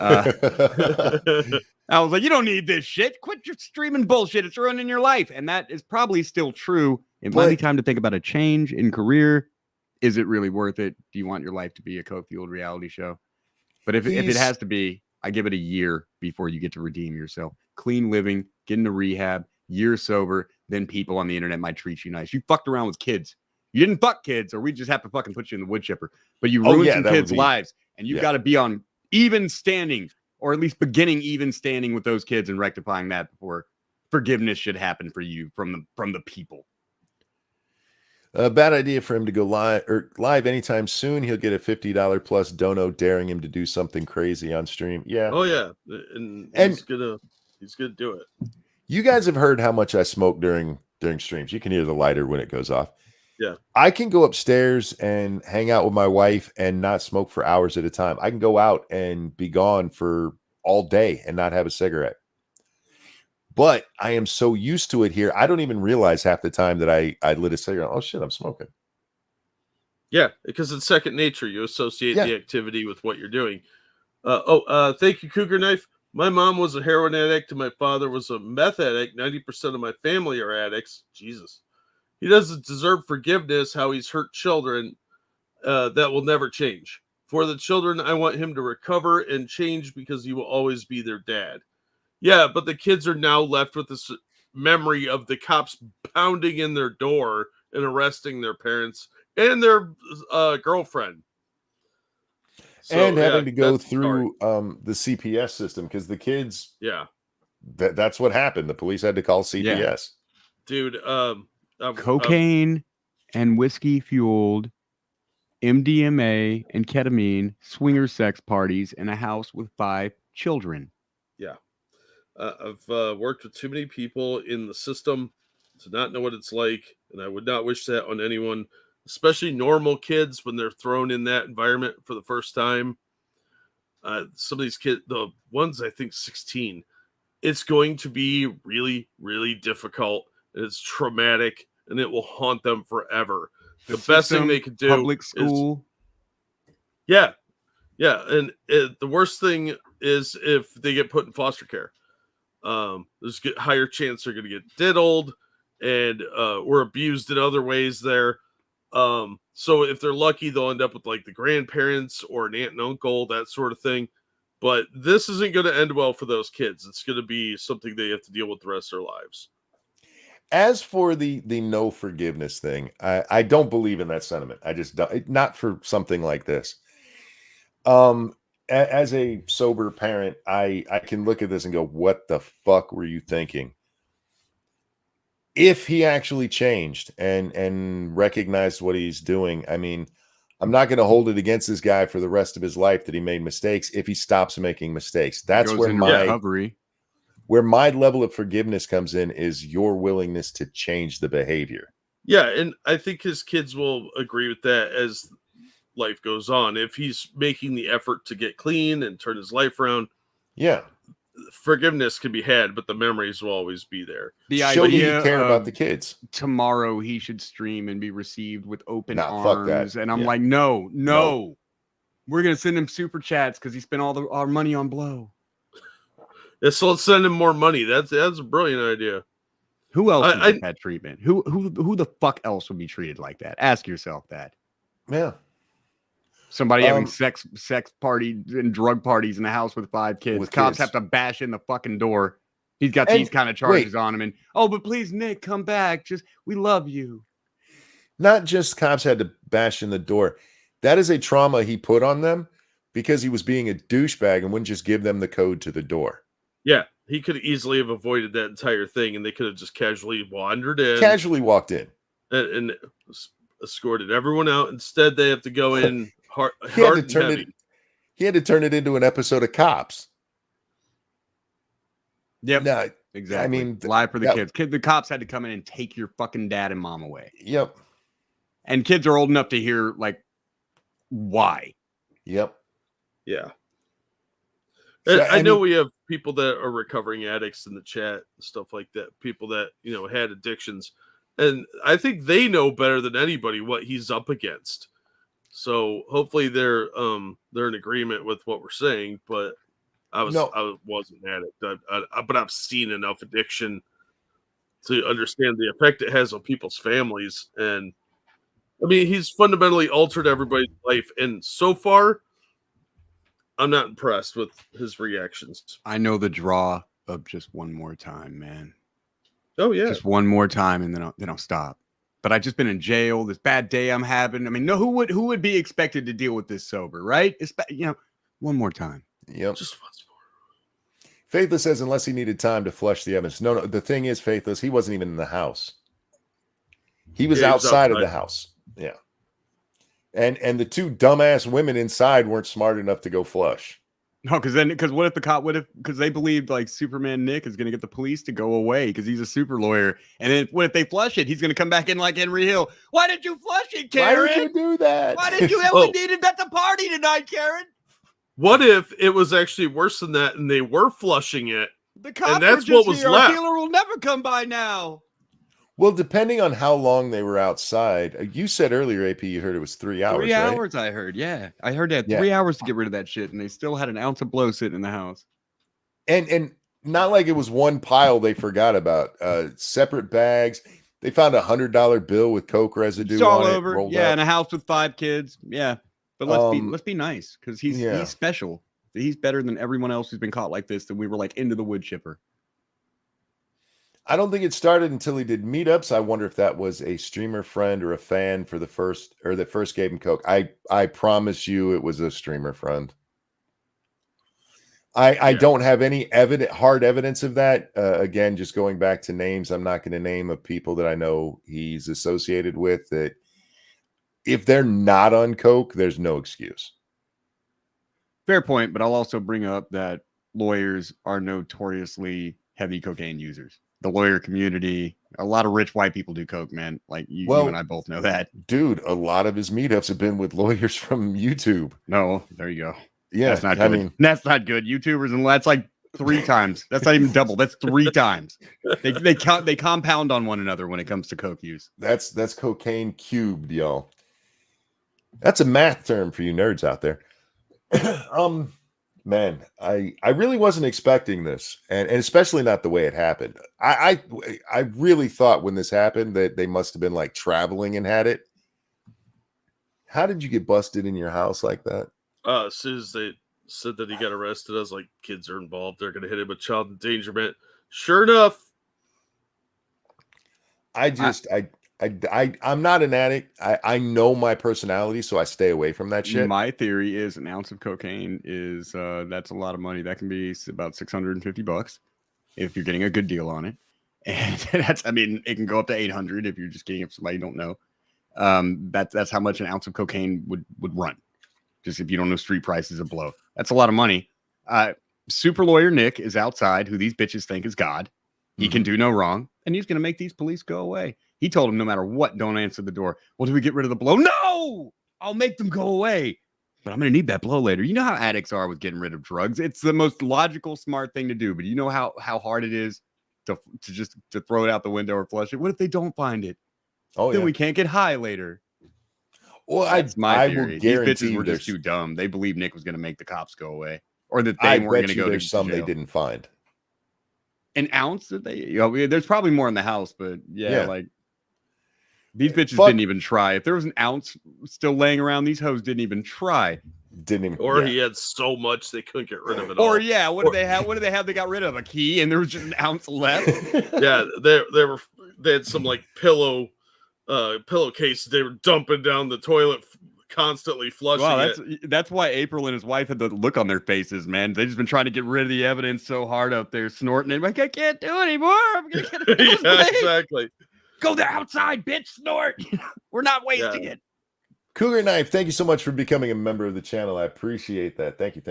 I was like, you don't need this shit. Quit your streaming bullshit. It's ruining your life. And that is probably still true. It might be time to think about a change in career. is it really worth it? Do you want your life to be a coke-fueled reality show? But if it has to be, I give it a year before you get to redeem yourself. Clean living, get into rehab, year sober, then people on the internet might treat you nice. You fucked around with kids. You didn't fuck kids, or we just have to fucking put you in the wood chipper. But you ruined some kids' lives, and you've got to be on even standing, or at least beginning even standing with those kids and rectifying that before forgiveness should happen for you from the people. A bad idea for him to go live anytime soon. He'll get a $50 plus dono daring him to do something crazy on stream. Yeah. Oh yeah, and he's gonna do it. You guys have heard how much I smoke during streams. You can hear the lighter when it goes off. Yeah. I can go upstairs and hang out with my wife and not smoke for hours at a time. I can go out and be gone for all day and not have a cigarette. But I am so used to it here, I don't even realize half the time that I lit a cigarette. Oh shit, I'm smoking. Yeah, because it's second nature. You associate the activity with what you're doing. Thank you, Cougar Knife. My mom was a heroin addict and my father was a meth addict. 90% of my family are addicts. Jesus. He doesn't deserve forgiveness how he's hurt children. That will never change. For the children, I want him to recover and change because he will always be their dad. Yeah, but the kids are now left with this memory of the cops pounding in their door and arresting their parents and their girlfriend. So, and having to go through the CPS system because the kids, that's what happened. The police had to call CPS. Dude, cocaine and whiskey fueled MDMA and ketamine swinger sex parties in a house with 5 children. Yeah. I've worked with too many people in the system to not know what it's like, and I would not wish that on anyone, especially normal kids when they're thrown in that environment for the first time. Some of these kids, the ones I think 16, it's going to be really, really difficult, and it's traumatic, and it will haunt them forever. The best thing they could do, public school. Yeah, and the worst thing is if they get put in foster care. There's a higher chance they're going to get diddled and or abused in other ways there. So if they're lucky, they'll end up with like the grandparents or an aunt and uncle, that sort of thing. But this isn't going to end well for those kids. It's going to be something they have to deal with the rest of their lives. As for the no forgiveness thing, I don't believe in that sentiment. I just don't, not for something like this. As a sober parent, I can look at this and go, what the fuck were you thinking? If he actually changed and recognized what he's doing, I mean, I'm not going to hold it against this guy for the rest of his life that he made mistakes. If he stops making mistakes, that's where my level of forgiveness comes in, is your willingness to change the behavior. Yeah, and I think his kids will agree with that as life goes on. If he's making the effort to get clean and turn his life around, forgiveness can be had, but the memories will always be there. The idea you care about the kids. Tomorrow he should stream and be received with open arms, and I'm like, no, we're gonna send him super chats because he spent all our money on blow. Yeah, so let's send him more money. That's a brilliant idea. Who else would get that treatment? Who the fuck else would be treated like that? Ask yourself that. Yeah. Somebody having sex party and drug parties in the house with 5 kids. Cops have to bash in the fucking door. He's got these kind of charges on him. And but please, Nick, come back. We love you. Not just cops had to bash in the door. That is a trauma he put on them because he was being a douchebag and wouldn't just give them the code to the door. Yeah, he could easily have avoided that entire thing, and they could have just casually wandered in. Casually walked in. And escorted everyone out. Instead, they have to go in he had to turn it into an episode of Cops. Yep. No, exactly. I mean, live for the kids. The cops had to come in and take your fucking dad and mom away. Yep. And kids are old enough to hear, like, why. Yep. Yeah. So, I know we have people that are recovering addicts in the chat and stuff like that. People that, had addictions. And I think they know better than anybody what he's up against. So hopefully they're in agreement with what we're saying. But I wasn't an addict. But I've seen enough addiction to understand the effect it has on people's families and I mean, he's fundamentally altered everybody's life, and so far, I'm not impressed with his reactions. I know the draw of just one more time, man. Oh yeah, just one more time, and then I'll stop. But I've just been in jail. This bad day I'm having. I mean, no, who would be expected to deal with this sober, right? It's one more time. Yep. just once more. Faithless says unless he needed time to flush the evidence. No. The thing is, Faithless, he wasn't even in the house. He was outside of the house. Yeah. And the two dumbass women inside weren't smart enough to go flush. No, because what if because they believed like Superman Nick is going to get the police to go away because he's a super lawyer, and then what if they flush it? He's going to come back in like Henry Hill. Why did you flush it, Karen? Why did you do that? Why did you? We needed at the party tonight, Karen. What if it was actually worse than that, and they were flushing it? The cops and that's are what just was here. left. Our dealer will never come by now. Well, depending on how long they were outside, you said earlier, AP, you heard it was 3 hours. 3 right? hours, I heard. Yeah, I heard they had 3 hours to get rid of that shit, and they still had an ounce of blow sitting in the house. And not like it was one pile they forgot about. Separate bags. They found $100 bill with coke residue It's all on over. it. Yeah, in a house with 5 kids. Yeah, but let's be nice because he's special. He's better than everyone else who's been caught like this. That we were like into the wood chipper. I don't think it started until he did meetups. I wonder if that was a streamer friend or a fan for that first gave him coke. I promise you it was a streamer friend. I don't have any hard evidence of that. Again, just going back to names, I'm not going to name of people that I know he's associated with that if they're not on coke, there's no excuse. Fair point, but I'll also bring up that lawyers are notoriously heavy cocaine users. The lawyer community, a lot of rich white people do coke, man. Like you and I both know that. Dude, a lot of his meetups have been with lawyers from YouTube. No, there you go. Yeah, that's not good. That's not good. YouTubers, and that's like 3 times. That's not even double. That's 3 times. They compound on one another when it comes to coke use. That's cocaine cubed, y'all. That's a math term for you nerds out there. Man, I really wasn't expecting this, and especially not the way it happened. I really thought when this happened that they must have been like traveling and had it. How did you get busted in your house like that? As soon as they said that he got arrested, I was like, kids are involved. They're going to hit him with child endangerment. Sure enough. I'm not an addict. I know my personality, so I stay away from that shit. My theory is an ounce of cocaine is that's a lot of money. That can be about $650 if you're getting a good deal on it, and it can go up to $800 if you're just getting it from somebody you don't know. That's how much an ounce of cocaine would run. Just if you don't know street prices of blow, that's a lot of money. Super lawyer Nick is outside, who these bitches think is God. He can do no wrong, and he's going to make these police go away. He told him no matter what, don't answer the door. Well, do we get rid of the blow? No! I'll make them go away. But I'm going to need that blow later. You know how addicts are with getting rid of drugs. It's the most logical, smart thing to do. But you know how hard it is to throw it out the window or flush it? What if they don't find it? Then we can't get high later. Well, that's my theory. These bitches were just too dumb. They believed Nick was going to make the cops go away. Or that they weren't going to go to some jail. They didn't find. An ounce that there's probably more in the house, but like these bitches didn't even try. If there was an ounce still laying around, these hoes didn't even try. He had so much they couldn't get rid of it. What did they have? What did they have? They got rid of a key, and there was just an ounce left. Yeah, they had some like pillowcase they were dumping down the toilet, constantly flushing. Wow, that's why April and his wife had the look on their faces, man. They've just been trying to get rid of the evidence so hard up there, snorting it. Like, I can't do it anymore. I'm gonna get it. Yeah, exactly. Go there outside, bitch, snort. We're not wasting it. Cougar Knife, thank you so much for becoming a member of the channel. I appreciate that. Thank you.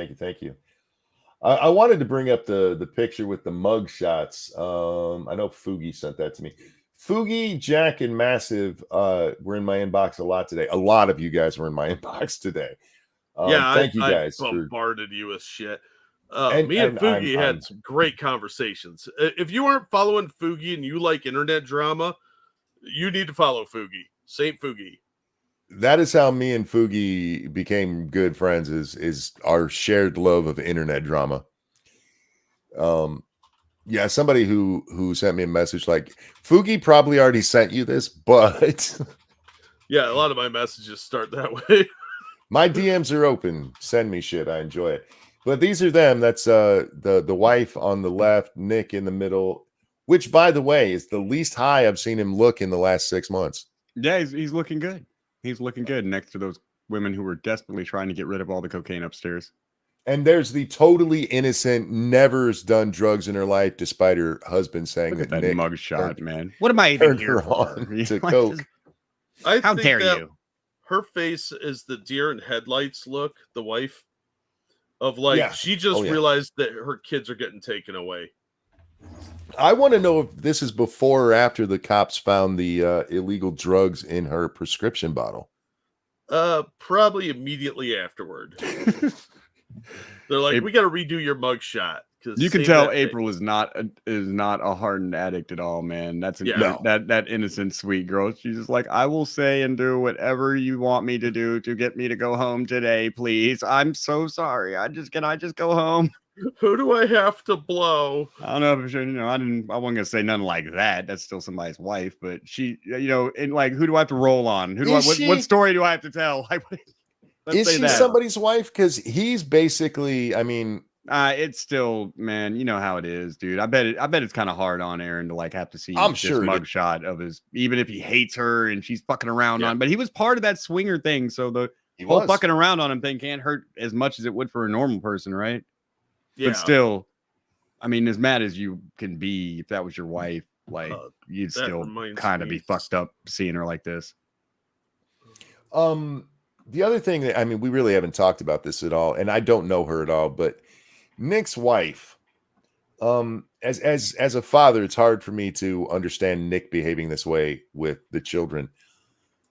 I wanted to bring up the picture with the mug shots. I know Fugi sent that to me. Fugi, Jack, and Massive were in my inbox a lot today. A lot of you guys were in my inbox today. Thank you guys. I bombarded you with shit. Me and Fugi had some great conversations. If you aren't following Fugi and you like internet drama, you need to follow Fugi. Saint Fugi. That is how me and Fugi became good friends. Is our shared love of internet drama. Yeah, somebody who sent me a message like, Fugi probably already sent you this, but Yeah, a lot of my messages start that way. My DMs are open. Send me shit. I enjoy it. But these are them. That's the wife on the left, Nick in the middle, which, by the way, is the least high I've seen him look in the last 6 months. Yeah, he's looking good. He's looking good next to those women who were desperately trying to get rid of all the cocaine upstairs. And there's the totally innocent, never's done drugs in her life, despite her husband saying Look at that that Nick mugshot, man. What am I even turned here her for? on to coke. How dare you? Her face is the deer in headlights look, the wife of like Yeah. she just realized that her kids are getting taken away. I want to know if this is before or after the cops found the illegal drugs in her prescription bottle. Probably immediately afterward. They're like, we got to redo your mugshot. You can tell April is not a hardened addict at all, man. That's that innocent, sweet girl. She's just like, I will say and do whatever you want me to do to get me to go home today, please. I'm so sorry. Can I just go home? Who do I have to blow? I don't know if I wasn't gonna say nothing like that. That's still somebody's wife, but she, and like, who do I have to roll on? What story do I have to tell? Like, is she somebody's wife? Because he's basically, I mean, it's still, man, you know how it is, dude. I bet it's kind of hard on Aaron to like have to see I'm this sure mugshot of his, even if he hates her and she's fucking around on. But he was part of that swinger thing, so the whole fucking around on him thing can't hurt as much as it would for a normal person, right? Yeah. But still, I mean, as mad as you can be, if that was your wife, like you'd still kind of be fucked up seeing her like this. The other thing that, I mean, we really haven't talked about this at all, and I don't know her at all, but Nick's wife, as a father, it's hard for me to understand Nick behaving this way with the children.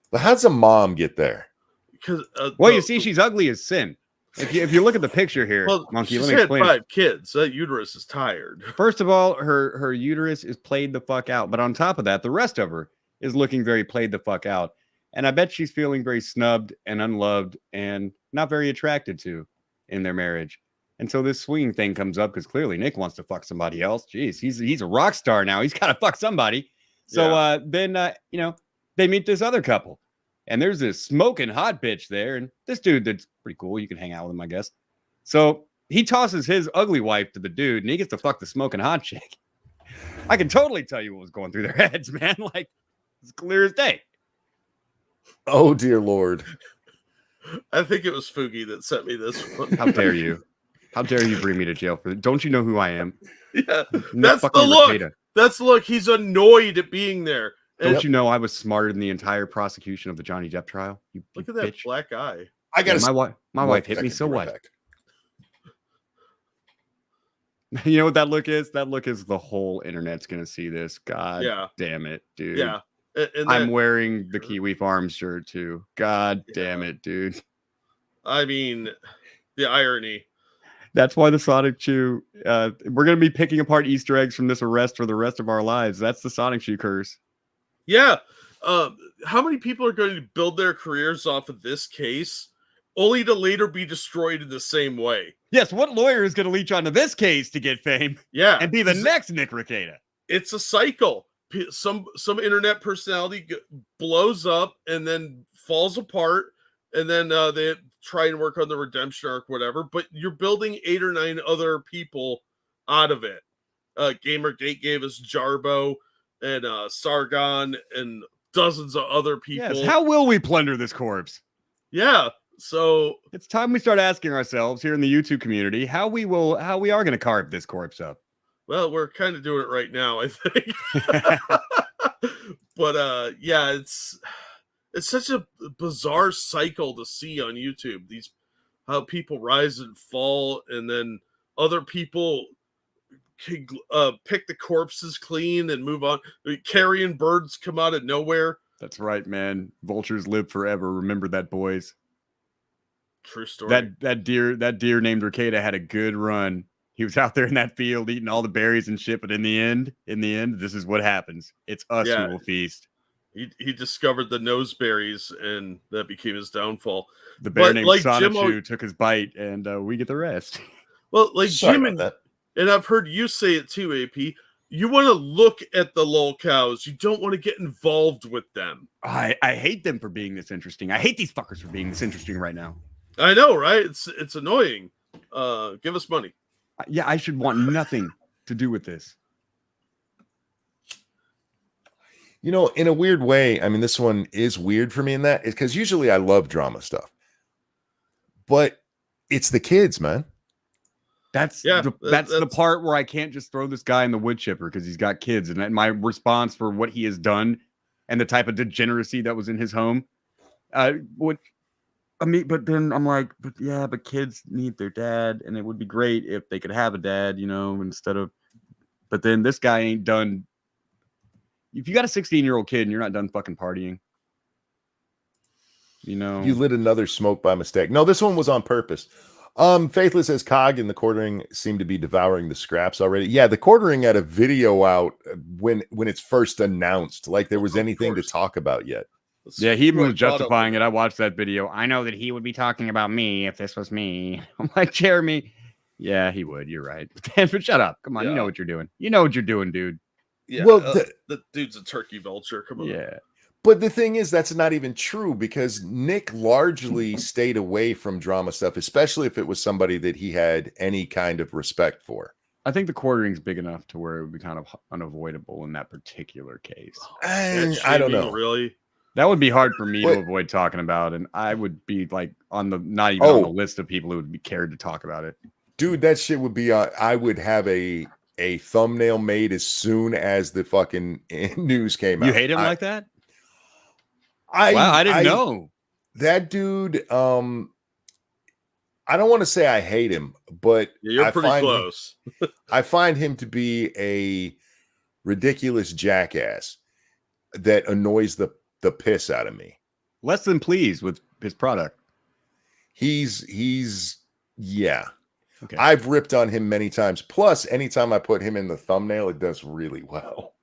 But how does a mom get there? Because you see, she's ugly as sin. If you look at the picture here, Monkey, she's had 5 kids. That uterus is tired. First of all, her uterus is played the fuck out, but on top of that, the rest of her is looking very played the fuck out. And I bet she's feeling very snubbed and unloved and not very attracted to in their marriage. And so this swinging thing comes up because clearly Nick wants to fuck somebody else. Jeez, he's a rock star now. He's got to fuck somebody. So then they meet this other couple. And there's this smoking hot bitch there. And this dude that's pretty cool. You can hang out with him, I guess. So he tosses his ugly wife to the dude, and he gets to fuck the smoking hot chick. I can totally tell you what was going through their heads, man. Like, it's clear as day. Oh, dear Lord. I think it was Fugi that sent me this one. How dare you? How dare you bring me to jail for? Don't you know who I am? Yeah, that's the look. Rekieta. That's the look. He's annoyed at being there. Don't you know I was smarter than the entire prosecution of the Johnny Depp trial? You look at bitch. That black eye. I got my wife hit me. So what? You know what that look is? That look is the whole internet's gonna see this. God damn it, dude. Yeah. And I'm wearing the Kiwi Farms shirt too. God damn it, dude. I mean, the irony. That's why the Sonic Chew. We're gonna be picking apart Easter eggs from this arrest for the rest of our lives. That's the Sonic Chew curse. Yeah. How many people are going to build their careers off of this case, only to later be destroyed in the same way? Yes. What lawyer is going to leech onto this case to get fame? Yeah, and be the next Nick Rekieta? It's a cycle. Some internet personality blows up and then falls apart, and then they try and work on the redemption arc, whatever. But you're building 8 or 9 other people out of it. Gamergate gave us Jarbo and Sargon and dozens of other people. Yes. How will we plunder this corpse? Yeah. So it's time we start asking ourselves here in the YouTube community how we are going to carve this corpse up. Well, we're kind of doing it right now, I think. But yeah, it's such a bizarre cycle to see on YouTube. How people rise and fall, and then other people can pick the corpses clean and move on. Carrion birds come out of nowhere. That's right, man. Vultures live forever. Remember that, boys. True story. That deer named Rekieta had a good run. He was out there in that field eating all the berries and shit, but in the end, this is what happens. It's us who will feast. He discovered the noseberries, and that became his downfall. The bear named Sonichu took his bite, and we get the rest. Well, like Jim and I've heard you say it too, AP. You want to look at the lol cows. You don't want to get involved with them. I hate them for being this interesting. I hate these fuckers for being this interesting right now. I know, right? It's annoying. Give us money. Yeah, I should want nothing to do with this. You know, in a weird way, I mean, this one is weird for me in that, is because usually I love drama stuff. But it's the kids, man. That's the part where I can't just throw this guy in the wood chipper because he's got kids. And my response for what he has done and the type of degeneracy that was in his home, but then I'm like, but kids need their dad, and it would be great if they could have a dad, instead of. But then this guy ain't done. If you got a 16-year-old kid and you're not done fucking partying, you lit another smoke by mistake. No, this one was on purpose. Faithless says Cog and the quartering seem to be devouring the scraps already. Yeah, the quartering had a video out when it's first announced, like there was anything to talk about yet. Yeah, he even was justifying it. I watched that video. I know that he would be talking about me if this was me. I'm like, Jeremy. Yeah, he would. You're right. But shut up. Come on. You know what you're doing. You know what you're doing, dude. Yeah. Well, the dude's a turkey vulture. Come on. Yeah. But the thing is, that's not even true because Nick largely stayed away from drama stuff, especially if it was somebody that he had any kind of respect for. I think the quartering's big enough to where it would be kind of unavoidable in that particular case. I don't know. Really? That would be hard for me to avoid talking about, and I would be like not even on the list of people who would be cared to talk about it. Dude, that shit would be I would have a thumbnail made as soon as the fucking news came out. You hate him like that? Wow, I didn't know. That dude, I don't want to say I hate him, but you're pretty close. I find him to be a ridiculous jackass that annoys the piss out of me. Less than pleased with his product. He's yeah. Okay. I've ripped on him many times. Plus, anytime I put him in the thumbnail, it does really well.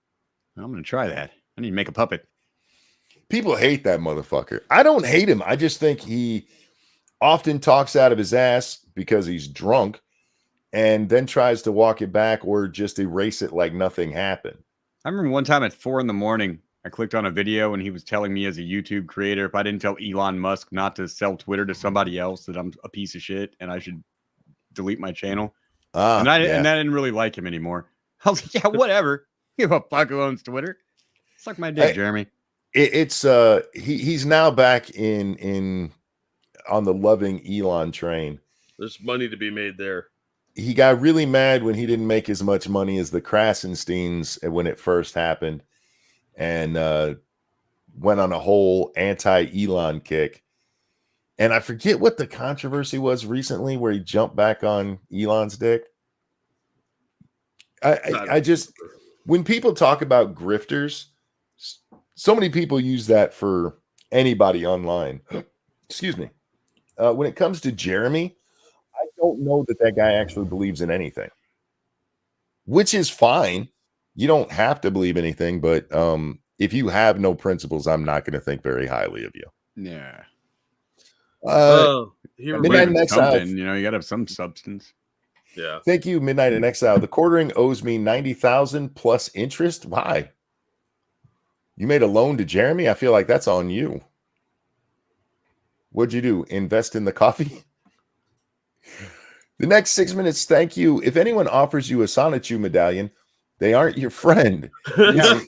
I'm going to try that. I need to make a puppet. People hate that motherfucker. I don't hate him. I just think he often talks out of his ass because he's drunk and then tries to walk it back or just erase it like nothing happened. I remember one time at 4 a.m, I clicked on a video and he was telling me as a YouTube creator, if I didn't tell Elon Musk not to sell Twitter to somebody else, that I'm a piece of shit and I should delete my channel. And I didn't really like him anymore. I was like, yeah, whatever. Give a fuck who owns Twitter. Suck my dick, Jeremy. He's now back in on the loving Elon train. There's money to be made there. He got really mad when he didn't make as much money as the Krasensteins when it first happened, and went on a whole anti-Elon kick. And I forget what the controversy was recently where he jumped back on Elon's dick. I just, when people talk about grifters, so many people use that for anybody online. Excuse me. When it comes to Jeremy, I don't know that guy actually believes in anything, which is fine. You don't have to believe anything, but if you have no principles, I'm not going to think very highly of you. Yeah. Midnight in Exile. You got to have some substance. Yeah. Thank you, Midnight in Exile. The quartering owes me 90,000 plus interest. Why? You made a loan to Jeremy? I feel like that's on you. What'd you do? Invest in the coffee? The next 6 minutes, thank you. If anyone offers you a Sonichu medallion, they aren't your friend. Yeah.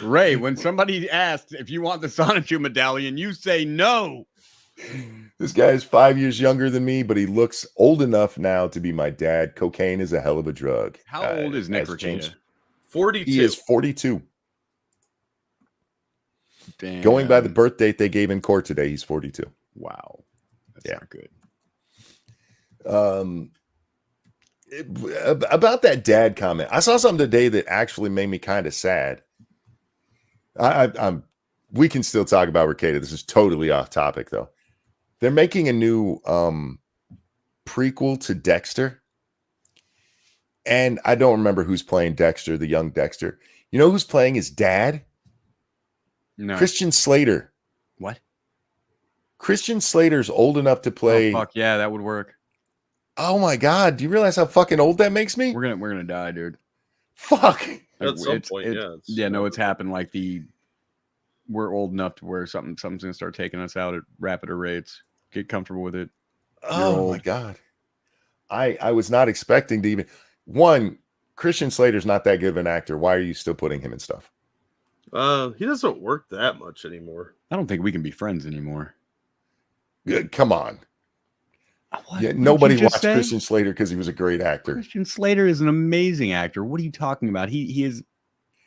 Ray, when somebody asks if you want the Sonichu medallion, you say no. This guy is 5 years younger than me, but he looks old enough now to be my dad. Cocaine is a hell of a drug. How old is Nick Rekieta? 42. He is 42. Damn. Going by the birth date they gave in court today, he's 42. Wow. That's not good. About that dad comment, I saw something today that actually made me kind of sad. We can still talk about Rekieta. This is totally off topic, though. They're making a new prequel to Dexter. And I don't remember who's playing Dexter, the young Dexter. You know who's playing his dad? No. Christian Slater. What? Christian Slater's old enough to play. Oh, fuck yeah, that would work. Oh my God. Do you realize how fucking old that makes me? We're gonna die, dude. Fuck. At some point, yeah. No, it's happened. Like we're old enough to where something's gonna start taking us out at rapider rates. Get comfortable with it. Oh my God. I was not expecting to even Christian Slater's not that good of an actor. Why are you still putting him in stuff? He doesn't work that much anymore. I don't think we can be friends anymore. Come on. Nobody watched Christian Slater because he was a great actor. Christian Slater is an amazing actor. What are you talking about? He is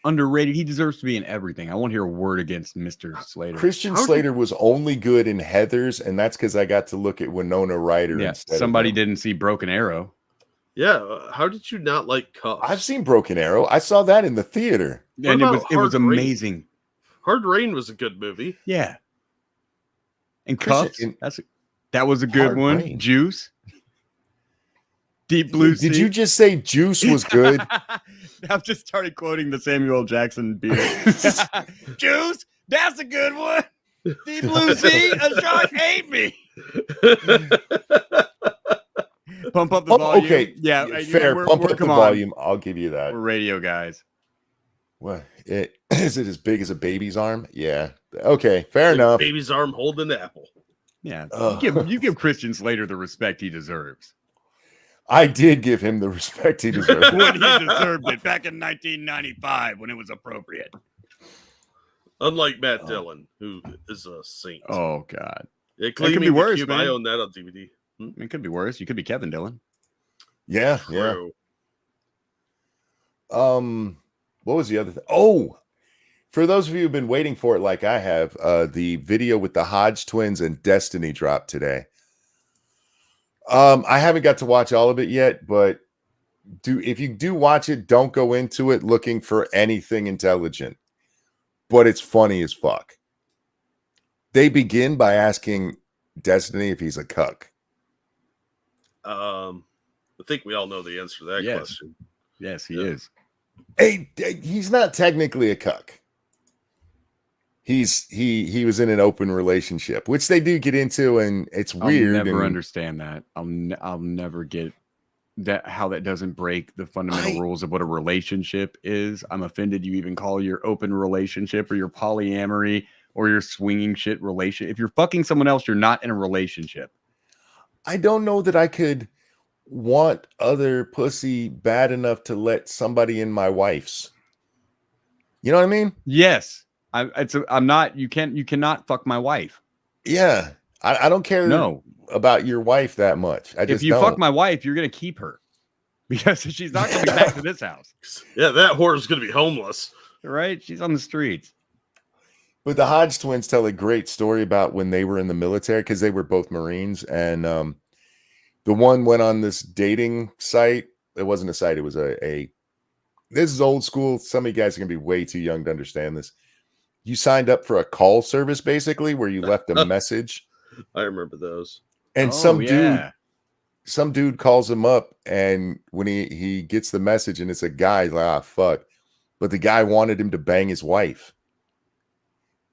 underrated. He deserves to be in everything. I won't hear a word against Mr. Slater. Christian Slater was only good in Heathers, and that's because I got to look at Winona Ryder. Yeah, somebody didn't see Broken Arrow. Yeah, how did you not like Cuffs? I've seen Broken Arrow. I saw that in the theater. And it was amazing. Hard Rain was a good movie. Yeah. And Cuffs, that was a good one. Rain. Juice. Deep Blue Sea. Did you just say Juice was good? I've just started quoting the Samuel Jackson beat. Juice, that's a good one. Deep Blue Sea, a shark ate me. Pump up the volume. Okay, yeah, fair. Pump up the volume. I'll give you that. We're radio guys. What? Is it as big as a baby's arm? Yeah. Okay, fair enough. Baby's arm holding an apple. Yeah. You give Christian Slater the respect he deserves. I did give him the respect he deserved. When he deserved it back in 1995 when it was appropriate. Unlike Matt Dillon, who is a saint. Oh, God. It could be worse, man. I own that on DVD. It could be worse. You could be Kevin Dillon. Yeah, true. Yeah. What was the other thing? Oh, for those of you who've been waiting for it like I have, the video with the Hodge twins and Destiny dropped today. I haven't got to watch all of it yet, but if you do watch it, don't go into it looking for anything intelligent. But it's funny as fuck. They begin by asking Destiny if he's a cuck. I think we all know the answer to that question. Yes, he is. Hey, he's not technically a cuck. He was in an open relationship, which they do get into, and it's weird. I'll never understand that. I'll never get that, how that doesn't break the fundamental rules of what a relationship is. I'm offended you even call your open relationship or your polyamory or your swinging shit relation. If you're fucking someone else, you're not in a relationship. I don't know that I could want other pussy bad enough to let somebody in my wife's. You know what I mean? Yes. I'm not. You cannot fuck my wife. Yeah. I don't care about your wife that much. If you fuck my wife, you're gonna keep her because she's not coming back to this house. Yeah, that whore is gonna be homeless. Right? She's on the streets. But the Hodge twins tell a great story about when they were in the military, because they were both Marines, and the one went on this dating site. It wasn't a site. It was a this is old school. Some of you guys are going to be way too young to understand this. You signed up for a call service, basically, where you left a message. I remember those. And some dude calls him up, and when he gets the message and it's a guy, he's like, fuck. But the guy wanted him to bang his wife.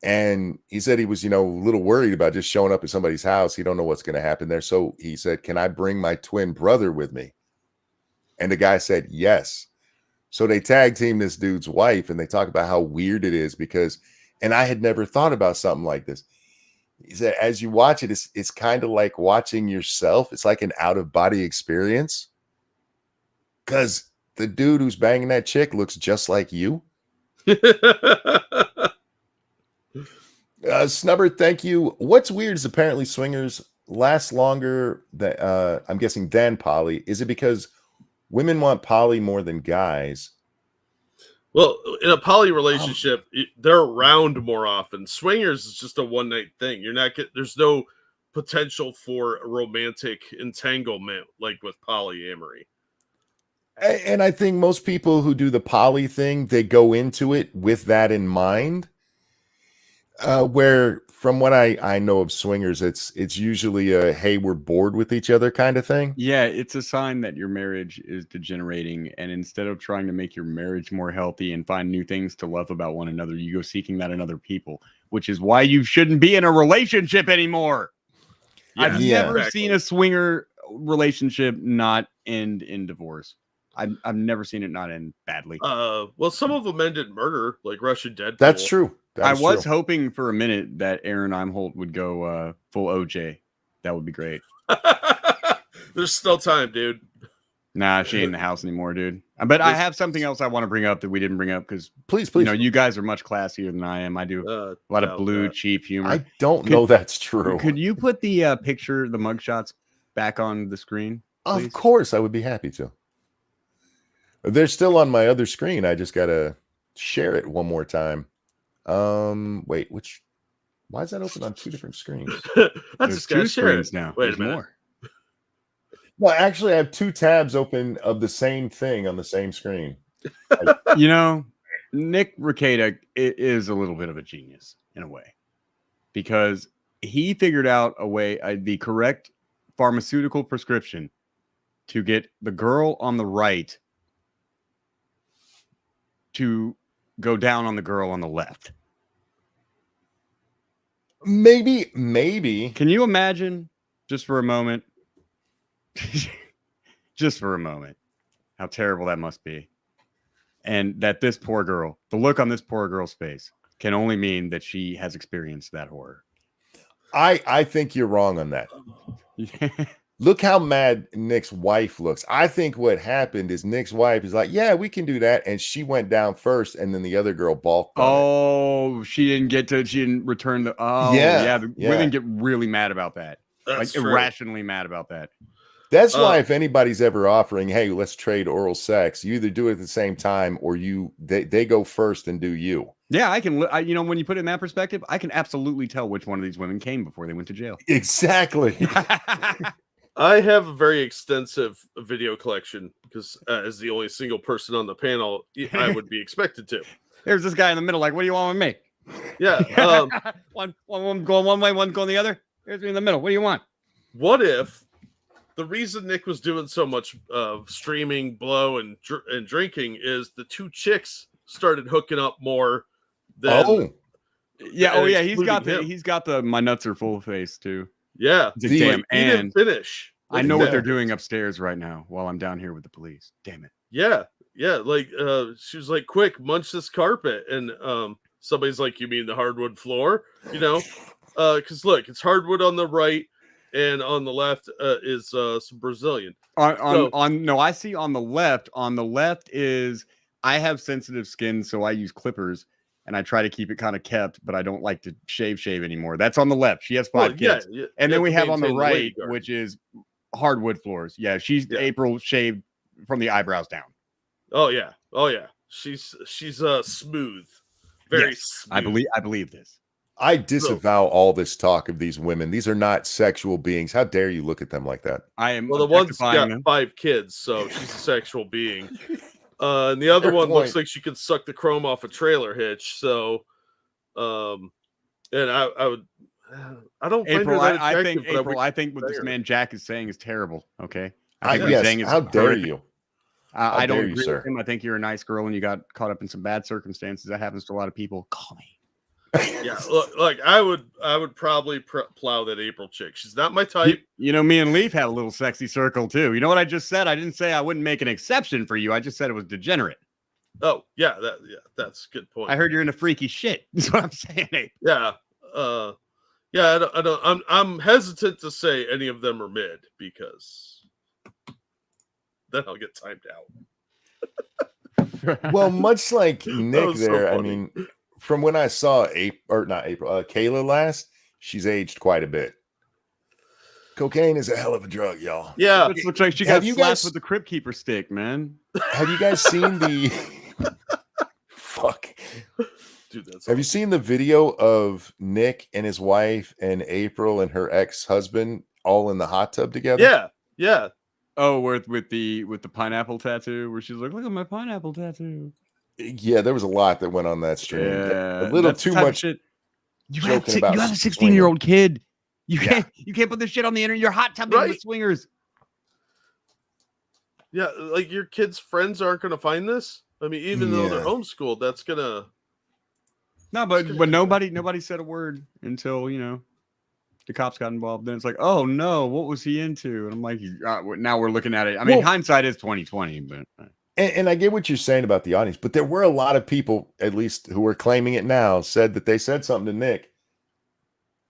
And he said he was, a little worried about just showing up at somebody's house. He don't know what's going to happen there. So he said, can I bring my twin brother with me? And the guy said, yes. So they tag team this dude's wife, and they talk about how weird it is because, and I had never thought about something like this. He said, as you watch it, it's kind of like watching yourself. It's like an out-of-body experience because the dude who's banging that chick looks just like you. Snubber, thank you. What's weird is apparently swingers last longer than I'm guessing than poly. Is it because women want poly more than guys? Well, in a poly relationship, they're around more often. Swingers is just a one night thing. There's no potential for romantic entanglement like with polyamory. And I think most people who do the poly thing, they go into it with that in mind. Where from what I know of swingers, it's usually a, hey, we're bored with each other kind of thing. Yeah, it's a sign that your marriage is degenerating. And instead of trying to make your marriage more healthy and find new things to love about one another, you go seeking that in other people, which is why you shouldn't be in a relationship anymore. I've never seen a swinger relationship not end in divorce. I've never seen it not end badly. Well, some of them ended murder, like Russian Deadpool. That's true. I was hoping for a minute that Aaron Imholt would go full OJ. That would be great. There's still time, dude. Nah, she ain't in the house anymore, dude. But I have something else I want to bring up that we didn't bring up because please, you know, you guys are much classier than I am. I do a lot of blue cheap humor. I don't know that's true. Could you put the picture, the mugshots, back on the screen? Please? Of course, I would be happy to. They're still on my other screen. I just gotta share it one more time. Wait, why is that open on 2 different screens? I just got 2 screens now. Wait a minute. More. Well, actually, I have 2 tabs open of the same thing on the same screen. You know, Nick Rekieta is a little bit of a genius in a way because he figured out a way, the correct pharmaceutical prescription to get the girl on the right to go down on the girl on the left. Maybe. Can you imagine, just for a moment, just for a moment, how terrible that must be? And that this poor girl, the look on this poor girl's face can only mean that she has experienced that horror. I think you're wrong on that. Look how mad Nick's wife looks. I think what happened is Nick's wife is like, yeah, we can do that. And she went down first, and then the other girl balked. She didn't return the. Women get really mad about that. That's like true. Irrationally mad about that. That's why if anybody's ever offering, hey, let's trade oral sex, you either do it at the same time or they go first and do you. Yeah, when you put it in that perspective, I can absolutely tell which one of these women came before they went to jail. Exactly. I have a very extensive video collection because as the only single person on the panel, I would be expected to. There's this guy in the middle, like, what do you want with me? Yeah. One going one way, one going the other. Here's me in the middle. What do you want? What if the reason Nick was doing so much streaming, blow, and drinking is the 2 chicks started hooking up more than. He's got the my nuts are full face too. Yeah. He didn't finish. I know what they're doing upstairs right now while I'm down here with the police. Damn it. Yeah. Yeah. Like she was like, quick, munch this carpet. And somebody's like, you mean the hardwood floor? You know? Because look, it's hardwood on the right, and on the left is some Brazilian. I see on the left. On the left is I have sensitive skin, so I use clippers, and I try to keep it kind of kept, but I don't like to shave anymore. That's on the left. She has 5 kids, and then we have on the right, which is hardwood floors. Yeah, April shaved from the eyebrows down. Oh yeah. She's smooth, very smooth. I believe this. I disavow all this talk of these women. These are not sexual beings. How dare you look at them like that? I am. Well, the one's got 5 kids, so she's a sexual being. And the other one looks like she could suck the chrome off a trailer hitch. So, and I don't find her that attractive. I think what this man Jack is saying is terrible. Okay. How dare you? I don't agree with him. I think you're a nice girl and you got caught up in some bad circumstances. That happens to a lot of people. Call me. Yeah, look, I would probably plow that April chick. She's not my type. You know, me and Leaf had a little sexy circle too. You know what I just said? I didn't say I wouldn't make an exception for you. I just said it was degenerate. Oh yeah, that's a good point. I heard you're into freaky shit. That's what I'm saying. Abe. Yeah, I don't. I'm hesitant to say any of them are mid because then I'll get timed out. Well, much like Nick there, so I mean. From when I saw Kayla last, she's aged quite a bit. Cocaine is a hell of a drug, y'all. Yeah. It looks like she got slapped with the Crypt Keeper stick, man. Have you guys seen the fuck? Dude, that's Have you seen the video of Nick and his wife and April and her ex-husband all in the hot tub together? Yeah. Oh, with the pineapple tattoo, where she's like, "Look at my pineapple tattoo." Yeah, there was a lot that went on that stream. Yeah, a little too much. Shit. You have a 16-year-old kid. You can't put this shit on the internet. You're hot tubbing with swingers. Yeah, like your kids' friends aren't going to find this. I mean, even though they're homeschooled, that's gonna. No, but nobody said a word until the cops got involved. Then it's like, oh no, what was he into? And I'm like, now we're looking at it. I mean, hindsight is 2020, but. And I get what you're saying about the audience, but there were a lot of people, at least who are claiming it now, said that they said something to Nick.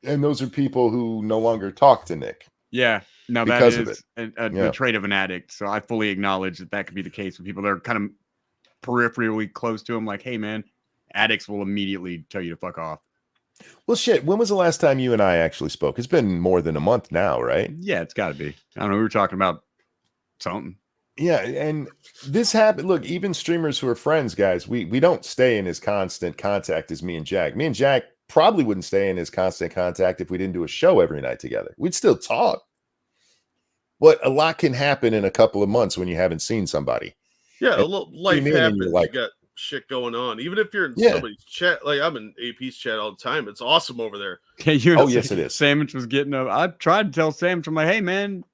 And those are people who no longer talk to Nick. Yeah. Now that is the trait of an addict. So I fully acknowledge that could be the case with people that are kind of peripherally close to him. Like, hey, man, addicts will immediately tell you to fuck off. Well, shit, when was the last time you and I actually spoke? It's been more than a month now, right? Yeah, it's got to be. I don't know. We were talking about something. Yeah, and this happened. Look, even streamers who are friends, guys, we don't stay in as constant contact as me and Jack. Me and Jack probably wouldn't stay in as constant contact if we didn't do a show every night together. We'd still talk. But a lot can happen in a couple of months when you haven't seen somebody. Yeah, a little life happens. Like, you got shit going on. Even if you're in somebody's chat, like I'm in AP's chat all the time. It's awesome over there. Yes, it is. Sandwich was getting up. I tried to tell Sandwich, I'm like, hey, man,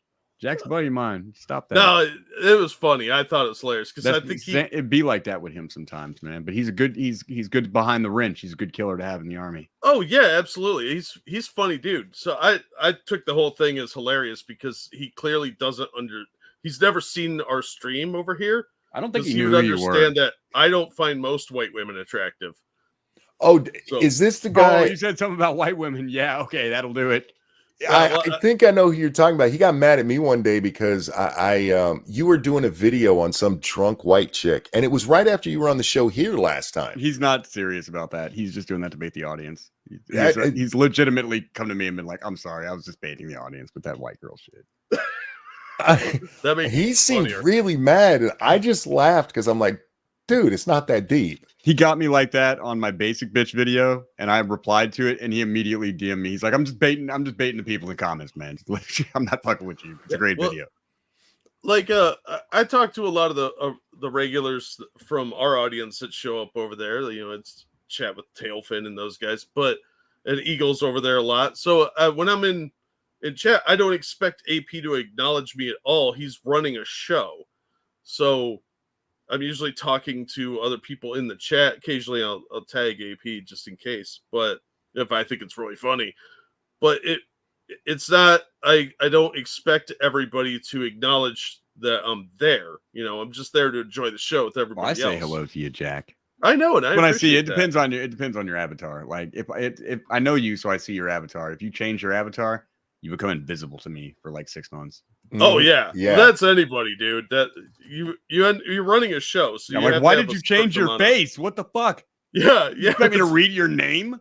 Jack's a buddy of mine. Stop that. No, it was funny. I thought it was hilarious because I think it'd be like that with him sometimes, man. But he's good behind the wrench. He's a good killer to have in the army. Oh yeah, absolutely. He's funny dude. So I took the whole thing as hilarious because he clearly doesn't he's never seen our stream over here. I don't think he would understand that I don't find most white women attractive. Oh, so, is this the guy? Oh, you said something about white women. Yeah, okay, that'll do it. I think I know who you're talking about. He got mad at me one day because you were doing a video on some drunk white chick, and it was right after you were on the show here last time. He's not serious about that. He's just doing that to bait the audience. He's legitimately come to me and been like, "I'm sorry, I was just baiting the audience with that white girl shit." He seemed really mad, and I just laughed because I'm like, dude, it's not that deep. He got me like that on my basic bitch video, and I replied to it, and he immediately DM'd me. He's like, I'm just baiting the people in the comments, man. I'm not fucking with you. It's a great video. Like I talked to a lot of the regulars from our audience that show up over there. You know, it's chat with Tailfin and those guys, and Eagles over there a lot. So when I'm in chat, I don't expect AP to acknowledge me at all. He's running a show. So I'm usually talking to other people in the chat. Occasionally I'll tag AP just in case, but if I think it's really funny. But it's not, I don't expect everybody to acknowledge that I'm there. You know, I'm just there to enjoy the show with everybody else. I say hello to you, Jack. I know it. When I see it, depends on your avatar. Like if I know you, so I see your avatar. If you change your avatar, you become invisible to me for like 6 months. Oh yeah. Well, that's anybody, dude. That you're running a show, so I'm like, why did you change your face? What the fuck? Yeah. You expect me to read your name?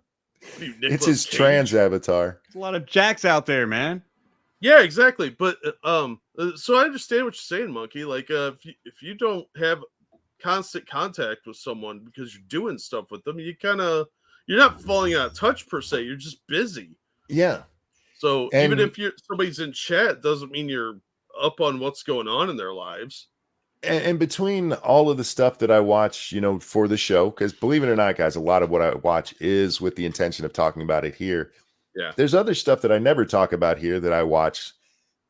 It's his trans avatar. There's a lot of Jacks out there, man. Yeah, exactly. But so I understand what you're saying, Monkey. Like if you don't have constant contact with someone because you're doing stuff with them, you're not falling out of touch per se. You're just busy. Yeah. So even if somebody's in chat, doesn't mean you're up on what's going on in their lives. And between all of the stuff that I watch, you know, for the show, because believe it or not, guys, a lot of what I watch is with the intention of talking about it here. Yeah. There's other stuff that I never talk about here that I watch.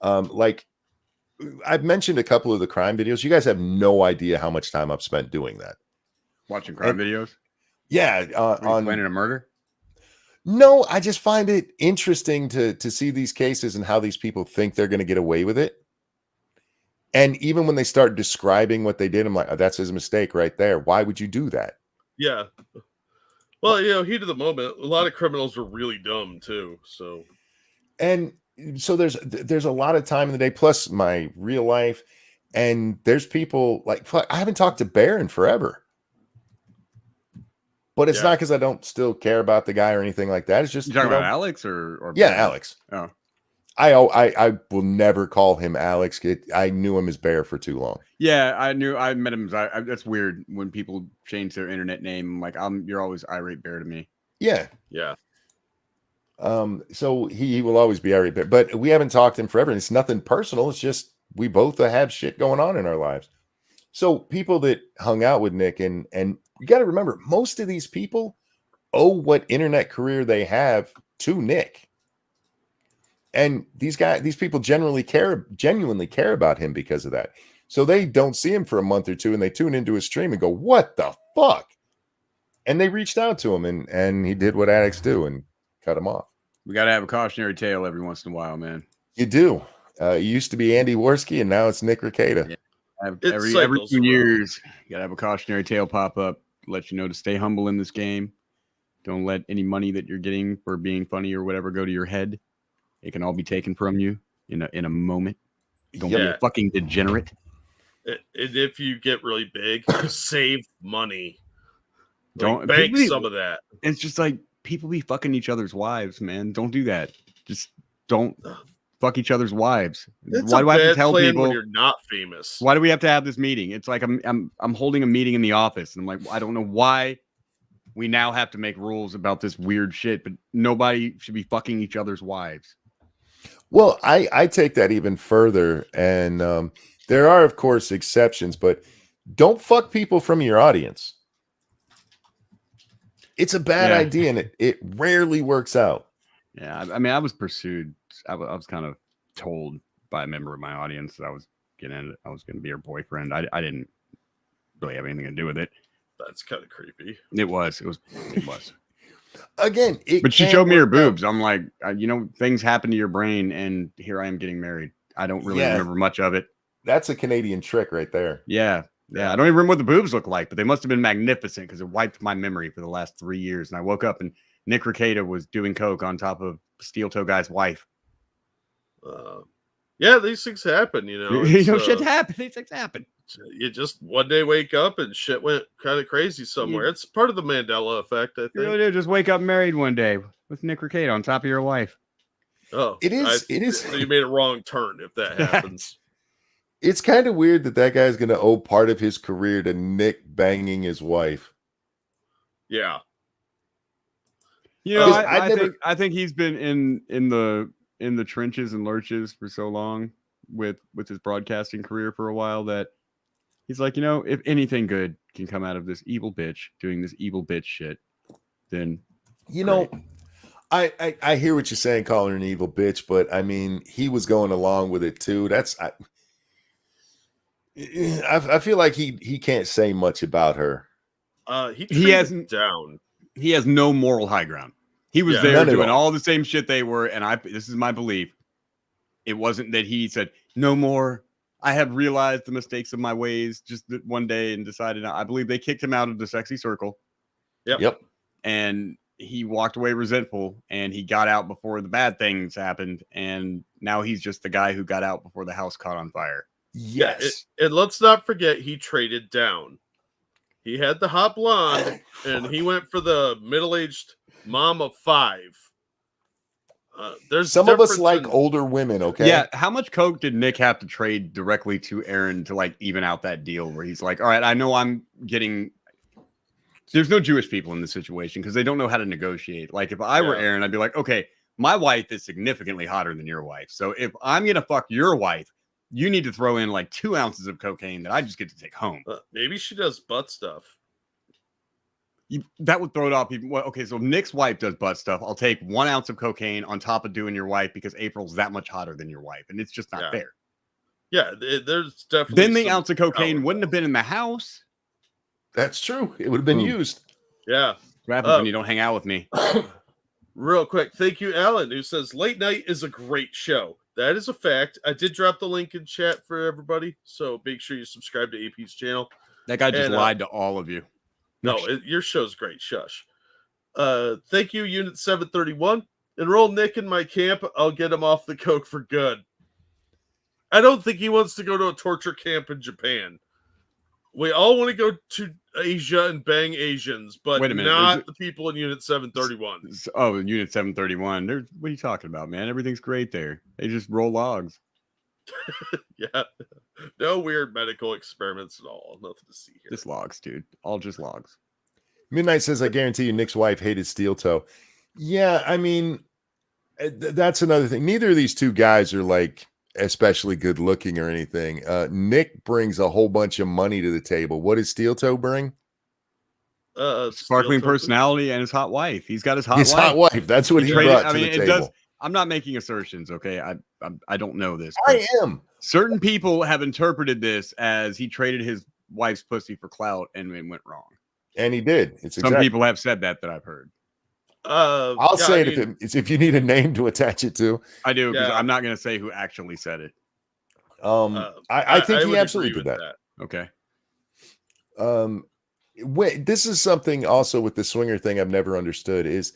Like I've mentioned a couple of the crime videos. You guys have no idea how much time I've spent doing that. Watching crime videos? Yeah. On planning a murder? No, I just find it interesting to see these cases and how these people think they're going to get away with it. And even when they start describing what they did, I'm like, oh, that's his mistake right there. Why would you do that? Yeah. Well, you know, heat of the moment, a lot of criminals are really dumb too. So, and so there's a lot of time in the day, plus my real life, and there's people like I haven't talked to Bear in forever. But it's not because I don't still care about the guy or anything like that. It's just you talking about Alex or yeah, Alex. Oh, I will never call him Alex. I knew him as Bear for too long. Yeah, I met him. That's weird when people change their internet name. Like you're always Irate Bear to me. Yeah. So he will always be Irate Bear. But we haven't talked to him forever, and it's nothing personal. It's just we both have shit going on in our lives. So people that hung out with Nick and you got to remember, most of these people owe what internet career they have to Nick. And these people genuinely care about him because of that. So they don't see him for a month or two and they tune into his stream and go, what the fuck? And they reached out to him and he did what addicts do and cut him off. We got to have a cautionary tale every once in a while, man. You do. It used to be Andy Worski, and now it's Nick Rekieta. Yeah. Every 2 years, you got to have a cautionary tale pop up, let you know to stay humble in this game. Don't let any money that you're getting for being funny or whatever go to your head. It can all be taken from you in a moment. Don't be a fucking degenerate. And if you get really big, save money. Don't bank some of that. It's just like people be fucking each other's wives, man. Don't do that. Just don't fuck each other's wives. Why do I have to tell people when you're not famous? Why do we have to have this meeting? It's like I'm holding a meeting in the office, and I'm like, I don't know why we now have to make rules about this weird shit, but nobody should be fucking each other's wives. Well, I take that even further, and there are, of course, exceptions, but don't fuck people from your audience. It's a bad idea, and it rarely works out. Yeah, I mean, I was pursued. I was kind of told by a member of my audience that I was going to be her boyfriend. I didn't really have anything to do with it. That's kind of creepy. It was. Again, but she showed me her boobs. I'm like, things happen to your brain, and here I am getting married. I don't really remember much of it. That's a Canadian trick right there. Yeah. I don't even remember what the boobs look like, but they must have been magnificent because it wiped my memory for the last 3 years. And I woke up and Nick Rekieta was doing coke on top of Steel Toe Guy's wife. Yeah, these things happen. Shit happen. These things happen. You just one day wake up and shit went kind of crazy somewhere. It's part of the Mandela effect, I think. You really do. Just wake up married one day with Nick Rekieta on top of your wife. Oh, it is. So you made a wrong turn if that happens. It's kind of weird that guy's going to owe part of his career to Nick banging his wife. Yeah. I think he's been in the trenches and lurches for so long with his broadcasting career for a while that he's like, if anything good can come out of this evil bitch doing this evil bitch shit, then I hear what you're saying, calling her an evil bitch, but I mean, he was going along with it too. I feel like he can't say much about her. He hasn't down. He has no moral high ground. He was there doing all the same shit they were, and this is my belief. It wasn't that he said no more. I have realized the mistakes of my ways just one day and decided. I believe they kicked him out of the sexy circle. Yep. And he walked away resentful, and he got out before the bad things happened, and now he's just the guy who got out before the house caught on fire. Yes. And let's not forget he traded down. He had the hot blonde, and he went for the middle-aged mom of 5. There's some of us like older women, okay? Yeah. How much coke did Nick have to trade directly to Aaron to like even out that deal where he's like, all right, I know I'm getting. There's no Jewish people in this situation because they don't know how to negotiate. Like if I were Aaron, I'd be like, okay, my wife is significantly hotter than your wife. So if I'm going to fuck your wife, you need to throw in like 2 ounces of cocaine that I just get to take home. Maybe she does butt stuff. That would throw it off. Well, okay, so if Nick's wife does butt stuff, I'll take 1 ounce of cocaine on top of doing your wife because April's that much hotter than your wife. And it's just not fair. Yeah, there's definitely. Then the ounce of cocaine wouldn't have been in the house. That's true. It would have been used. Yeah. What happens when you don't hang out with me? Real quick. Thank you, Alan, who says Late Night is a great show. That is a fact. I did drop the link in chat for everybody, so make sure you subscribe to AP's channel. That guy just lied to all of you. No, your show's great. Shush. Thank you, Unit 731. Enroll Nick in my camp. I'll get him off the coke for good. I don't think he wants to go to a torture camp in Japan. We all want to go to Asia and bang Asians, but not the people in Unit 731. Oh, in Unit 731. What are you talking about, man? Everything's great there. They just roll logs. Yeah. No weird medical experiments at all. Nothing to see here. Just logs, dude. All just logs. Midnight says, I guarantee you Nick's wife hated Steel Toe. Yeah, I mean, that's another thing. Neither of these two guys are like especially good looking or anything. Nick brings a whole bunch of money to the table. What does Steel Toe bring? Sparkling personality and his hot wife. He's got his hot wife. That's what he brought to the table. I'm not making assertions, okay? I don't know this. I am. Certain people have interpreted this as he traded his wife's pussy for clout and it went wrong. And he did. Some people have said that I've heard. I'll say it if you need a name to attach it to. I do, because I'm not going to say who actually said it. I think he absolutely did that. Okay. This is something also with the swinger thing I've never understood is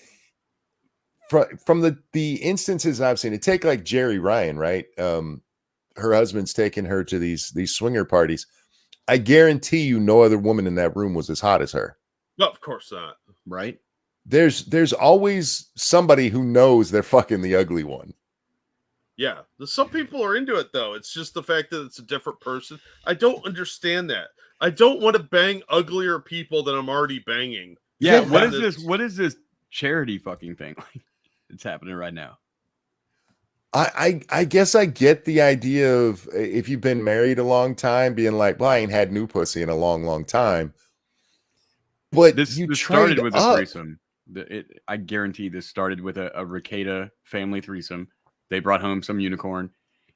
from the instances I've seen. It take like Jerry Ryan, right? Her husband's taking her to these swinger parties. I guarantee you, no other woman in that room was as hot as her. No, of course not. Right? There's always somebody who knows they're fucking the ugly one. Yeah, some people are into it though. It's just the fact that it's a different person. I don't understand that. I don't want to bang uglier people than I'm already banging. Yeah, what is this? What is this charity fucking thing? It's happening right now. I guess I get the idea of if you've been married a long time, being like, well, I ain't had new pussy in a long, long time. But this started with a threesome. I guarantee this started with a Rekieta family threesome. They brought home some unicorn,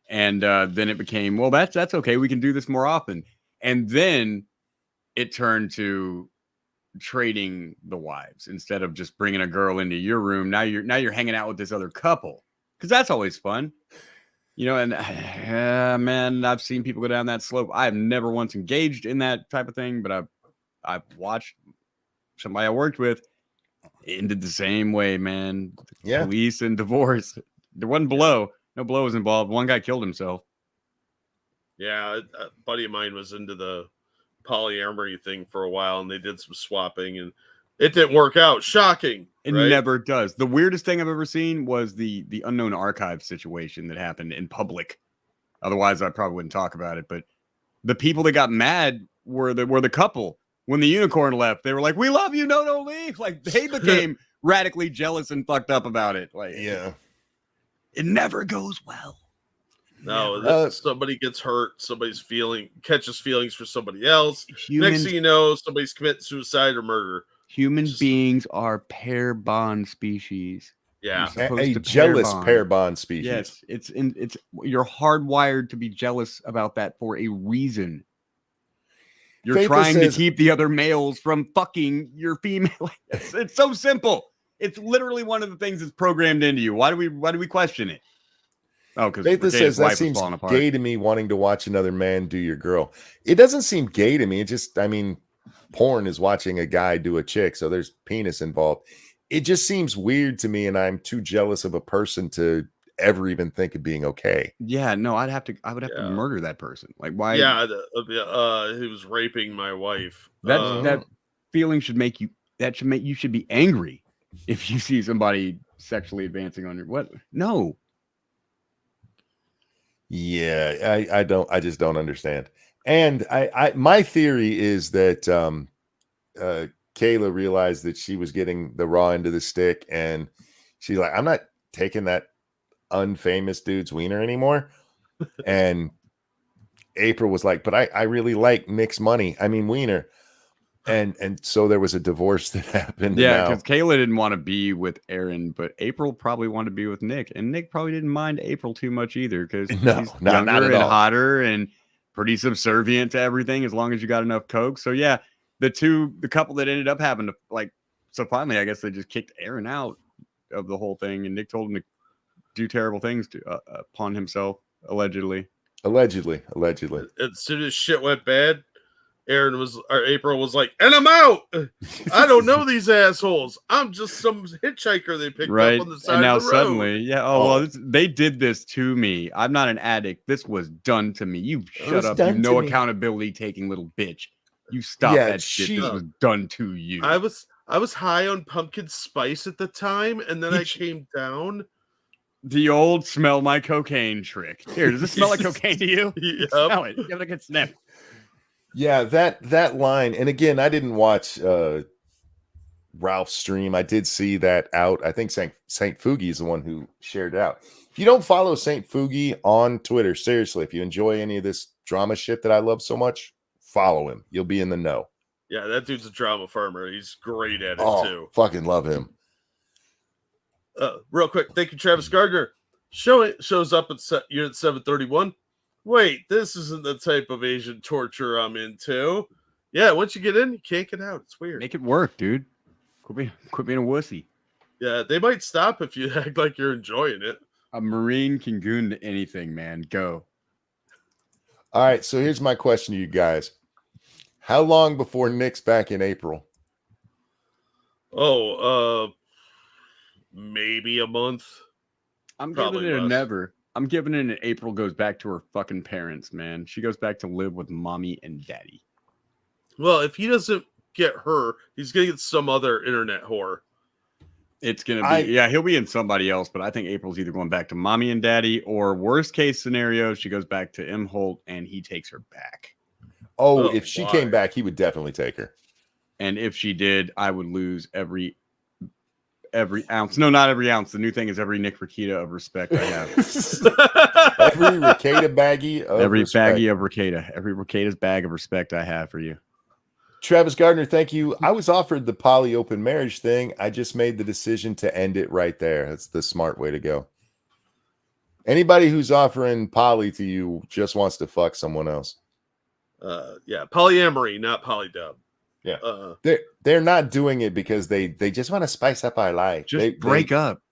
and then it became, well, that's okay. We can do this more often. And then it turned to trading the wives instead of just bringing a girl into your room. Now you're hanging out with this other couple, because that's always fun, And man, I've seen people go down that slope. I have never once engaged in that type of thing, but I've watched somebody I worked with ended the same way, man. Yeah, police and divorce. There wasn't blow. No blow was involved. One guy killed himself. Yeah, a buddy of mine was into the polyamory thing for a while, and they did some swapping, and it didn't work out. Shocking. It never does. The weirdest thing I've ever seen was the unknown archive situation that happened in public. Otherwise, I probably wouldn't talk about it. But the people that got mad were the couple. When the unicorn left, they were like, "We love you, no leave." Like they became radically jealous and fucked up about it. Like, yeah. It never goes well. No, somebody gets hurt. Somebody's catches feelings for somebody else. Next thing you know, somebody's committing suicide or murder. Human beings are pair bond species. Yeah, a jealous pair bond species. Yes, it's you're hardwired to be jealous about that for a reason. You're trying to keep the other males from fucking your female. It's so simple. It's literally one of the things that's programmed into you. Why do we question it? Oh, because Faithless says that seems gay to me, wanting to watch another man do your girl. It doesn't seem gay to me. It just, porn is watching a guy do a chick, so there's penis involved. It just seems weird to me, and I'm too jealous of a person to ever even think of being okay. Yeah, no, I would have to murder that person. Like, why? Yeah, he was raping my wife. That feeling should make you. You should be angry if you see somebody sexually advancing on your what? No. Yeah, I just don't understand. And my theory is that Kayla realized that she was getting the raw end of the stick, and she's like, I'm not taking that unfamous dude's wiener anymore. And April was like, but I really like Nick's wiener. And so there was a divorce that happened. Yeah, because Kayla didn't want to be with Aaron, but April probably wanted to be with Nick, and Nick probably didn't mind April too much either, because she's younger and hotter and pretty subservient to everything as long as you got enough coke. So yeah, the couple that ended up having to so finally I guess they just kicked Aaron out of the whole thing, and Nick told him to do terrible things upon himself, allegedly. As soon as shit went bad, April was like, and I'm out. I don't know these assholes. I'm just some hitchhiker they picked up on the side of the road. Suddenly, they did this to me. I'm not an addict. This was done to me. You shut up. You no accountability taking little bitch. You stop that shit. This was done to you. I was high on pumpkin spice at the time, and then I came down. The old smell my cocaine trick. Here, does it smell like cocaine to you? Yep. Smell it. Give it a good sniff. Yeah, that line, and again, I didn't watch Ralph's stream. I did see that out. I think Saint Fugi is the one who shared it out. If you don't follow Saint Fugi on Twitter, seriously, if you enjoy any of this drama shit that I love so much, follow him. You'll be in the know. Yeah, that dude's a drama farmer. He's great at it too. Fucking love him. Real quick, thank you, Travis Gardner. Shows up at Unit 731. Wait, this isn't the type of Asian torture I'm into. Yeah, once you get in, you can't get out. It's weird. Make it work, dude. Quit being a wussy. Yeah, they might stop if you act like you're enjoying it. A Marine can goon to anything, man. Go. All right, so here's my question to you guys. How long before Nick's back in April? Oh, maybe a month. I'm Probably giving it a less. never. I'm giving it an April goes back to her fucking parents, man. She goes back to live with mommy and daddy. Well, if he doesn't get her, he's gonna get some other internet whore. It's gonna be he'll be in somebody else, but I think April's either going back to mommy and daddy, or worst case scenario, she goes back to M. Holt and he takes her back. Oh, if she came back, he would definitely take her. And if she did, I would lose every ounce. No, not every ounce. The new thing is every Nick Rekieta of respect I have. Every Rekieta baggie of every respect. baggie of Rekieta. Every Rekieta's bag of respect I have for you. Travis Gardner, thank you. I was offered the poly open marriage thing. I just made the decision to end it right there. That's the smart way to go. Anybody who's offering poly to you just wants to fuck someone else. Yeah, polyamory, not polydub. Yeah, they're not doing it because they just want to spice up our life. Just break up.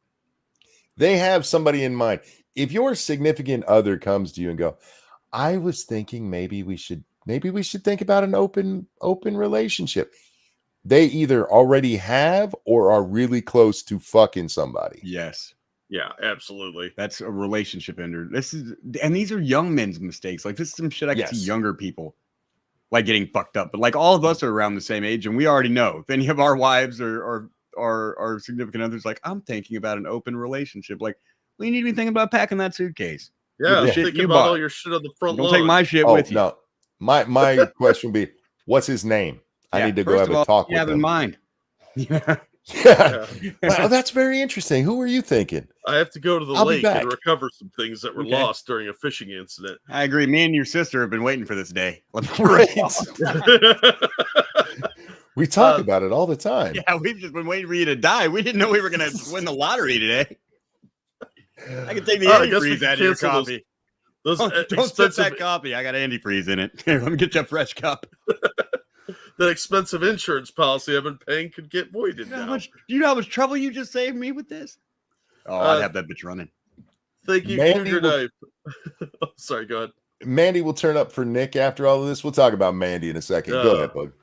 They have somebody in mind. If your significant other comes to you and go, I was thinking maybe we should think about an open relationship. They either already have or are really close to fucking somebody. Yes. Yeah, absolutely. That's a relationship ender. These are young men's mistakes. Like, this is some shit I can see younger people like getting fucked up. But like, all of us are around the same age, and we already know. If any of our wives or our significant others, like, I'm thinking about an open relationship. Like, well, you need to be thinking about packing that suitcase. Yeah, thinking about all your shit on the front lawn. Don't take my shit with you. No. My question would be, what's his name? I need to go have a talk with him. Have in mind. Yeah. Wow, that's very interesting. Who are you thinking? I have to go to the lake and recover some things that were lost during a fishing incident. I agree. Me and your sister have been waiting for this day. We talk about it all the time. Yeah, we've just been waiting for you to die. We didn't know we were going to win the lottery today. I can take the antifreeze out of your coffee. Don't sip that coffee. I got antifreeze in it. Here, let me get you a fresh cup. That expensive insurance policy I've been paying could get voided now. Do you know how much trouble you just saved me with this? Oh, I'd have that bitch running. Thank you, Cougar Knife. Sorry, go ahead. Mandy will turn up for Nick after all of this. We'll talk about Mandy in a second. Go ahead, bud.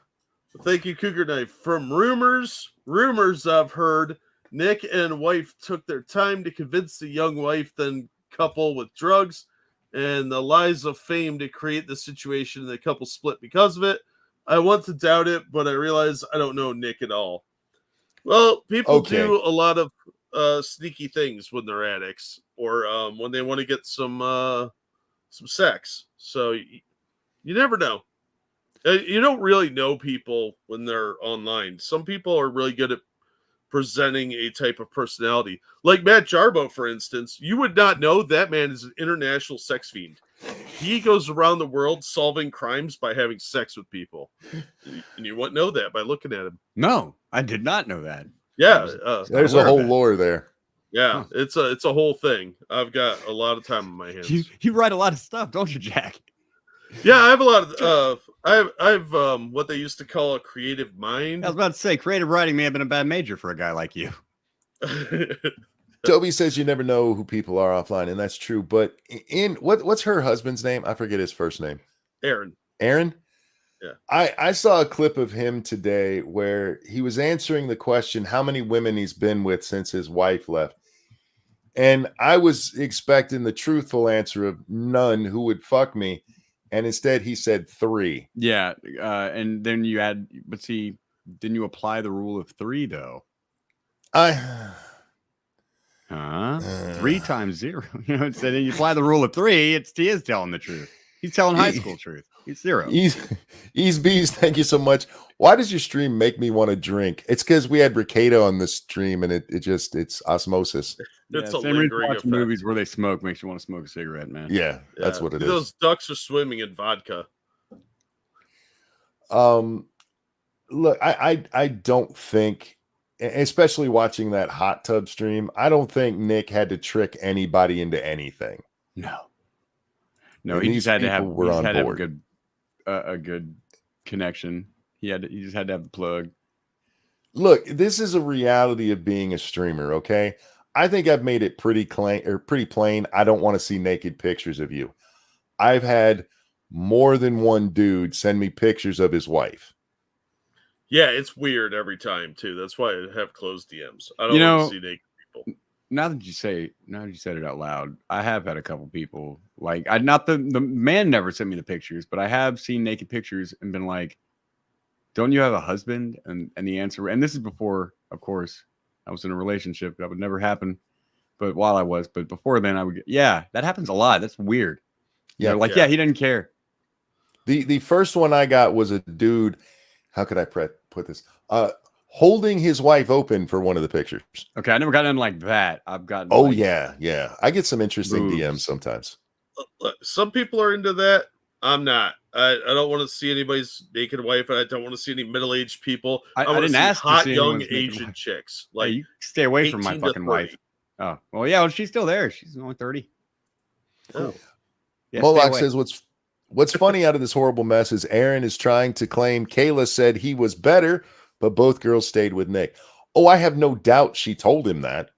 Thank you, Cougar Knife. From rumors I've heard, Nick and wife took their time to convince the young wife, then couple with drugs and the lies of fame to create the situation. The couple split because of it. I want to doubt it, but I realize I don't know Nick at all. Well, people do a lot of sneaky things when they're addicts, or when they want to get some sex. So you never know. You don't really know people when they're online. Some people are really good at presenting a type of personality. Like Matt Jarbo, for instance, you would not know that man is an international sex fiend. He goes around the world solving crimes by having sex with people. And you wouldn't know that by looking at him. No, I did not know that. Yeah. There's a whole lore there. Yeah, it's a whole thing. I've got a lot of time on my hands. You write a lot of stuff, don't you, Jack? Yeah, I have a lot of I have what they used to call a creative mind. I was about to say creative writing may have been a bad major for a guy like you. Toby says you never know who people are offline, and that's true. But what's her husband's name? I forget his first name. Aaron. Aaron? Yeah. I saw a clip of him today where he was answering the question how many women he's been with since his wife left. And I was expecting the truthful answer of none who would fuck me. And instead he said 3. Yeah. And then you add, but see, didn't you apply the rule of 3 though? 3 times 0. You know, so then you apply the rule of 3. He is telling the truth. He's telling high school truth. He's 0. Ease Bees, thank you so much. Why does your stream make me want to drink? It's because we had Rekieta on the stream, and it's osmosis. It's a same reason lingering watching movies where they smoke makes you want to smoke a cigarette, man. Yeah, that's what it is. Those ducks are swimming in vodka. Look, I don't think, especially watching that hot tub stream, I don't think Nick had to trick anybody into anything. No, he just had to have a good connection. He just had to have the plug. Look, this is a reality of being a streamer, okay? I think I've made it pretty plain. I don't want to see naked pictures of you. I've had more than one dude send me pictures of his wife. Yeah, it's weird every time too. That's why I have closed DMs. I don't You want know, to see naked people. now that you said it out loud, I have had a couple people like not the man never sent me the pictures, but I have seen naked pictures and been like, "Don't you have a husband?" And the answer, and this is before, of course, I was in a relationship. That would never happen. But while I was, but before then, I would get, yeah, that happens a lot. That's weird. Yeah, they're like, yeah, he didn't care. The first one I got was a dude. How could I put this? Holding his wife open for one of the pictures. Okay, I never got in like that. I've gotten. Oh like, yeah. I get some interesting boobs. DMs sometimes. Look, some people are into that. I'm not. I don't want to see anybody's naked wife, and I don't want to see any middle-aged people. I want to didn't see ask to hot see young anyone's naked Asian wife. chicks. Like, Like you stay away from my 18 to fucking 30. wife. Oh well, yeah. Well, she's still there. She's only 30. Oh. Cool. Yeah, stay Moloch away. says what's funny out of this horrible mess is Aaron is trying to claim Kayla said he was better, but both girls stayed with Nick. Oh, I have no doubt she told him that.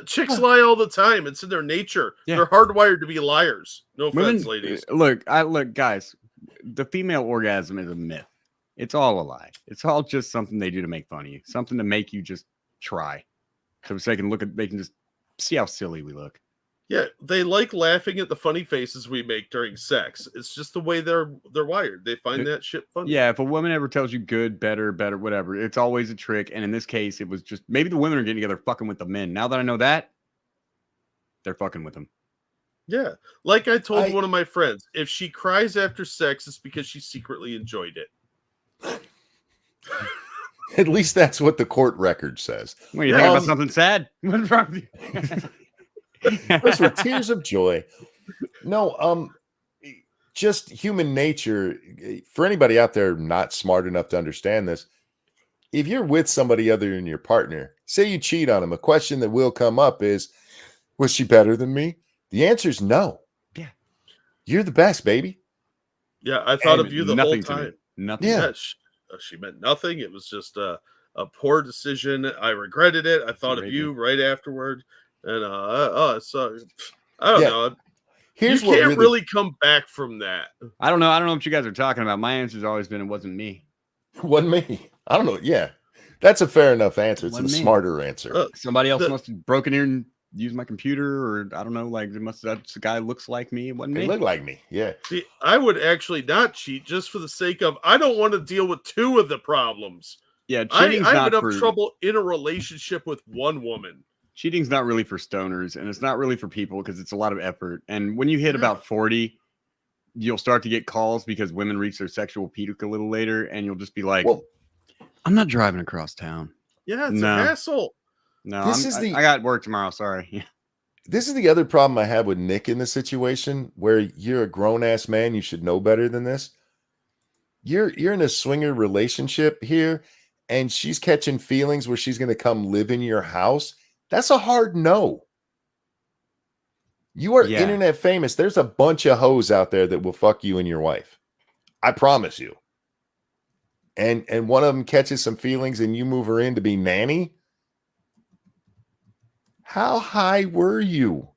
Chicks lie all the time. It's in their nature. Yeah. They're hardwired to be liars. No offense, Women, ladies. look, guys. The female orgasm is a myth. It's all a lie. It's all just something they do to make fun of you. Something to make you just try, so they can just see how silly we look. Yeah, they like laughing at the funny faces we make during sex. It's just the way they're wired. They find that shit funny. Yeah, if a woman ever tells you good, better, whatever, it's always a trick. And in this case, it was just maybe the women are getting together fucking with the men. Now that I know that, they're fucking with them. Yeah. Like I told one of my friends, if she cries after sex, it's because she secretly enjoyed it. At least that's what the court record says. Well, you think about something sad? What's wrong with you? Those were tears of joy. No, just human nature. For anybody out there not smart enough to understand this, if you're with somebody other than your partner, say you cheat on them, a question that will come up is, was she better than me? The answer is no. Yeah. You're the best, baby. Yeah, I thought of you the whole time. Nothing. Yeah. She meant nothing. It was just a poor decision. I regretted it. I thought of you right afterward. And so I don't know. Here's you can't really come back from that. I don't know. I don't know what you guys are talking about. My answer's always been it wasn't me. Wasn't me. I don't know. Yeah. That's a fair enough answer. It's the smarter answer. Somebody else must have broken in and used my computer, or I don't know, like that guy looks like me. It wasn't me. They look like me. Yeah. See, I would actually not cheat just for the sake of I don't want to deal with two of the problems. Yeah, cheating's I not have enough trouble in a relationship with one woman. Cheating's not really for stoners, and it's not really for people because it's a lot of effort. And when you hit about 40, you'll start to get calls because women reach their sexual peak a little later, and you'll just be like, well, I'm not driving across town. Yeah, it's a hassle. No, I got work tomorrow. Sorry. This is the other problem I have with Nick in this situation, where you're a grown-ass man. You should know better than this. You're in a swinger relationship here, and she's catching feelings where she's going to come live in your house. That's a hard no. You are internet famous. There's a bunch of hoes out there that will fuck you and your wife. I promise you. And one of them catches some feelings and you move her in to be nanny. How high were you?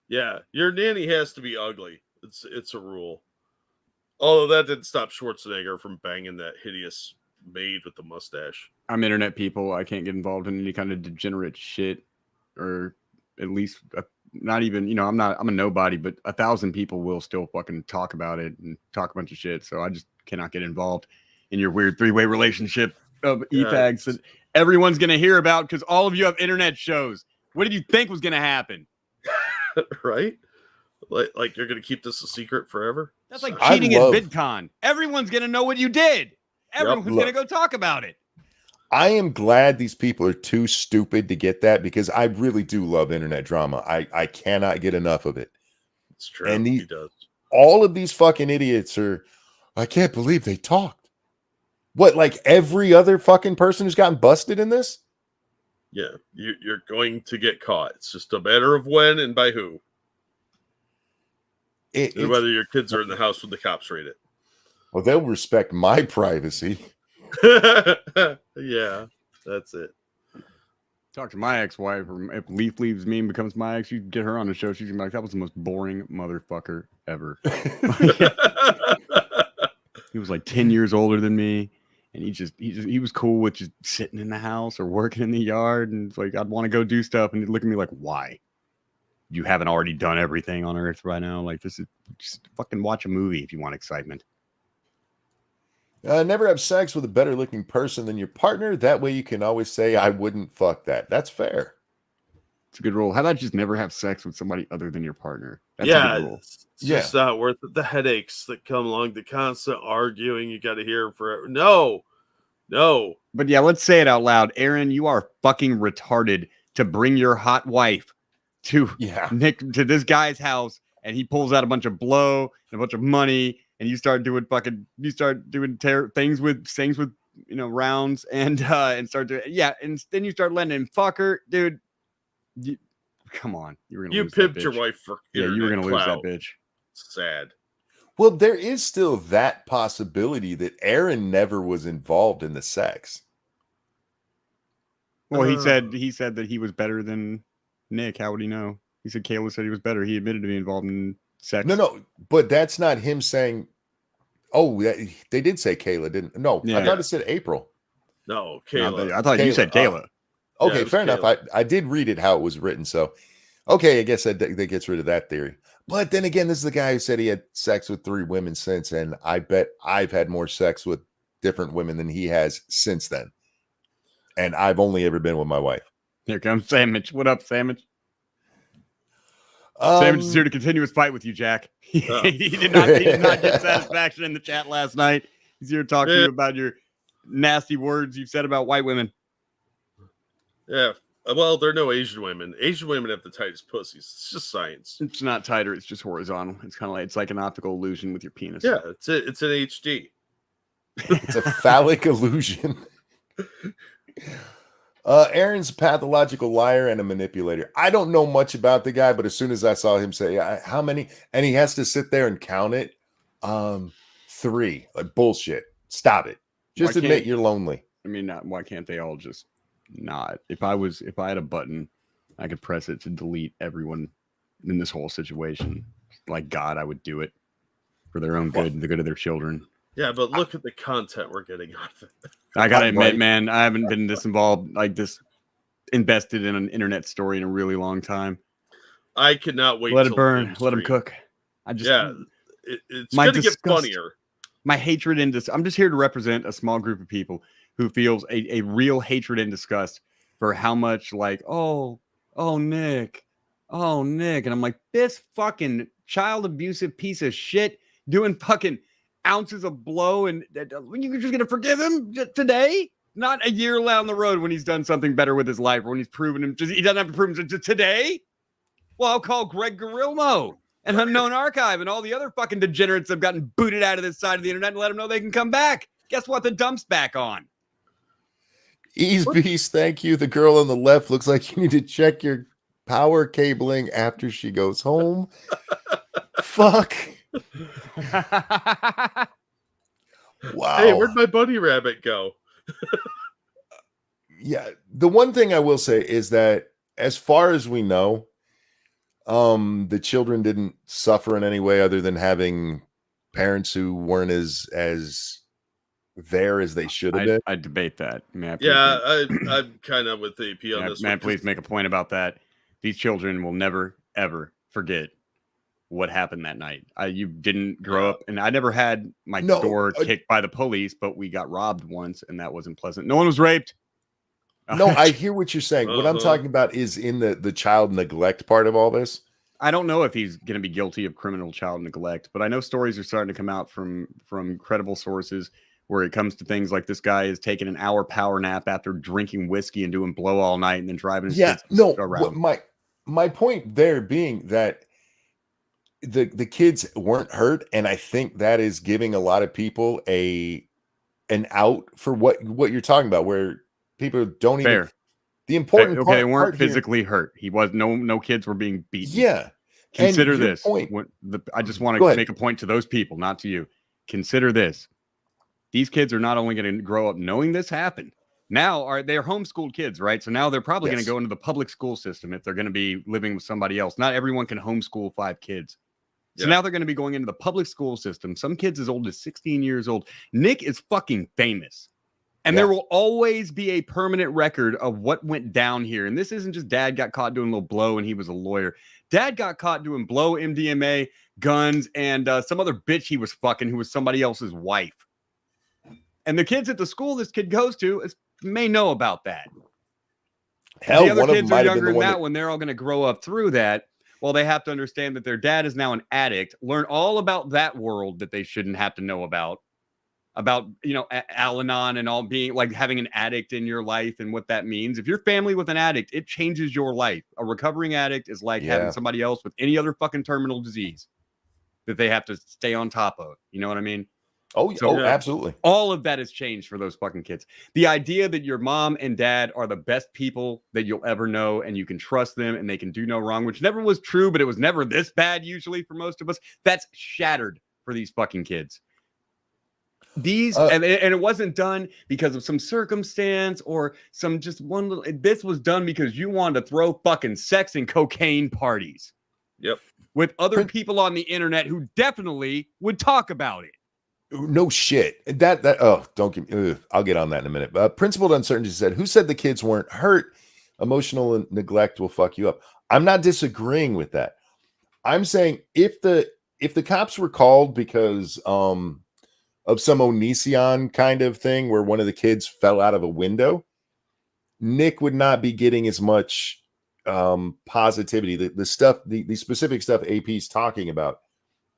Yeah, your nanny has to be ugly. It's a rule. Although that didn't stop Schwarzenegger from banging that hideous maid with the mustache. I'm internet people. I can't get involved in any kind of degenerate shit, or at least not even, I'm a nobody, but 1,000 people will still fucking talk about it and talk a bunch of shit. So I just cannot get involved in your weird 3-way relationship of e-fags that everyone's going to hear about because all of you have internet shows. What did you think was going to happen? Right? Like you're going to keep this a secret forever? That's like cheating at VidCon. Everyone's going to know what you did. Everyone's going to go talk about it. I am glad these people are too stupid to get that because I really do love internet drama. I cannot get enough of it. It's true. And he does. All of these fucking idiots are, I can't believe they talked. What, like every other fucking person who's gotten busted in this? Yeah, you're going to get caught. It's just a matter of when and by who. And whether your kids are in the house when the cops raid it. Well, they'll respect my privacy. Yeah, that's it. Talk to my ex-wife, or if Leaf leaves me and becomes my ex, you get her on the show. She's gonna be like, "That was the most boring motherfucker ever." He was like 10 years older than me, and he was cool with just sitting in the house or working in the yard, and it's like I'd want to go do stuff, and he'd look at me like, "Why? You haven't already done everything on Earth right now? Like, this is just fucking watch a movie if you want excitement." Never have sex with a better looking person than your partner. That way you can always say, I wouldn't fuck that. That's fair. It's a good rule. How about just never have sex with somebody other than your partner? That's a Yeah, good rule. it's just not worth it. The headaches that come along, the constant arguing, you got to hear forever. No. But yeah, let's say it out loud. Aaron, you are fucking retarded to bring your hot wife to Nick, to this guy's house, and he pulls out a bunch of blow and a bunch of money, and you start doing things with rounds and start doing and then you start letting him fuck her, dude. Come on, you pimped your wife for you were gonna lose that bitch. Sad. Well, there is still that possibility that Aaron never was involved in the sex. Well, he said that he was better than Nick. How would he know? He said Kayla said he was better. He admitted to being involved in sex. No, but that's not him saying. Oh, they did say Kayla, didn't? No, I thought it said April. No, Kayla. I thought you said Kayla. Okay, fair enough. I did read it how it was written, so okay, I guess that gets rid of that theory. But then again, this is the guy who said he had sex with 3 women since, and I bet I've had more sex with different women than he has since then. And I've only ever been with my wife. Here comes Sandwich. What up, Sandwich? Sandwich is here to continue his fight with you, Jack. He did not get satisfaction in the chat last night. He's here to talk to you about your nasty words you've said about white women. Yeah. Well, there are no Asian women. Asian women have the tightest pussies. It's just science. It's not tighter. It's just horizontal. It's kind of like an optical illusion with your penis. Yeah, it's an HD. It's a phallic illusion. Aaron's a pathological liar and a manipulator. I don't know much about the guy, but as soon as I saw him say how many, and he has to sit there and count it, 3. Like bullshit. Stop it. Just admit you're lonely. I mean, why can't they all just not? If I had a button, I could press it to delete everyone in this whole situation. Like God, I would do it for their own good and the good of their children. Yeah, but look at the content we're getting out of it. I gotta admit, man, I haven't been this involved, like this invested in an internet story in a really long time. I could not wait. Let it burn. Let them cook. It's going to get funnier. My hatred and I'm just here to represent a small group of people who feels a real hatred and disgust for how much like, oh, Nick. And I'm like, this fucking child abusive piece of shit doing fucking ounces of blow, and you're just gonna forgive him today, not a year down the road when he's done something better with his life, or when he's proven him. He doesn't have to prove him today. Well, I'll call Greg Garilmo and Unknown Archive and all the other fucking degenerates that have gotten booted out of this side of the internet and let them know they can come back. Guess what? The dump's back on. Ease Beast, thank you. The girl on the left looks like you need to check your power cabling after she goes home. Fuck. Wow. Hey, where'd my bunny rabbit go? Yeah, the one thing I will say is that as far as we know, the children didn't suffer in any way other than having parents who weren't as there as they should have been. I debate that. I'm kind of with AP on this. Man, please make a point about that. These children will never ever forget what happened that night. You didn't grow up, and I never had my door kicked by the police, but we got robbed once, and that wasn't pleasant. No one was raped. No, I hear what you're saying. What I'm talking about is in the child neglect part of all this. I don't know if he's going to be guilty of criminal child neglect, but I know stories are starting to come out from credible sources where it comes to things like this guy is taking an hour power nap after drinking whiskey and doing blow all night and then driving his kids around. My point there being that the kids weren't hurt, and I think that is giving a lot of people an out for what you're talking about, where people don't even the important they weren't physically hurt. He was no kids were being beaten. Yeah. Consider this. I just want to make a point to those people, not to you. Consider this. these kids are not only going to grow up knowing this happened. Now they're homeschooled kids, right? So now they're probably going to go into the public school system if they're going to be living with somebody else. Not everyone can homeschool 5 kids. So now they're going to be going into the public school system. Some kids as old as 16 years old. Nick is fucking famous. And there will always be a permanent record of what went down here. And this isn't just dad got caught doing a little blow and he was a lawyer. Dad got caught doing blow, MDMA, guns, and some other bitch he was fucking who was somebody else's wife. And the kids at the school this kid goes to may know about that. Hell, the other one of kids them are might have been younger the than one that when they're all going to grow up through that. Well, they have to understand that their dad is now an addict, learn all about that world that they shouldn't have to know about, Al-Anon and all being like having an addict in your life and what that means. If you're family with an addict, it changes your life. A recovering addict is like having somebody else with any other fucking terminal disease that they have to stay on top of. You know what I mean? Absolutely. All of that has changed for those fucking kids. The idea that your mom and dad are the best people that you'll ever know and you can trust them and they can do no wrong, which never was true, but it was never this bad usually for most of us. That's shattered for these fucking kids. And it wasn't done because of some circumstance or some just one little. This was done because you wanted to throw fucking sex and cocaine parties. Yep. With other people on the internet who definitely would talk about it. No shit. Don't give me. I'll get on that in a minute. Principled Uncertainty said, "Who said the kids weren't hurt? Emotional neglect will fuck you up." I'm not disagreeing with that. I'm saying if the cops were called because of some Onision kind of thing where one of the kids fell out of a window, Nick would not be getting as much positivity. The specific stuff AP's talking about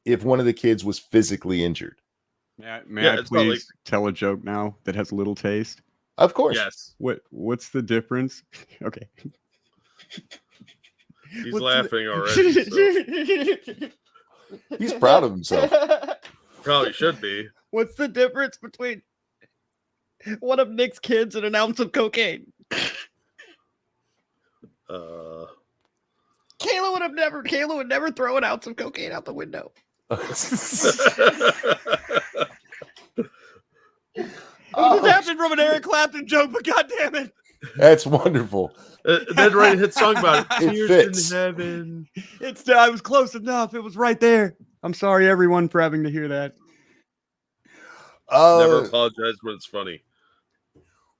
if one of the kids was physically injured. May I please tell a joke now that has a little taste? Of course. Yes. What's the difference? Okay. He's laughing already. So. He's proud of himself. Probably should be. What's the difference between one of Nick's kids and an ounce of cocaine? Kayla would never throw an ounce of cocaine out the window. This happened from an Eric Clapton joke, but goddamn it, that's wonderful. They'd write a hit song about it. It fits. In heaven. I was close enough. It was right there. I'm sorry, everyone, for having to hear that. Never apologize when it's funny.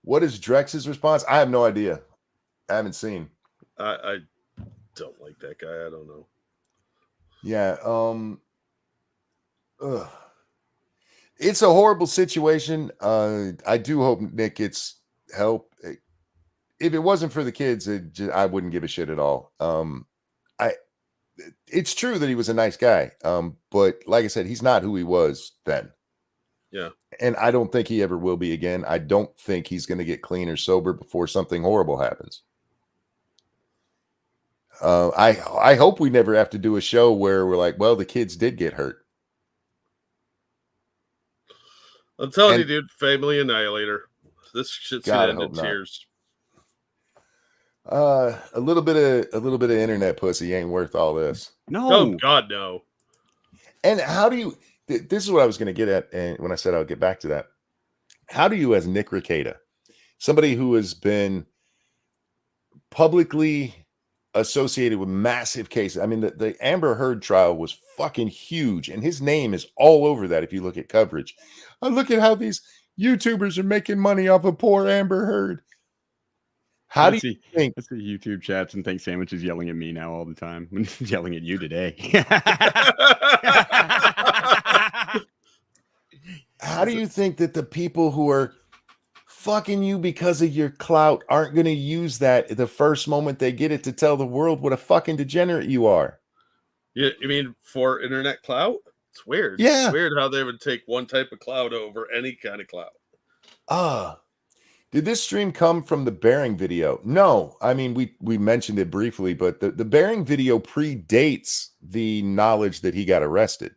What is Drex's response? I have no idea. I haven't seen. I don't like that guy. I don't know. Yeah. It's a horrible situation. I do hope Nick gets help. If it wasn't for the kids, I wouldn't give a shit at all. It's true that he was a nice guy. But like I said, he's not who he was then. Yeah. And I don't think he ever will be again. I don't think he's going to get clean or sober before something horrible happens. I hope we never have to do a show where we're like, well, the kids did get hurt. I'm telling you, dude, Family Annihilator. This shit's gonna end in tears. A little bit of internet pussy ain't worth all this. No. Oh God, no. And how do you? This is what I was going to get at, and when I said I'll get back to that. How do you, as Nick Rekieta, somebody who has been publicly associated with massive cases? I mean, the Amber Heard trial was fucking huge, and his name is all over that. If you look at coverage, look at how these YouTubers are making money off of poor Amber Heard. How do you think? That's the YouTube chats and Think Sandwich is yelling at me now all the time. He's yelling at you today. How do you think that the people who are fucking you because of your clout aren't going to use that the first moment they get it to tell the world what a fucking degenerate you are? You mean for internet clout? It's weird. Yeah. It's weird how they would take one type of clout over any kind of clout. Did this stream come from the Bering video? No. I mean, we mentioned it briefly, but the Bering video predates the knowledge that he got arrested.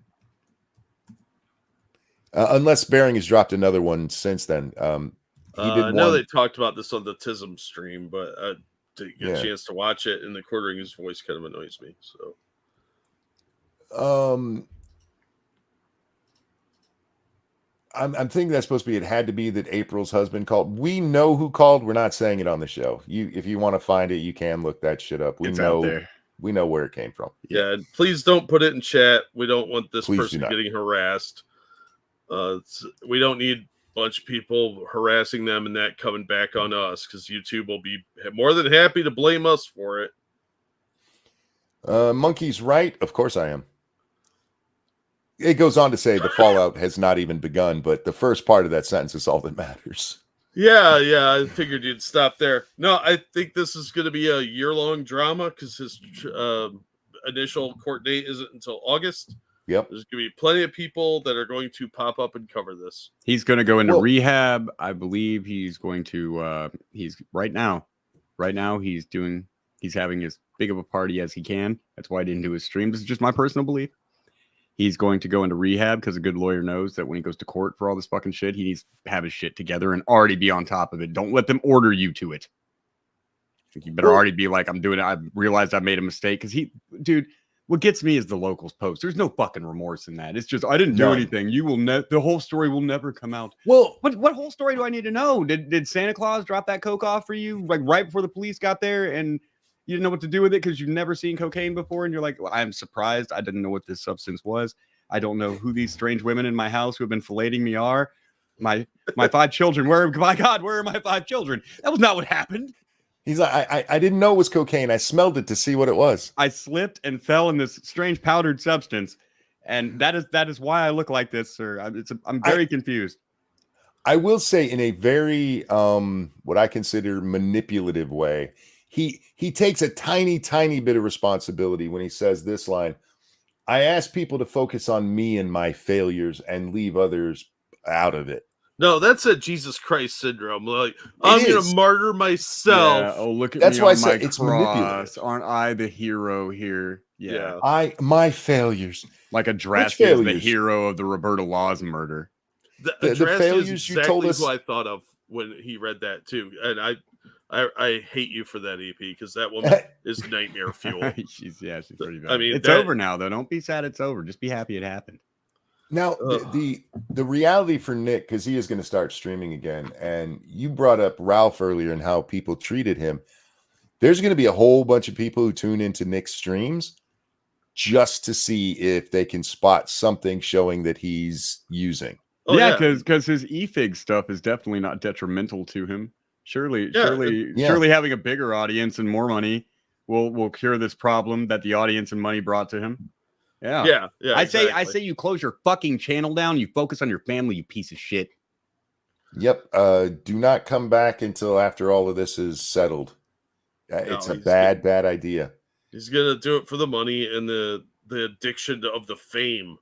Unless Bering has dropped another one since then. I know they talked about this on the TISM stream, but I didn't get a chance to watch it, and the quartering his voice kind of annoys me. So, I'm thinking that's supposed to be. It had to be that April's husband called. We know who called. We're not saying it on the show. If you want to find it, you can look that shit up. It's out there. We know where it came from. Yeah, please don't put it in chat. We don't want this Please person do not. getting harassed. We don't need a bunch of people harassing them and that coming back on us, because YouTube will be more than happy to blame us for it. Monkey's right. Of course I am. It goes on to say the fallout has not even begun, but the first part of that sentence is all that matters. Yeah, I figured you'd stop there. No, I think this is going to be a year-long drama because his initial court date isn't until August. Yep. There's going to be plenty of people that are going to pop up and cover this. He's going to go into rehab. I believe he's going to, he's right now he's having as big of a party as he can. That's why I didn't do his stream. This is just my personal belief. He's going to go into rehab because a good lawyer knows that when he goes to court for all this fucking shit, he needs to have his shit together and already be on top of it. Don't let them order you to it. I think you better already be like, I'm doing it. I realized I made a mistake. Because dude, what gets me is the locals post. There's no fucking remorse in that. It's just, I didn't do anything. You will the whole story will never come out. Well, what whole story do I need to know? Did Santa Claus drop that coke off for you like right before the police got there and you didn't know what to do with it because you've never seen cocaine before? And you're like, well, I'm surprised. I didn't know what this substance was. I don't know who these strange women in my house who have been filleting me are. My 5 children. My God, where are my 5 children? That was not what happened. He's like, I didn't know it was cocaine. I smelled it to see what it was. I slipped and fell in this strange powdered substance. And that is why I look like this, sir. I'm very confused. I will say in a very what I consider manipulative way, he takes a tiny bit of responsibility when he says this line. I ask people to focus on me and my failures and leave others out of it. No, that's a Jesus Christ syndrome. Like, I'm going to martyr myself. Yeah. Oh, look at that's me why on I my said it's manipulative. Aren't I the hero here? Yeah. My failures. Like Adrastia is the hero of the Roberta Laws murder. The failures is exactly you told us. Who I thought of when he read that too. And I hate you for that, EP, because that woman is nightmare fuel. she's pretty bad. I mean, it's over now, though. Don't be sad it's over. Just be happy it happened. Now, the reality for Nick, because he is going to start streaming again, and you brought up Ralph earlier and how people treated him. There's going to be a whole bunch of people who tune into Nick's streams just to see if they can spot something showing that he's using. Because his e-fig stuff is definitely not detrimental to him. Surely having a bigger audience and more money will cure this problem that the audience and money brought to him. Yeah. I say you close your fucking channel down. You focus on your family, you piece of shit. Yep. Do not come back until after all of this is settled. It's a bad idea. He's gonna do it for the money and the addiction of the fame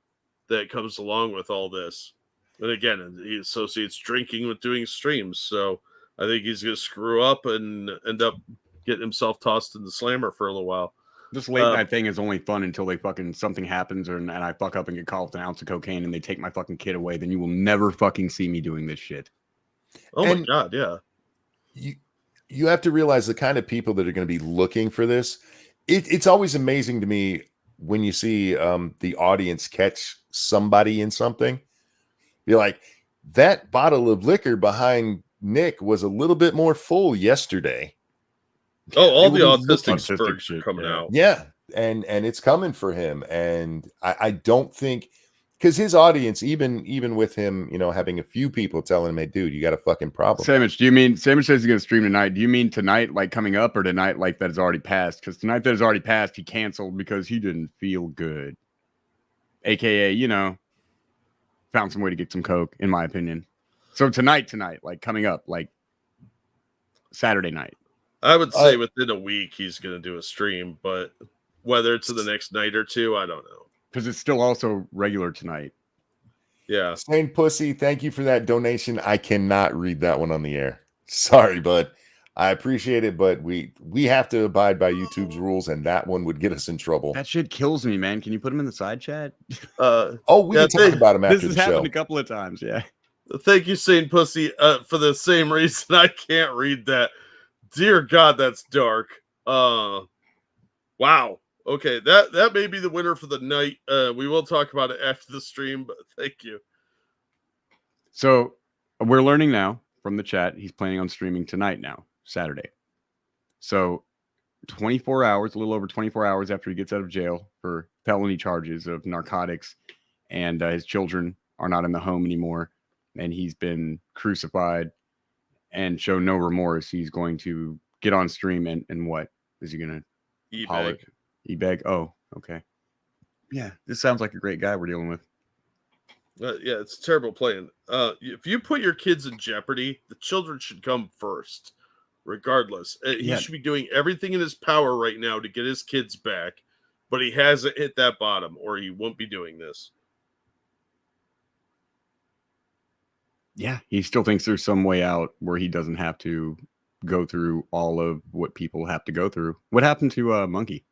that comes along with all this. And again, he associates drinking with doing streams. So I think he's going to screw up and end up getting himself tossed in the slammer for a little while. This late night thing is only fun until something happens and I fuck up and get caught with an ounce of cocaine and they take my fucking kid away. Then you will never fucking see me doing this shit. Oh my God, yeah. You have to realize the kind of people that are going to be looking for this. It's always amazing to me when you see the audience catch somebody in something. You're like, that bottle of liquor behind Nick was a little bit more full yesterday. Oh, all the autistic spurts are coming out. Yeah, and it's coming for him. And I don't think, because his audience, even with him, having a few people telling him, "Hey, dude, you got a fucking problem." Sandwich says he's gonna stream tonight. Do you mean tonight, like coming up, or tonight, like that has already passed? Because tonight that has already passed, he canceled because he didn't feel good. AKA, found some way to get some coke, in my opinion. So tonight, like coming up, like Saturday night. I would say within a week he's going to do a stream, but whether it's the next night or two, I don't know. Because it's still also regular tonight. Yeah. Saint Pussy, thank you for that donation. I cannot read that one on the air. Sorry, bud. I appreciate it, but we have to abide by YouTube's rules, and that one would get us in trouble. That shit kills me, man. Can you put him in the side chat? We can talk about him after the show. This has happened a couple of times, yeah. Thank you, Saint Pussy, for the same reason I can't read that. Dear God, that's dark. Wow. Okay, that may be the winner for the night. We will talk about it after the stream, but thank you. So we're learning now from the chat. He's planning on streaming tonight now, Saturday. So 24 hours, a little over 24 hours after he gets out of jail for felony charges of narcotics, and his children are not in the home anymore, and he's been crucified and show no remorse. He's going to get on stream and what is he going to eBay. E-bag? Oh, okay. Yeah, this sounds like a great guy we're dealing with. Yeah, it's a terrible plan. If you put your kids in jeopardy, the children should come first, regardless. He should be doing everything in his power right now to get his kids back, but he hasn't hit that bottom, or he won't be doing this. Yeah, he still thinks there's some way out where he doesn't have to go through all of what people have to go through. What happened to Monkey?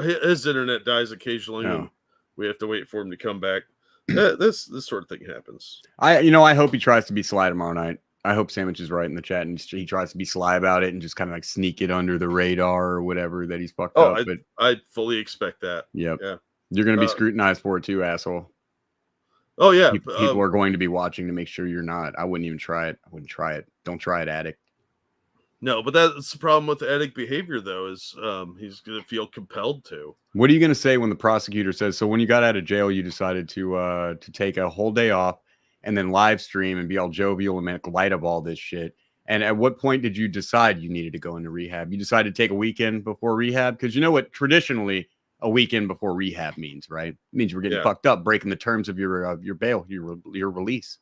His internet dies occasionally, and we have to wait for him to come back. This sort of thing happens. I hope he tries to be sly tomorrow night. I hope Sandwich is right in the chat and he tries to be sly about it and just kind of like sneak it under the radar or whatever that he's fucked up. But I fully expect that. Yep. Yeah. You're going to be scrutinized for it too, asshole. Oh, yeah. People are going to be watching to make sure you're not. I wouldn't even try it. I wouldn't try it. Don't try it, addict. No, but that's the problem with addict behavior, though, is he's going to feel compelled to. What are you going to say when the prosecutor says, so when you got out of jail, you decided to take a whole day off and then live stream and be all jovial and make light of all this shit? And at what point did you decide you needed to go into rehab? You decided to take a weekend before rehab? Because you know what traditionally a weekend before rehab means, right? It means you were getting fucked up, breaking the terms of your bail, your release.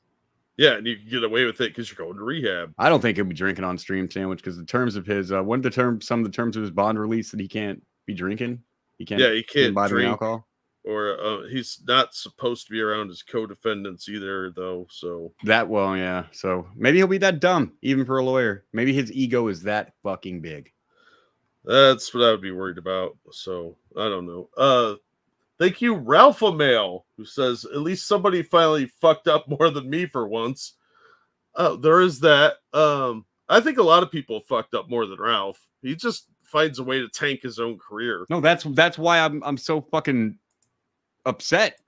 Yeah, and you can get away with it because you're going to rehab. I don't think he'll be drinking on stream, Sandwich, because the terms of his some of the terms of his bond release that he can't be drinking. He can't buy drink alcohol. Or he's not supposed to be around his co-defendants either, though. So So maybe he'll be that dumb, even for a lawyer. Maybe his ego is that fucking big. That's what I would be worried about. So I don't know. Thank you, Ralph Mail, who says, at least somebody finally fucked up more than me for once. There is that. I think a lot of people fucked up more than Ralph. He just finds a way to tank his own career. No, that's why I'm so fucking upset.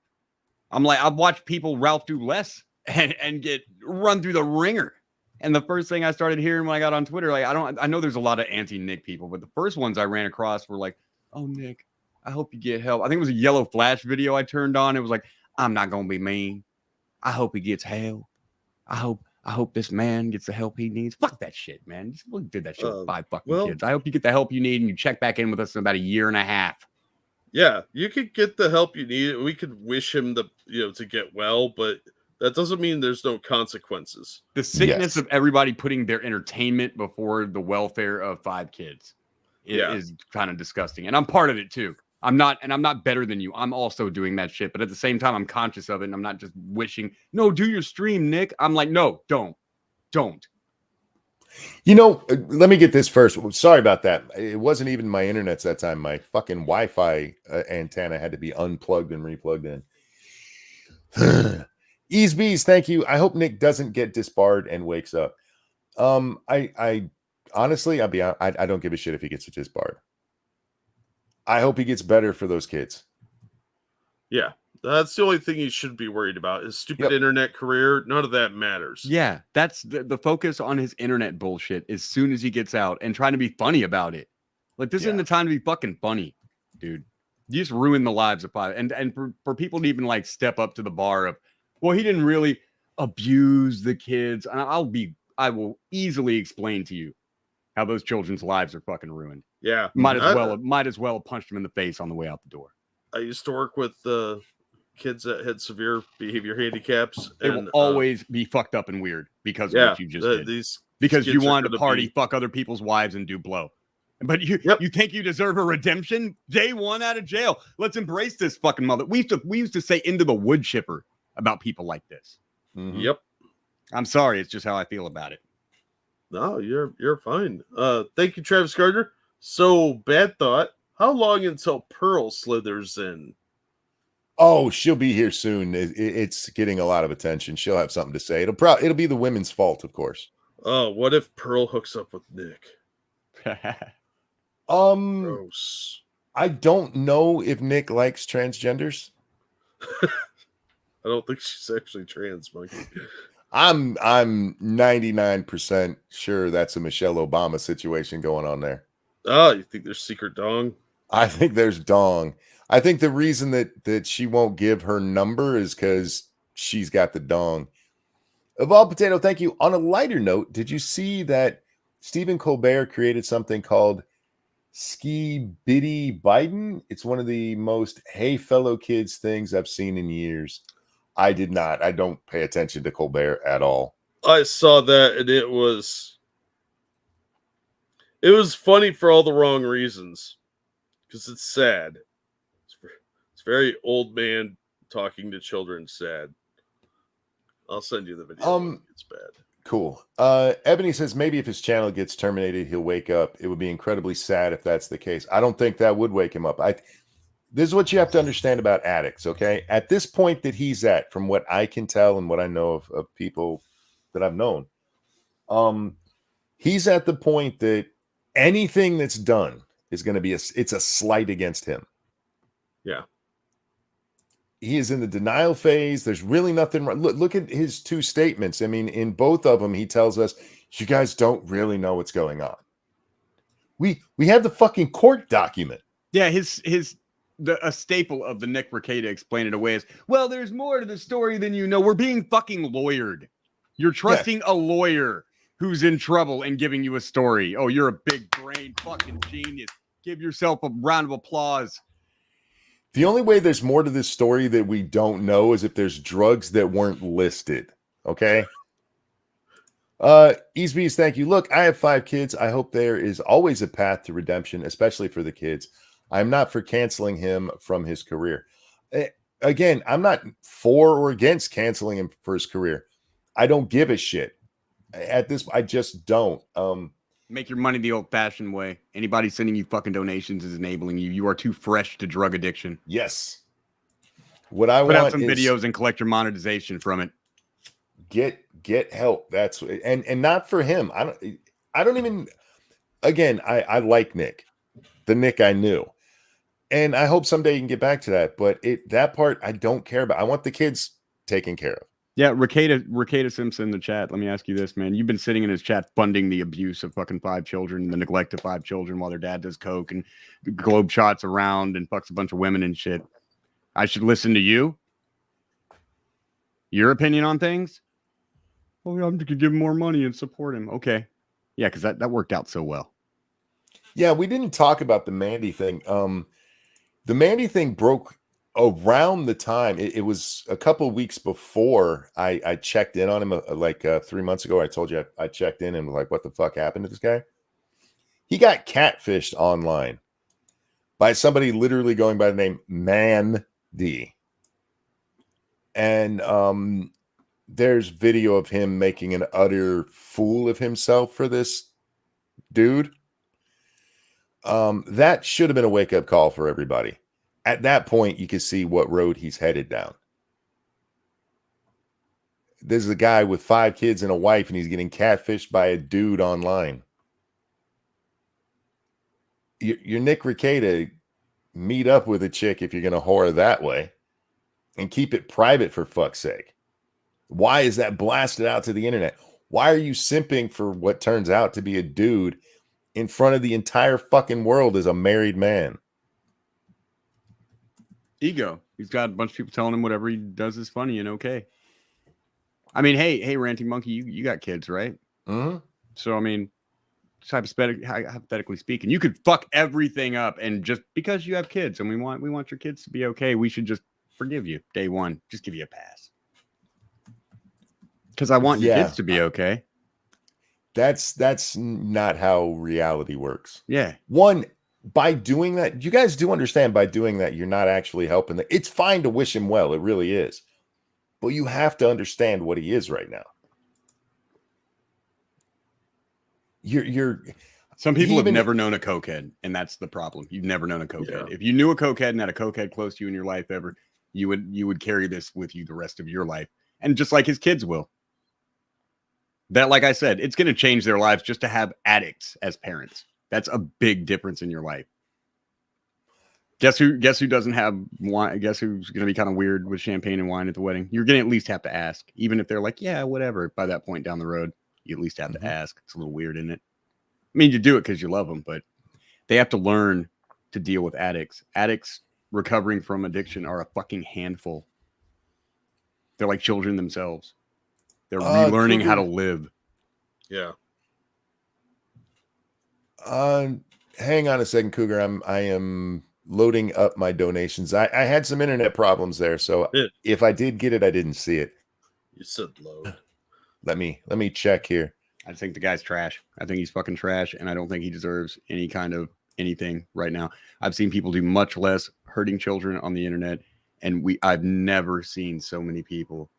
I'm like, I've watched people Ralph do less and get run through the ringer. And the first thing I started hearing when I got on Twitter, like, I know there's a lot of anti-Nick people, but the first ones I ran across were like, oh, Nick, I hope you get help. I think it was a Yellow Flash video I turned on. It was like, I'm not going to be mean. I hope he gets help. I hope this man gets the help he needs. Fuck that shit, man. We did that shit with 5 fucking kids. I hope you get the help you need and you check back in with us in about a year and a half. Yeah, you could get the help you need. We could wish him to get well, but that doesn't mean there's no consequences. The sickness of everybody putting their entertainment before the welfare of 5 kids is kind of disgusting. And I'm part of it too. I'm not better than you. I'm also doing that shit. But at the same time, I'm conscious of it. And I'm not just wishing, no, do your stream, Nick. I'm like, no, don't. Let me get this first. Sorry about that. It wasn't even my internet's that time. My fucking Wi-Fi antenna had to be unplugged and replugged in. Ease Bees, thank you. I hope Nick doesn't get disbarred and wakes up. I honestly, I don't give a shit if he gets disbarred. I hope he gets better for those kids. Yeah, that's the only thing he should be worried about. His stupid internet career, none of that matters. Yeah, that's the focus on his internet bullshit as soon as he gets out and trying to be funny about it. Like, this isn't the time to be fucking funny, dude. You just ruin the lives of 5. And for people to even like step up to the bar of, well, he didn't really abuse the kids. And I will easily explain to you how those children's lives are fucking ruined. Yeah. Might as well have punched him in the face on the way out the door. I used to work with kids that had severe behavior handicaps. They will always be fucked up and weird because of what you just did. Because you wanted to party, fuck other people's wives, and do blow. But you think you deserve a redemption? Day 1 out of jail. Let's embrace this fucking mother. We used to say into the wood chipper about people like this. Mm-hmm. Yep. I'm sorry. It's just how I feel about it. No, you're fine. Thank you, Travis Gardner. So, bad thought. How long until Pearl slithers in? Oh, she'll be here soon. It's getting a lot of attention. She'll have something to say. It'll be the women's fault, of course. Oh, what if Pearl hooks up with Nick? Gross. I don't know if Nick likes transgenders. I don't think she's actually trans, Monkey. I'm 99% sure that's a Michelle Obama situation going on there. Oh, you think there's secret dong? I think there's dong. I think the reason that she won't give her number is because she's got the dong. Evolved Potato, thank you. On a lighter note, did you see that Stephen Colbert created something called Ski Biddy Biden? It's one of the most hey fellow kids things I've seen in years. I did not. I don't pay attention to Colbert at all. I saw that and it was funny for all the wrong reasons. Because it's sad. It's very old man talking to children sad. I'll send you the video. It's bad. Cool. Ebony says maybe if his channel gets terminated, he'll wake up. It would be incredibly sad if that's the case. I don't think that would wake him up. This is what you have to understand about addicts, okay? At this point that he's at, from what I can tell and what I know of people that I've known, he's at the point that anything that's done is going to be it's a slight against him. Yeah. He is in the denial phase. There's really nothing wrong. Look at his two statements. I mean, in both of them, he tells us, you guys don't really know what's going on. We have the fucking court document. Yeah, a staple of the Nick Rekieta explain it away is, well, there's more to the story than you know. We're being fucking lawyered. You're trusting a lawyer who's in trouble and giving you a story. Oh, you're a big brain fucking genius. Give yourself a round of applause. The only way there's more to this story that we don't know is if there's drugs that weren't listed. Okay. Easebees, thank you. Look, I have 5 kids. I hope there is always a path to redemption, especially for the kids. I'm not for canceling him from his career. Again, I'm not for or against canceling him for his career. I don't give a shit. At this, I just don't. Make your money the old-fashioned way. Anybody sending you fucking donations is enabling you. You are too fresh to drug addiction. Yes. What I Put want out some is videos and collect your monetization from it. Get help. That's and not for him. I don't even. Again, I like Nick, the Nick I knew, and I hope someday you can get back to that. But that part I don't care about. I want the kids taken care of. Yeah, Rekieta Simpson in the chat. Let me ask you this, man. You've been sitting in his chat funding the abuse of fucking 5 children, the neglect of 5 children while their dad does coke and globe shots around and fucks a bunch of women and shit. I should listen to you? Your opinion on things? Oh, yeah, I'm going to give him more money and support him. Okay. Yeah, because that worked out so well. Yeah, we didn't talk about the Mandy thing. The Mandy thing broke around the time it was a couple of weeks before I checked in on him like 3 months ago. I told you I checked in and was like, what the fuck happened to this guy? He got catfished online by somebody literally going by the name Mandy. And there's video of him making an utter fool of himself for this dude. That should have been a wake-up call for everybody. At that point, you can see what road he's headed down. There's a guy with 5 kids and a wife, and he's getting catfished by a dude online. You're Nick Rekieta. Meet up with a chick if you're going to whore that way, and keep it private for fuck's sake. Why is that blasted out to the internet? Why are you simping for what turns out to be a dude in front of the entire fucking world as a married man? Ego. He's got a bunch of people telling him whatever he does is funny and okay. I mean, hey, Ranting Monkey, you got kids, right? Mm-hmm. So, I mean, hypothetically speaking, you could fuck everything up, and just because you have kids and we want your kids to be okay, we should just forgive you day one. Just give you a pass. Because I want your kids to be okay. That's not how reality works. Yeah. One, by doing that, you guys do understand by doing that, you're not actually helping. It's fine to wish him well. It really is. But you have to understand what he is right now. Some people have never known a cokehead, and that's the problem. You've never known a cokehead. Yeah. If you knew a cokehead and had a cokehead close to you in your life ever, you would carry this with you the rest of your life. And just like his kids will. That, like I said, it's going to change their lives just to have addicts as parents. That's a big difference in your life. Guess who doesn't have wine? Guess who's going to be kind of weird with champagne and wine at the wedding? You're going to at least have to ask, even if they're like, yeah, whatever. By that point down the road, you at least have to ask. It's a little weird, isn't it? I mean, you do it because you love them, but they have to learn to deal with addicts. Addicts recovering from addiction are a fucking handful. They're like children themselves. They're relearning how to live. Yeah. Hang on a second, Cougar. I am loading up my donations. I had some internet problems there, so if I did get it, I didn't see it. You said load. Let me check here. I think the guy's trash. I think he's fucking trash, and I don't think he deserves any kind of anything right now. I've seen people do much less hurting children on the internet, and I've never seen so many people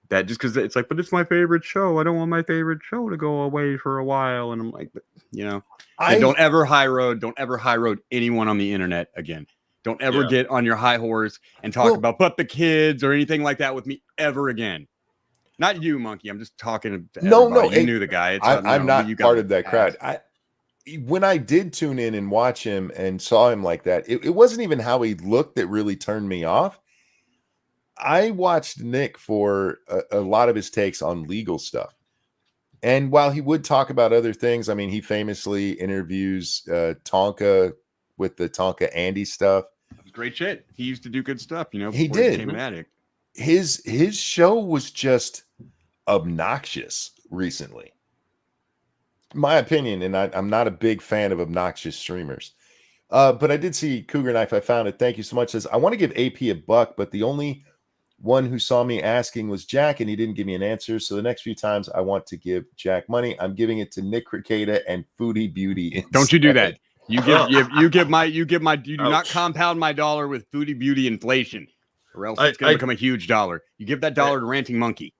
that just because it's like, but it's my favorite show. I don't want my favorite show to go away for a while. And I'm like, you know, don't ever high road anyone on the internet again. Don't ever get on your high horse and talk about but the kids or anything like that with me ever again. Not you, Monkey. I'm just talking to everybody. You knew the guy. I'm not part of that crowd. When I did tune in and watch him and saw him like that, it wasn't even how he looked that really turned me off. I watched Nick for a lot of his takes on legal stuff. And while he would talk about other things, I mean, he famously interviews Tonka with the Tonka Andy stuff. Great shit. He used to do good stuff, you know. He did. He became an addict. His show was just obnoxious recently. My opinion, and I'm not a big fan of obnoxious streamers. But I did see Cougar Knife. I found it. Thank you so much. Says, I want to give AP a buck, but the only one who saw me asking was Jack, and he didn't give me an answer. So the next few times I want to give Jack money, I'm giving it to Nick Rekieta and Foodie Beauty. Instead. Don't you do that. You do not compound my dollar with Foodie Beauty inflation, or else it's going to become a huge dollar. You give that dollar to Ranting Monkey.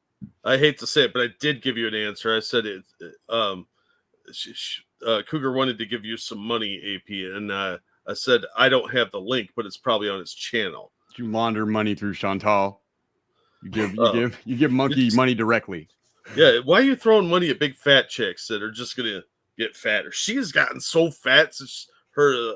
I hate to say it, but I did give you an answer. I said it. Cougar wanted to give you some money, AP, and I said I don't have the link, but it's probably on his channel. You launder money through Chantal. You give Monkey money directly. Yeah, why are you throwing money at big fat chicks that are just gonna get fatter? She has gotten so fat since her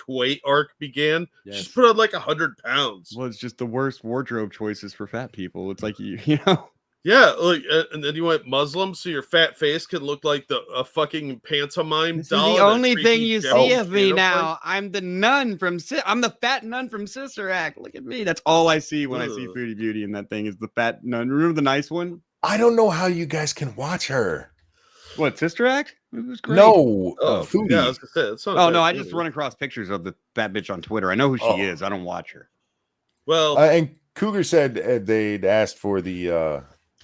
Kuwait arc began. Yes. She's put on like 100 pounds. Well, it's just the worst wardrobe choices for fat people. It's like you know. Yeah, like, and then you went Muslim, so your fat face can look like a fucking pantomime doll. The only thing you see of me now. I'm the nun from I'm the fat nun from Sister Act. Look at me. That's all I see when I see Foodie Beauty, and that thing is the fat nun. Remember the nice one? I don't know how you guys can watch her. What, Sister Act? It was great. No, Foodie. Yeah, I was gonna say, no, I just run across pictures of the fat bitch on Twitter. I know who she is. I don't watch her. Well, and Cougar said they'd asked for the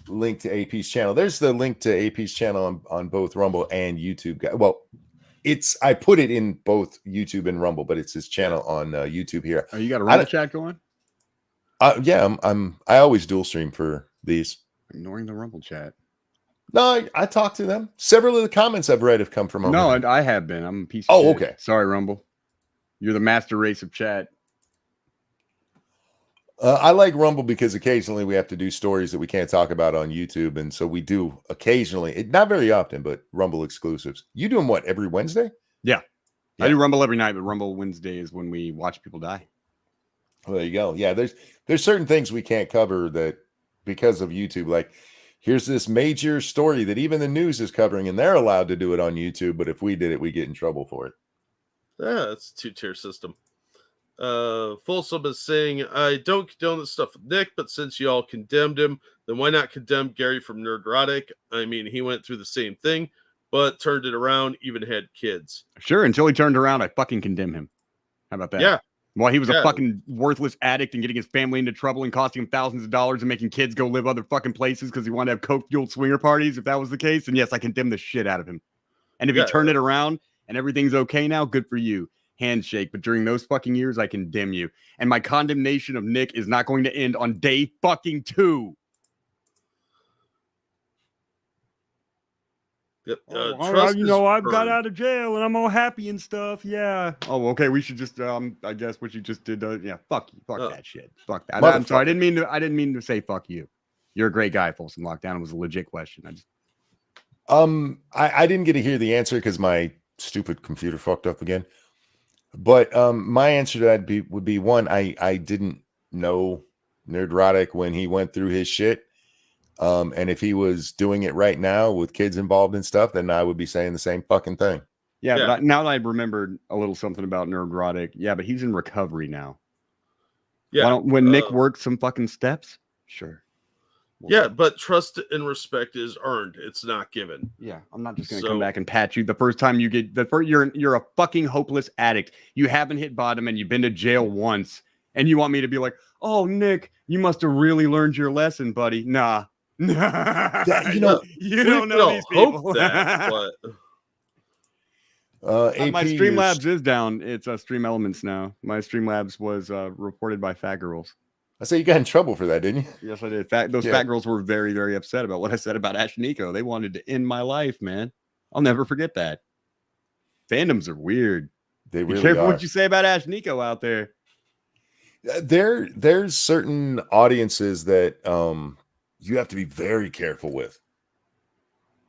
link to AP's channel. There's the link to AP's channel on both Rumble and YouTube. Well, I put it in both YouTube and Rumble, but it's his channel on YouTube here. Oh, you got a Rumble chat going? Yeah, I always dual stream for these. Ignoring the Rumble chat. No, I talk to them. Several of the comments I've read have come from over there. I have been. I'm a piece of shit. Okay. Sorry, Rumble. You're the master race of chat. I like Rumble because occasionally we have to do stories that we can't talk about on YouTube. And so we do occasionally, not very often, but Rumble exclusives. You do them what, every Wednesday? Yeah. I do Rumble every night, but Rumble Wednesday is when we watch people die. Well, there you go. Yeah, there's certain things we can't cover that because of YouTube. Like, here's this major story that even the news is covering, and they're allowed to do it on YouTube. But if we did it, we get in trouble for it. Yeah, it's a two-tier system. Folsom is saying, I don't condone this stuff with Nick, but since you all condemned him, then why not condemn Gary from Nerdrotic? I mean, he went through the same thing, but turned it around, even had kids. Sure, until he turned around, I fucking condemn him. How about that? Yeah. Well, he was a fucking worthless addict and getting his family into trouble and costing him thousands of dollars and making kids go live other fucking places because he wanted to have coke-fueled swinger parties. If that was the case, then yes, I condemn the shit out of him. And if he turned it around and everything's okay now, good for you. Handshake. But during those fucking years, I condemn you. And my condemnation of Nick is not going to end on day fucking 2. Yep. I've got out of jail and I'm all happy and stuff. Yeah. Oh, okay. We should just, I guess what you just did. Yeah. Fuck you. Fuck that shit. Fuck that. I'm sorry. I didn't mean to say fuck you. You're a great guy, Folsom Lockdown. It was a legit question. I didn't get to hear the answer because my stupid computer fucked up again. But my answer to that would be one, I didn't know Nerdrotic when he went through his shit. And if he was doing it right now with kids involved and stuff, then I would be saying the same fucking thing. Yeah, but now that I remembered a little something about Nerdrotic, yeah, but he's in recovery now. Yeah. When Nick works some fucking steps, sure. Yeah, but trust and respect is earned. It's not given. Yeah, I'm not just gonna come back and pat you the first time you get the first. You're a fucking hopeless addict. You haven't hit bottom and you've been to jail once, and you want me to be like, "Oh, Nick, you must have really learned your lesson, buddy." Nah, that, you don't know these people. Hope that, but my Streamlabs is down. It's Stream Elements now. My Streamlabs was reported by Fat Girls. I say you got in trouble for that, didn't you? Yes, I did. Those fat girls were very, very upset about what I said about Ash Nico. They wanted to end my life, man. I'll never forget that. Fandoms are weird. They really Be careful are. what you say about Ash Nico out there. There's certain audiences that you have to be very careful with.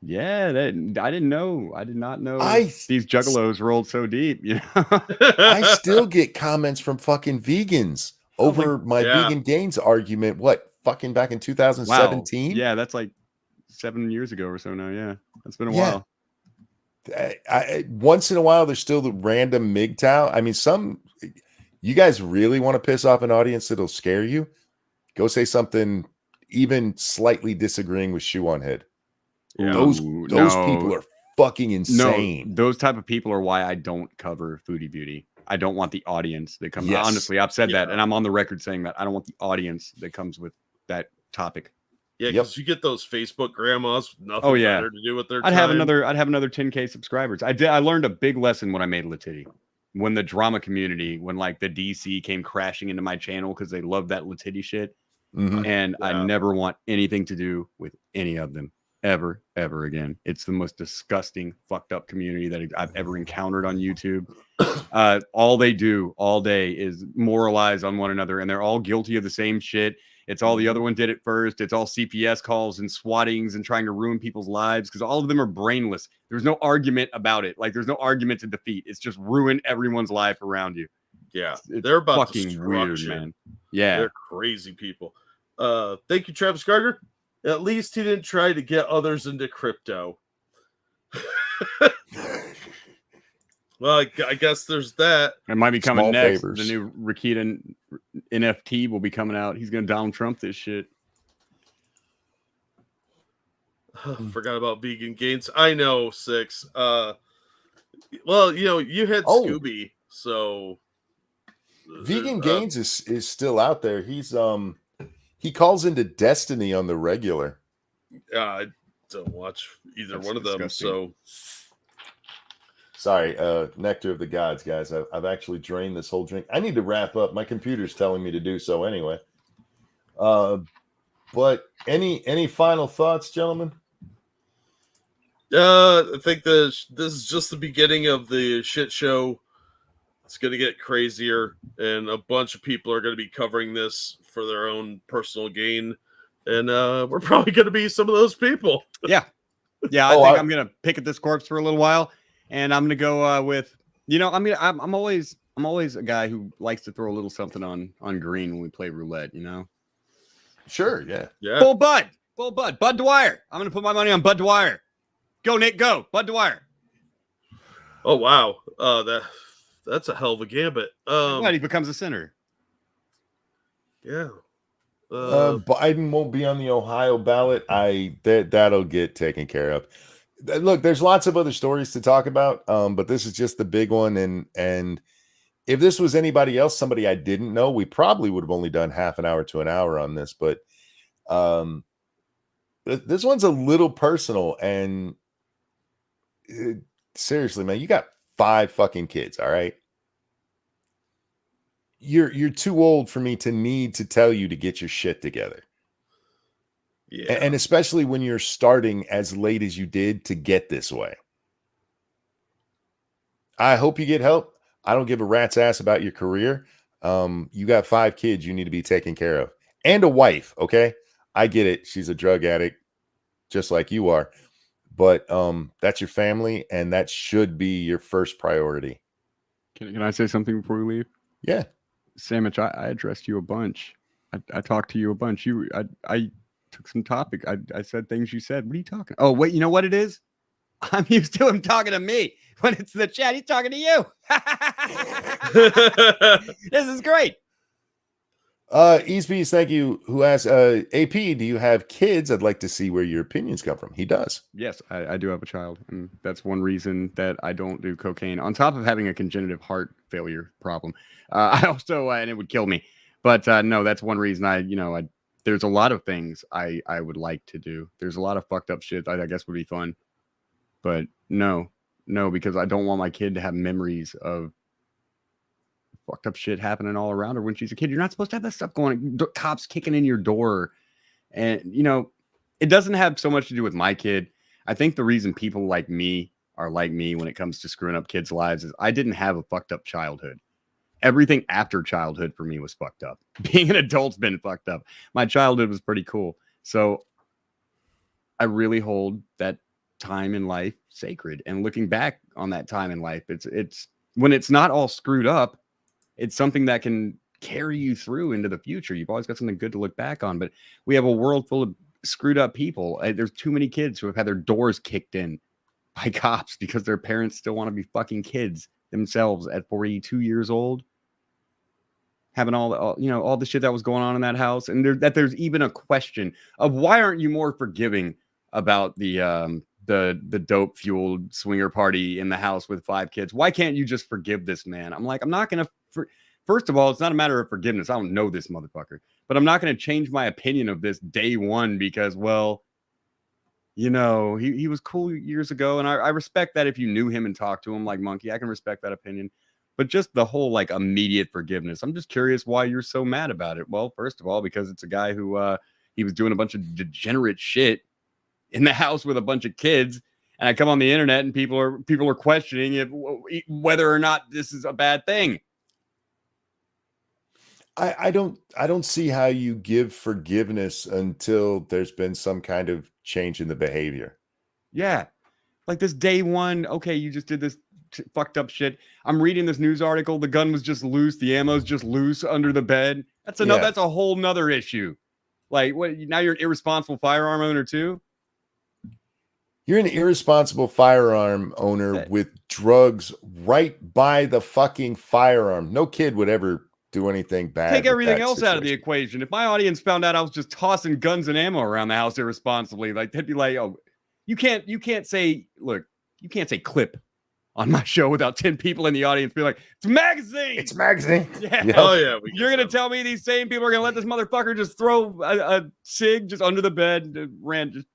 Yeah, I didn't know. I did not know these juggalos rolled so deep. You know? I still get comments from fucking vegans over my vegan gains argument. What, fucking back in 2017? Wow. Yeah, that's like 7 years ago or so now. Yeah, that's been a while. Once in a while, there's still the random MGTOW. I mean, you guys really want to piss off an audience that'll scare you? Go say something even slightly disagreeing with Shoe on Head. Yeah. Those people are fucking insane. No, those type of people are why I don't cover Foodie Beauty. I don't want the audience that comes. Yes. Honestly, I've said that, and I'm on the record saying that I don't want the audience that comes with that topic. Yeah, because you get those Facebook grandmas with nothing better to do with their time. I'd have another 10K subscribers. I learned a big lesson when I made Latitty. When the drama community, when like the DC came crashing into my channel because they loved that Latitty shit, and I never want anything to do with any of them ever again. It's the most disgusting, fucked up community that I've ever encountered on YouTube. All they do all day is moralize on one another, and they're all guilty of the same shit. It's all the other one did it first. It's all CPS calls and swattings and trying to ruin people's lives because all of them are brainless. There's no argument about it. Like there's no argument to defeat. It's just ruin everyone's life around you. Yeah, they're about fucking weird, man. Yeah, they're crazy people. Thank you, Travis Gardner. At least he didn't try to get others into crypto. Well, I guess there's that. It might be coming next. Favors. The new Rekieta NFT will be coming out. He's going to Donald Trump this shit. Forgot about vegan gains. I know, Six. Well, you had Scooby, so vegan gains is still out there. He's he calls into Destiny on the regular. I don't watch either one of them, so sorry. Nectar of the gods, guys. I've actually drained this whole drink. I need to wrap up. My computer's telling me to do so anyway. But any final thoughts, gentlemen? I think this is just the beginning of the shit show. It's going to get crazier, and a bunch of people are going to be covering this for their own personal gain, and we're probably going to be some of those people. Yeah. I think I'm going to pick at this corpse for a little while, and I'm going to go with, I'm always a guy who likes to throw a little something on green when we play roulette, Sure, yeah. Full Bud Dwyer. I'm going to put my money on Bud Dwyer. Go, Nick, go. Bud Dwyer. Oh, wow. That's a hell of a gambit. Glad he becomes a senator. Yeah. Biden won't be on the Ohio ballot. That'll get taken care of. Look, there's lots of other stories to talk about, but this is just the big one. And if this was anybody else, somebody I didn't know, we probably would have only done half an hour to an hour on this. But this one's a little personal. And seriously, man, you got 5 fucking kids, all right? You're too old for me to need to tell you to get your shit together. Yeah. And especially when you're starting as late as you did to get this way. I hope you get help. I don't give a rat's ass about your career. You got 5 kids you need to be taken care of. And a wife, okay? I get it. She's a drug addict, just like you are. But that's your family, and that should be your first priority. Can I say something before we leave? Yeah. Sandwich, I addressed you a bunch. I talked to you a bunch. I took some topic. I said things you said. What are you talking? Oh, wait, you know what it is? I'm used to him talking to me. When it's the chat, he's talking to you. This is great. Eastbeast, thank you. Who asked, AP, do you have kids? I'd like to see where your opinions come from. He does. Yes, I do have a child, and that's one reason that I don't do cocaine. On top of having a congenital heart failure problem, I also and it would kill me. But no, that's one reason there's a lot of things I would like to do. There's a lot of fucked up shit I guess would be fun, but no, because I don't want my kid to have memories of fucked up shit happening all around her when she's a kid. You're not supposed to have that stuff going. Cops kicking in your door, and it doesn't have so much to do with my kid. I think the reason people like me are like me when it comes to screwing up kids' lives is I didn't have a fucked up childhood. Everything after childhood for me was fucked up. Being an adult's been fucked up. My childhood was pretty cool. So I really hold that time in life sacred. And looking back on that time in life, it's when it's not all screwed up, it's something that can carry you through into the future. You've always got something good to look back on. But we have a world full of screwed up people. There's too many kids who have had their doors kicked in by cops because their parents still want to be fucking kids themselves at 42 years old, having all the shit that was going on in that house. And there's even a question of why aren't you more forgiving about the dope fueled swinger party in the house with 5 kids? Why can't you just forgive this man? I'm like, I'm not going to. First of all, it's not a matter of forgiveness. I don't know this motherfucker, but I'm not going to change my opinion of this day one because, well, he was cool years ago. And I respect that if you knew him and talked to him like Monkey, I can respect that opinion. But just the whole like immediate forgiveness. I'm just curious why you're so mad about it. Well, first of all, because it's a guy who he was doing a bunch of degenerate shit in the house with a bunch of kids. And I come on the internet and people are questioning whether or not this is a bad thing. I don't see how you give forgiveness until there's been some kind of change in the behavior. Yeah. Like this day one, okay, you just did this fucked up shit. I'm reading this news article. The gun was just loose. The ammo's just loose under the bed. That's a whole nother issue. Like what? Now you're an irresponsible firearm owner too? You're an irresponsible firearm owner with drugs right by the fucking firearm. No kid would ever do anything bad. Take everything else out of the equation. If my audience found out I was just tossing guns and ammo around the house irresponsibly, like they'd be like, "Oh, you can't say clip on my show without 10 people in the audience be like, it's a magazine. It's a magazine." Yeah. Yep. Oh yeah. You're gonna tell me these same people are gonna let this motherfucker just throw a cig just under the bed, just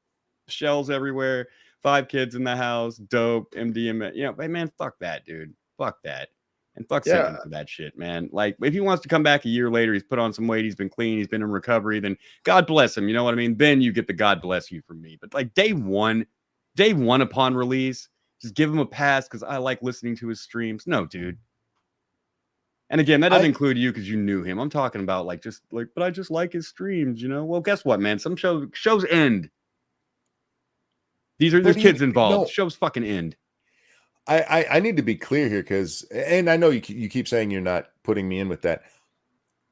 shells everywhere, 5 kids in the house, dope, MDMA. Hey man, fuck that, dude. Fuck that. And fuck Satan for that shit, man. Like, if he wants to come back a year later, he's put on some weight, he's been clean, he's been in recovery, then God bless him. You know what I mean? Then you get the God bless you from me. But like day one upon release, just give him a pass because I like listening to his streams. No, dude. And again, that doesn't include you because you knew him. I'm talking about but I just like his streams, Well, guess what, man? Some shows end. There's kids involved. No. Shows fucking end. I need to be clear here because, and I know you keep saying you're not putting me in with that.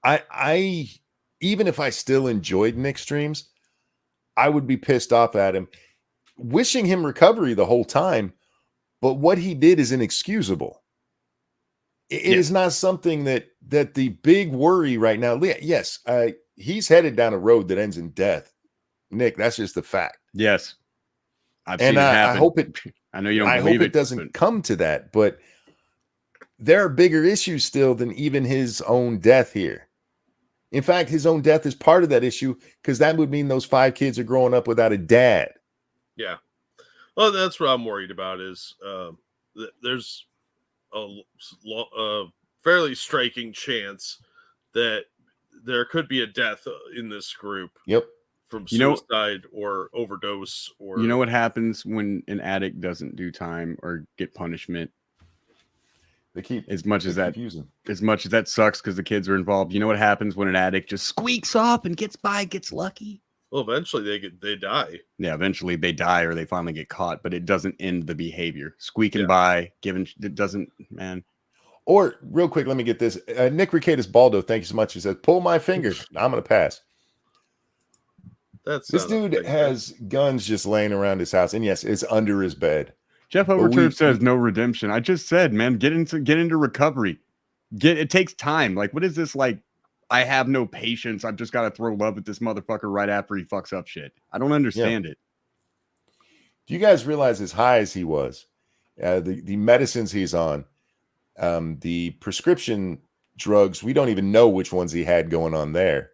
I even if I still enjoyed Nick streams, I would be pissed off at him, wishing him recovery the whole time. But what he did is inexcusable. It is not something that the big worry right now. Yes, he's headed down a road that ends in death. Nick, that's just the fact. Yes. I've seen it happen. I hope it. I know you don't. I hope it doesn't come to that, but there are bigger issues still than even his own death here. In fact, his own death is part of that issue because that would mean those 5 kids are growing up without a dad. Yeah, well, that's what I'm worried about. Is there's a fairly striking chance that there could be a death in this group. Yep. From suicide or overdose or what happens when an addict doesn't do time or get punishment? They keep as much as that sucks because the kids are involved. You know what happens when an addict just squeaks off and gets lucky? Well, eventually they die. Yeah, eventually they die or they finally get caught, but it doesn't end the behavior. Squeaking by, it doesn't, man. Or real quick, let me get this. Nick Rekieta's Baldo, thank you so much. He says, pull my finger. I'm going to pass. That's This dude has guns just laying around his house. And yes, it's under his bed. Jeff Overturf says no redemption. I just said, man, get into recovery. It takes time. Like, what is this like? I have no patience. I've just got to throw love at this motherfucker right after he fucks up shit. I don't understand it. Do you guys realize as high as he was, the medicines he's on, the prescription drugs, we don't even know which ones he had going on there.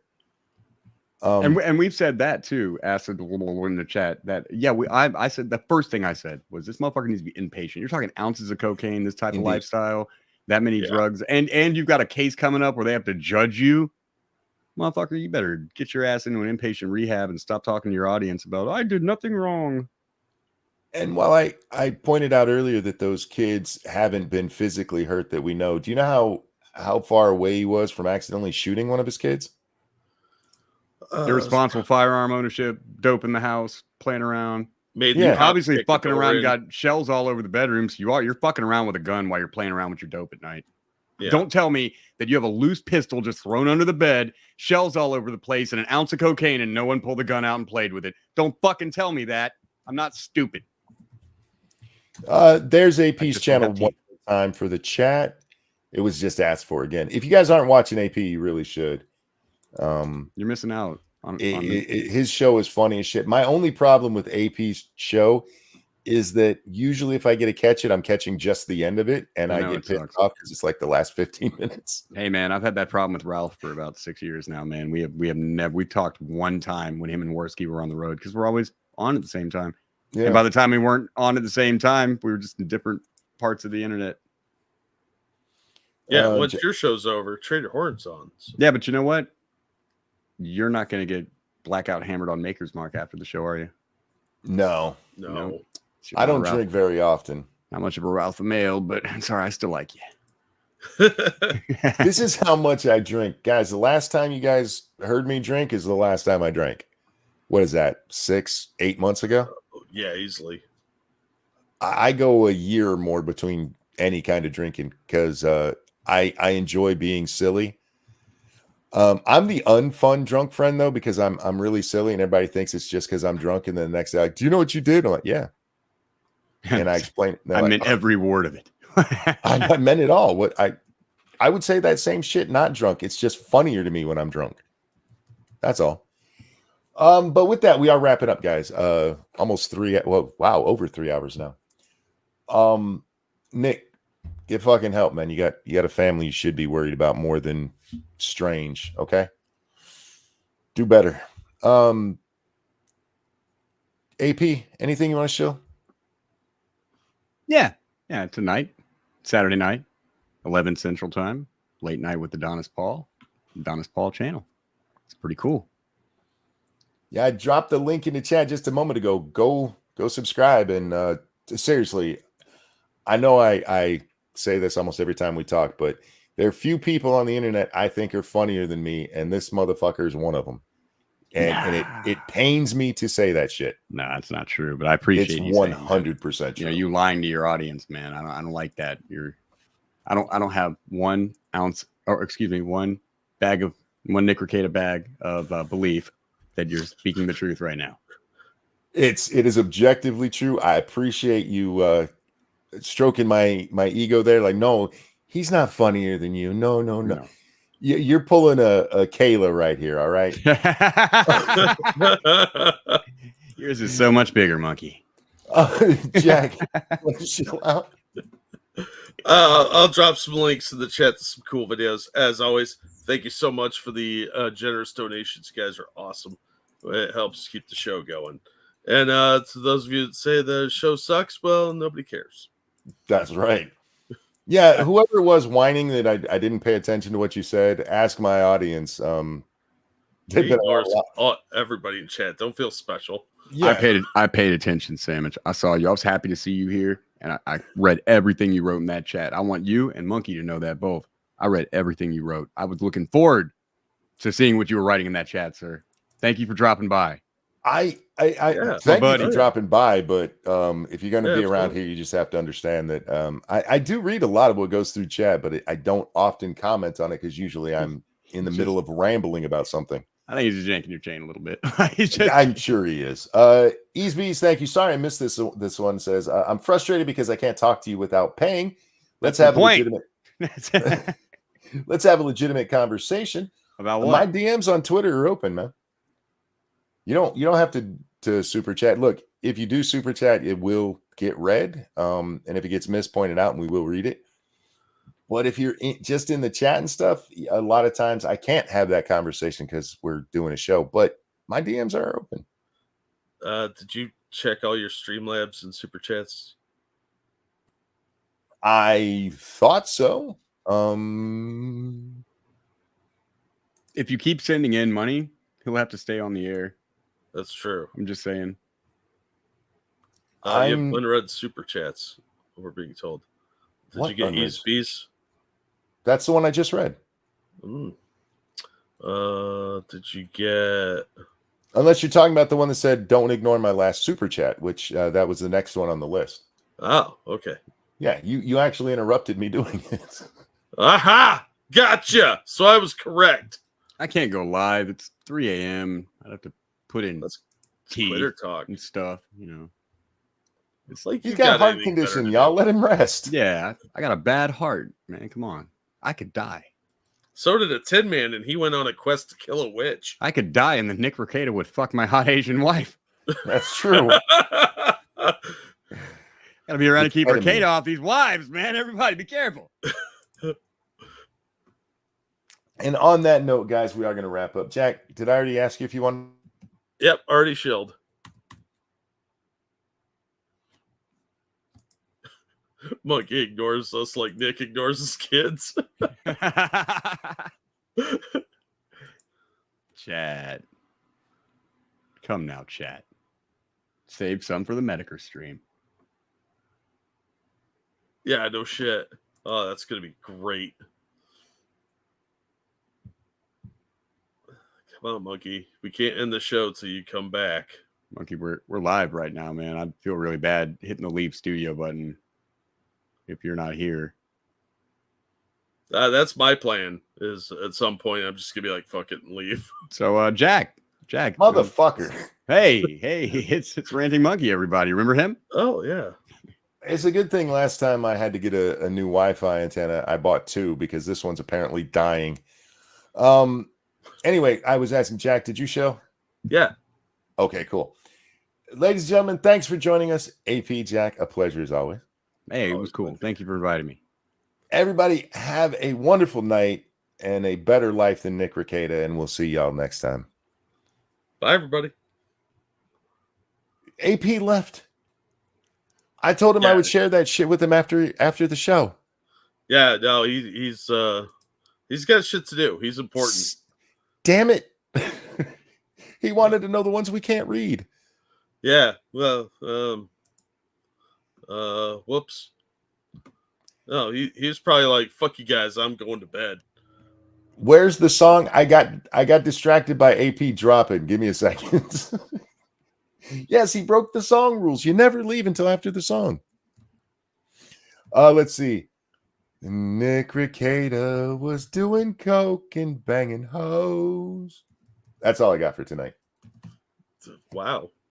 And we've said that too. Acid in the chat that I said the first thing I said was this motherfucker needs to be inpatient. You're talking ounces of cocaine, this type of lifestyle, that many drugs, and you've got a case coming up where they have to judge you. Motherfucker, you better get your ass into an inpatient rehab and stop talking to your audience about I did nothing wrong. And while I pointed out earlier that those kids haven't been physically hurt that we know, do you know how far away he was from accidentally shooting one of his kids? Irresponsible firearm ownership, dope in the house, playing around. Obviously fucking around, got shells all over the bedroom. So you're fucking around with a gun while you're playing around with your dope at night. Yeah. Don't tell me that you have a loose pistol just thrown under the bed, shells all over the place, and an ounce of cocaine, and no one pulled the gun out and played with it. Don't fucking tell me that. I'm not stupid. There's AP's channel one more time for the chat. It was just asked for again. If you guys aren't watching AP, you really should. You're missing out. His show is funny as shit. My only problem with AP's show is that usually if I get to catch it, I'm catching just the end of it, and I get pissed off because it's like the last 15 minutes. Hey man, I've had that problem with Ralph for about 6 years now, man. We talked one time when him and Worski were on the road because we're always on at the same time. Yeah. And by the time we weren't on at the same time, we were just in different parts of the internet. Yeah, once your show's over, trade your horns on. So. Yeah, but you know what? You're not going to get blackout hammered on Maker's Mark after the show, are you? No. I don't drink very often. Not much of a Ralph male, but I'm sorry, I still like you. This is how much I drink. Guys, the last time you guys heard me drink is the last time I drank. What is that, 6-8 months ago? Yeah, easily. I go a year or more between any kind of drinking because I enjoy being silly. I'm the unfun drunk friend though, because I'm really silly and everybody thinks it's just because I'm drunk. And then the next day, like, do you know what you did? I'm like, yeah. And I explain it. I meant every word of it. I meant it all. What I would say that same shit, not drunk. It's just funnier to me when I'm drunk. That's all. But with that, we are wrapping up, guys. Almost 3. Well, wow, over 3 hours now. Nick, get fucking help, man. You got a family you should be worried about more than strange. Okay, do better. AP, anything you want to show? Yeah, tonight, Saturday night, 11 Central Time, late night with the Donis Paul channel. It's pretty cool. Yeah, I dropped the link in the chat just a moment ago. Go subscribe. And seriously, I know I say this almost every time we talk, but there are few people on the internet I think are funnier than me, and this motherfucker is one of them. And it pains me to say that shit. No, that's not true, but I appreciate it's 100% true. You lying to your audience, man. I don't like that. I don't have 1 ounce, or excuse me, one Nick Rekieta bag of belief that you're speaking the truth right now. It is objectively true. I appreciate you stroking my ego there. Like, no, he's not funnier than you. No. You're pulling a Kayla right here. All right. Yours is so much bigger, monkey. Jack, chill out. I'll drop some links in the chat to some cool videos. As always, thank you so much for the generous donations. You guys are awesome. It helps keep the show going. And to those of you that say the show sucks, well, nobody cares. That's right. Yeah, whoever was whining that I didn't pay attention to what you said, ask my audience. Everybody in chat. Don't feel special. Yeah. I paid attention, Sandwich. I saw you. I was happy to see you here, and I read everything you wrote in that chat. I want you and Monkey to know that both. I read everything you wrote. I was looking forward to seeing what you were writing in that chat, sir. Thank you for dropping by. I Yeah. thank you buddy. for dropping by, but if you're going to Yeah, be around absolutely. here, you just have to understand that I do read a lot of what goes through chat, but I don't often comment on it because usually I'm in the middle of rambling about something. I think he's just yanking your chain a little bit. He's just I'm sure he is. Ease Bees, thank you. Sorry, I missed this. This one says, I'm frustrated because I can't talk to you without paying. Let's That's have the a point. legitimate let's have a legitimate conversation. About My what? DMs on Twitter are open, man. You don't have to super chat. Look, if you do super chat, it will get read. And if it gets missed, pointed out, and we will read it. But if you're just in the chat and stuff, a lot of times I can't have that conversation because we're doing a show. But my DMs are open. Did you check all your Streamlabs and super chats? I thought so. If you keep sending in money, he'll have to stay on the air. That's true. I'm just saying. You have unread super chats, we're being told. Did you get Ease Bees? That's the one I just read. Did you get... Unless you're talking about the one that said, don't ignore my last super chat, which that was the next one on the list. Oh, okay. Yeah, you actually interrupted me doing it. Aha! Gotcha! So I was correct. I can't go live. It's 3 a.m. I'd have to put in tea Twitter talk and stuff, you know. It's like He's got a heart condition, y'all. Let him rest. Yeah, I got a bad heart, man. Come on. I could die. So did a Tin Man, and he went on a quest to kill a witch. I could die, and then Nick Rekieta would fuck my hot Asian wife. That's true. Gotta be around to keep Rekieta off these wives, man. Everybody, be careful. And on that note, guys, we are going to wrap up. Jack, did I already ask you if you want? Yep, already shilled. Monkey ignores us like Nick ignores his kids. Chat. Come now, chat. Save some for the Medicare stream. Yeah, no shit. Oh, that's going to be great. Come on, Monkey. We can't end the show till you come back. Monkey, we're live right now, man. I feel really bad hitting the leave studio button if you're not here. That's my plan, is at some point I'm just going to be like, fuck it, and leave. So, Jack. Motherfucker. Hey, it's Ranting Monkey, everybody. Remember him? Oh, yeah. It's a good thing last time I had to get a new Wi-Fi antenna. I bought two because this one's apparently dying. Anyway, I was asking Jack, did you show? Yeah. Okay, cool. Ladies and gentlemen, thanks for joining us. AP, Jack, a pleasure as always. Hey, it was cool. Thank you for inviting me. Everybody have a wonderful night and a better life than Nick Rekieta, and we'll see y'all next time. Bye, everybody. AP left. I told him I would share that shit with him after the show. Yeah, no, he's got shit to do. He's important. Damn it. He wanted to know the ones we can't read. Yeah, well, whoops. No, he's probably like, fuck you guys, I'm going to bed. Where's the song? I got distracted by AP dropping. Give me a second. Yes, he broke the song rules. You never leave until after the song. Let's see. Nick Rekieta was doing coke and banging hoes. That's all I got for tonight. Wow.